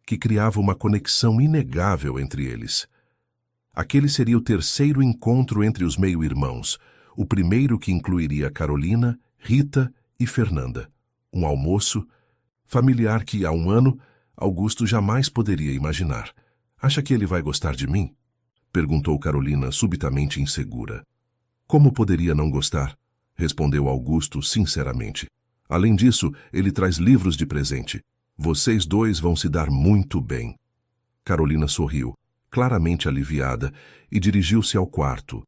que criava uma conexão inegável entre eles. Aquele seria o terceiro encontro entre os meio-irmãos, o primeiro que incluiria Carolina, Rita e Fernanda. Um almoço familiar que, há um ano, Augusto jamais poderia imaginar. Acha que ele vai gostar de mim? Perguntou Carolina, subitamente insegura. Como poderia não gostar? Respondeu Augusto sinceramente. Além disso, ele traz livros de presente. Vocês dois vão se dar muito bem. Carolina sorriu, claramente aliviada, e dirigiu-se ao quarto,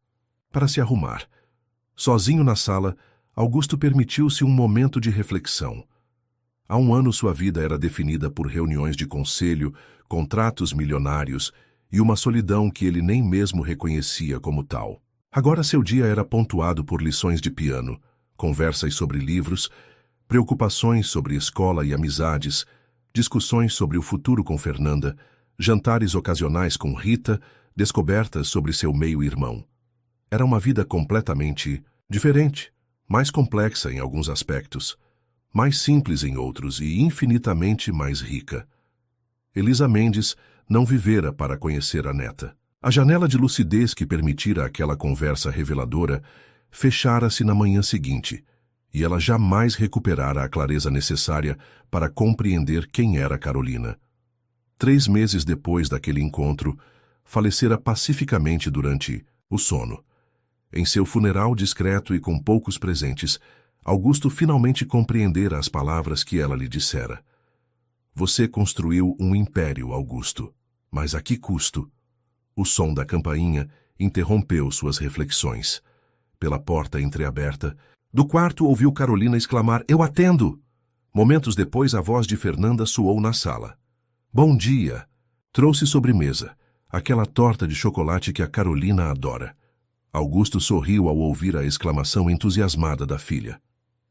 para se arrumar. Sozinho na sala, Augusto permitiu-se um momento de reflexão. Há um ano sua vida era definida por reuniões de conselho, contratos milionários e uma solidão que ele nem mesmo reconhecia como tal. Agora seu dia era pontuado por lições de piano, conversas sobre livros, preocupações sobre escola e amizades, discussões sobre o futuro com Fernanda, jantares ocasionais com Rita, descobertas sobre seu meio-irmão. Era uma vida completamente diferente, mais complexa em alguns aspectos, mais simples em outros e infinitamente mais rica. Elisa Mendes não vivera para conhecer a neta. A janela de lucidez que permitira aquela conversa reveladora fechara-se na manhã seguinte, e ela jamais recuperara a clareza necessária para compreender quem era Carolina. 3 meses depois daquele encontro, falecera pacificamente durante o sono. Em seu funeral discreto e com poucos presentes, Augusto finalmente compreendera as palavras que ela lhe dissera. Você construiu um império, Augusto, mas a que custo? O som da campainha interrompeu suas reflexões. Pela porta entreaberta, do quarto ouviu Carolina exclamar, "Eu atendo!" Momentos depois, a voz de Fernanda soou na sala. "Bom dia!" Trouxe sobremesa, aquela torta de chocolate que a Carolina adora. Augusto sorriu ao ouvir a exclamação entusiasmada da filha.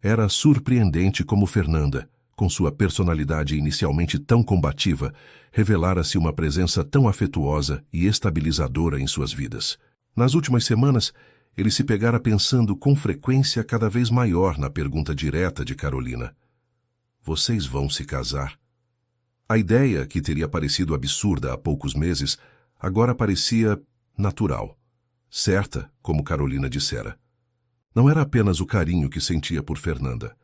Era surpreendente como Fernanda, com sua personalidade inicialmente tão combativa, revelara-se uma presença tão afetuosa e estabilizadora em suas vidas. Nas últimas semanas, ele se pegara pensando com frequência cada vez maior na pergunta direta de Carolina. Vocês vão se casar? A ideia, que teria parecido absurda há poucos meses, agora parecia natural, certa, como Carolina dissera. Não era apenas o carinho que sentia por Fernanda,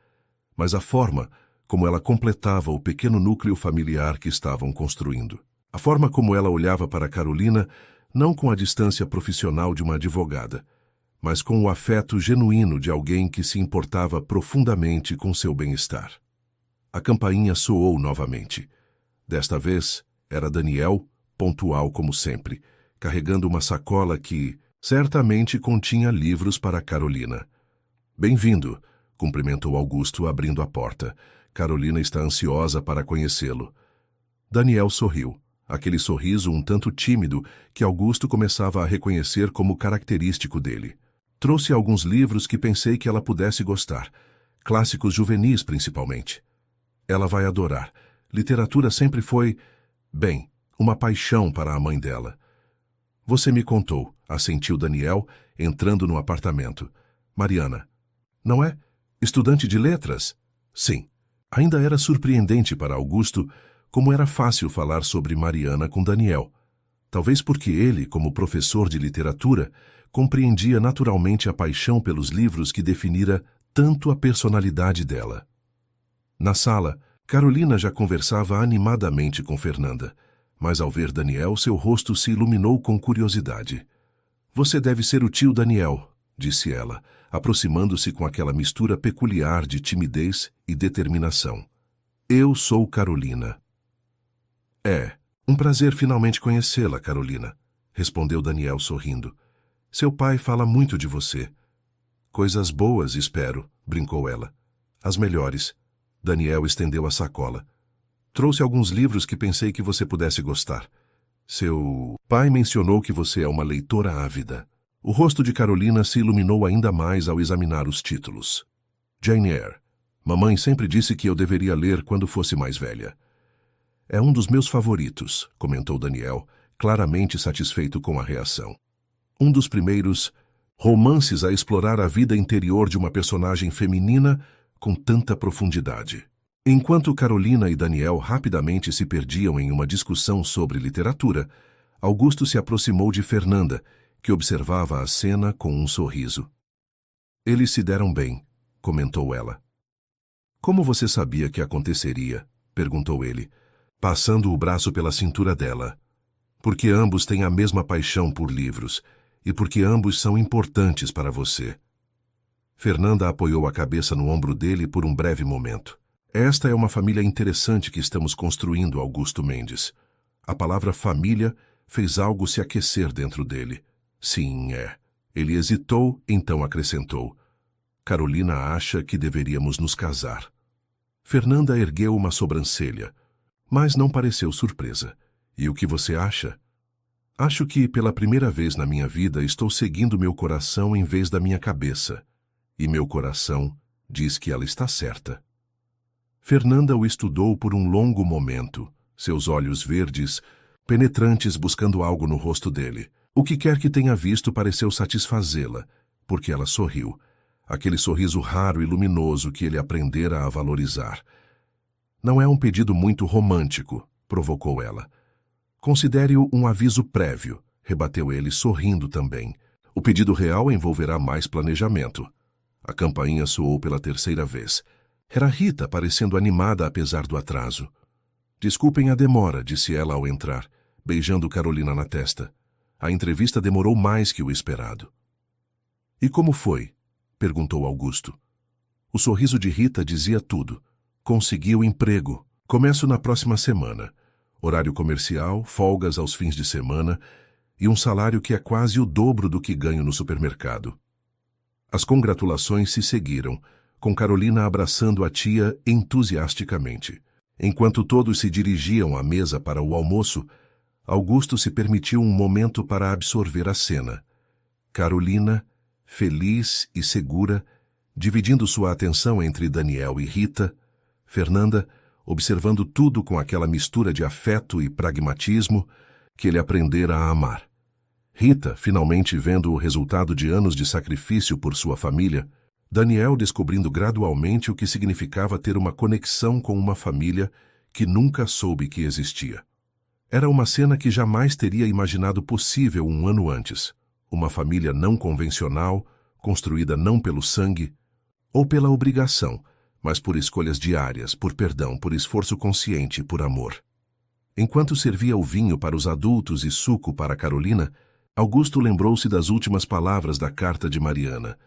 mas a forma como ela completava o pequeno núcleo familiar que estavam construindo. A forma como ela olhava para Carolina, não com a distância profissional de uma advogada, mas com o afeto genuíno de alguém que se importava profundamente com seu bem-estar. A campainha soou novamente. Desta vez, era Daniel, pontual como sempre, carregando uma sacola que certamente continha livros para Carolina. Bem-vindo, cumprimentou Augusto abrindo a porta. Carolina está ansiosa para conhecê-lo. Daniel sorriu, aquele sorriso um tanto tímido que Augusto começava a reconhecer como característico dele. Trouxe alguns livros que pensei que ela pudesse gostar. Clássicos juvenis, principalmente. Ela vai adorar. Literatura sempre foi, bem, uma paixão para a mãe dela. Você me contou, assentiu Daniel, entrando no apartamento. Mariana. Não é? Estudante de letras? Sim. Ainda era surpreendente para Augusto como era fácil falar sobre Mariana com Daniel. Talvez porque ele, como professor de literatura, compreendia naturalmente a paixão pelos livros que definira tanto a personalidade dela. Na sala, Carolina já conversava animadamente com Fernanda, mas ao ver Daniel, seu rosto se iluminou com curiosidade. Você deve ser o tio Daniel, disse ela, aproximando-se com aquela mistura peculiar de timidez e determinação. Eu sou Carolina. É, um prazer finalmente conhecê-la, Carolina, respondeu Daniel sorrindo. Seu pai fala muito de você. Coisas boas, espero, brincou ela. As melhores. Daniel estendeu a sacola. Trouxe alguns livros que pensei que você pudesse gostar. Seu pai mencionou que você é uma leitora ávida. O rosto de Carolina se iluminou ainda mais ao examinar os títulos. Jane Eyre. Mamãe sempre disse que eu deveria ler quando fosse mais velha. É um dos meus favoritos, comentou Daniel, claramente satisfeito com a reação. Um dos primeiros romances a explorar a vida interior de uma personagem feminina com tanta profundidade. Enquanto Carolina e Daniel rapidamente se perdiam em uma discussão sobre literatura, Augusto se aproximou de Fernanda, que observava a cena com um sorriso. Eles se deram bem, comentou ela. Como você sabia que aconteceria? Perguntou ele, passando o braço pela cintura dela. Porque ambos têm a mesma paixão por livros e porque ambos são importantes para você. Fernanda apoiou a cabeça no ombro dele por um breve momento. Esta é uma família interessante que estamos construindo, Augusto Mendes. A palavra família fez algo se aquecer dentro dele. Sim, é. Ele hesitou, então acrescentou. Carolina acha que deveríamos nos casar. Fernanda ergueu uma sobrancelha, mas não pareceu surpresa. E o que você acha? Acho que, pela primeira vez na minha vida, estou seguindo meu coração em vez da minha cabeça. E meu coração diz que ela está certa. Fernanda o estudou por um longo momento, seus olhos verdes, penetrantes buscando algo no rosto dele. O que quer que tenha visto pareceu satisfazê-la, porque ela sorriu. Aquele sorriso raro e luminoso que ele aprendera a valorizar. Não é um pedido muito romântico, provocou ela. Considere-o um aviso prévio, rebateu ele, sorrindo também. O pedido real envolverá mais planejamento. A campainha soou pela terceira vez. Era Rita, parecendo animada apesar do atraso. Desculpem a demora, disse ela ao entrar, beijando Carolina na testa. A entrevista demorou mais que o esperado. E como foi? Perguntou Augusto. O sorriso de Rita dizia tudo. Consegui o emprego. Começo na próxima semana. Horário comercial, folgas aos fins de semana e um salário que é quase o dobro do que ganho no supermercado. As congratulações se seguiram, com Carolina abraçando a tia entusiasticamente. Enquanto todos se dirigiam à mesa para o almoço, Augusto se permitiu um momento para absorver a cena. Carolina, feliz e segura, dividindo sua atenção entre Daniel e Rita, Fernanda, observando tudo com aquela mistura de afeto e pragmatismo que ele aprendera a amar. Rita, finalmente vendo o resultado de anos de sacrifício por sua família, Daniel descobrindo gradualmente o que significava ter uma conexão com uma família que nunca soube que existia. Era uma cena que jamais teria imaginado possível um ano antes. Uma família não convencional, construída não pelo sangue ou pela obrigação, mas por escolhas diárias, por perdão, por esforço consciente, por amor. Enquanto servia o vinho para os adultos e suco para Carolina, Augusto lembrou-se das últimas palavras da carta de Mariana.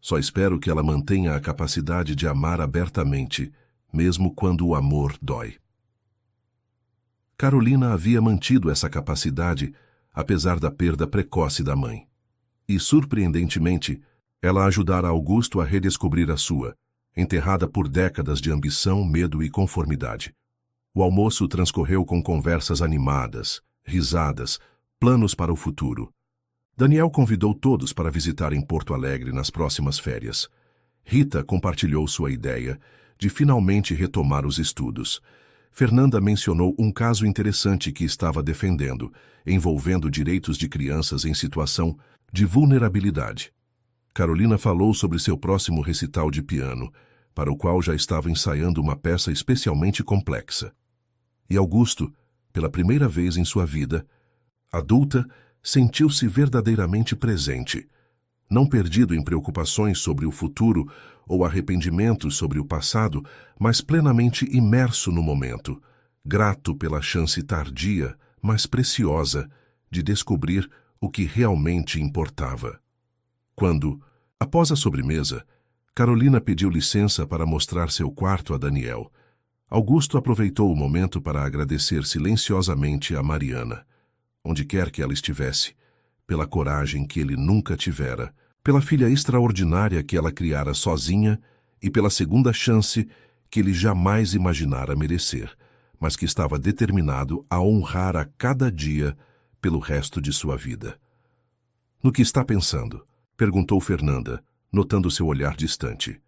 Só espero que ela mantenha a capacidade de amar abertamente, mesmo quando o amor dói. Carolina havia mantido essa capacidade, apesar da perda precoce da mãe. E, surpreendentemente, ela ajudara Augusto a redescobrir a sua, enterrada por décadas de ambição, medo e conformidade. O almoço transcorreu com conversas animadas, risadas, planos para o futuro. Daniel convidou todos para visitarem Porto Alegre nas próximas férias. Rita compartilhou sua ideia de finalmente retomar os estudos. Fernanda mencionou um caso interessante que estava defendendo, envolvendo direitos de crianças em situação de vulnerabilidade. Carolina falou sobre seu próximo recital de piano, para o qual já estava ensaiando uma peça especialmente complexa. E Augusto, pela primeira vez em sua vida adulta, sentiu-se verdadeiramente presente, não perdido em preocupações sobre o futuro ou arrependimentos sobre o passado, mas plenamente imerso no momento, grato pela chance tardia, mas preciosa, de descobrir o que realmente importava. Quando, após a sobremesa, Carolina pediu licença para mostrar seu quarto a Daniel, Augusto aproveitou o momento para agradecer silenciosamente a Mariana, onde quer que ela estivesse, pela coragem que ele nunca tivera, pela filha extraordinária que ela criara sozinha e pela segunda chance que ele jamais imaginara merecer, mas que estava determinado a honrar a cada dia pelo resto de sua vida. "No que está pensando?" perguntou Fernanda, notando seu olhar distante.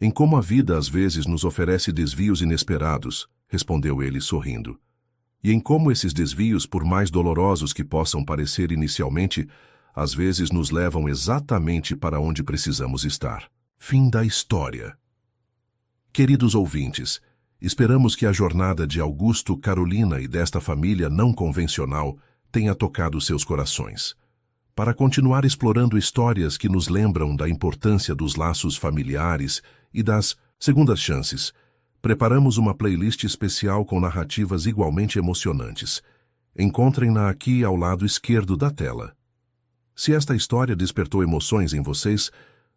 "Em como a vida às vezes nos oferece desvios inesperados", respondeu ele sorrindo. "E em como esses desvios, por mais dolorosos que possam parecer inicialmente, às vezes nos levam exatamente para onde precisamos estar." Fim da história. Queridos ouvintes, esperamos que a jornada de Augusto, Carolina e desta família não convencional tenha tocado seus corações. Para continuar explorando histórias que nos lembram da importância dos laços familiares e das segundas chances, preparamos uma playlist especial com narrativas igualmente emocionantes. Encontrem-na aqui ao lado esquerdo da tela. Se esta história despertou emoções em vocês,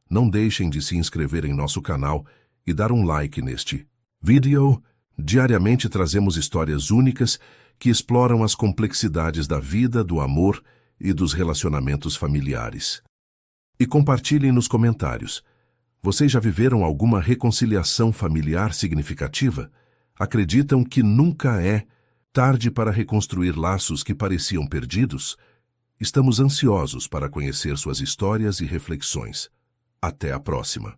não deixem de se inscrever em nosso canal e dar um like neste vídeo. Diariamente trazemos histórias únicas que exploram as complexidades da vida, do amor e dos relacionamentos familiares. E compartilhem nos comentários. Vocês já viveram alguma reconciliação familiar significativa? Acreditam que nunca é tarde para reconstruir laços que pareciam perdidos? Estamos ansiosos para conhecer suas histórias e reflexões. Até a próxima!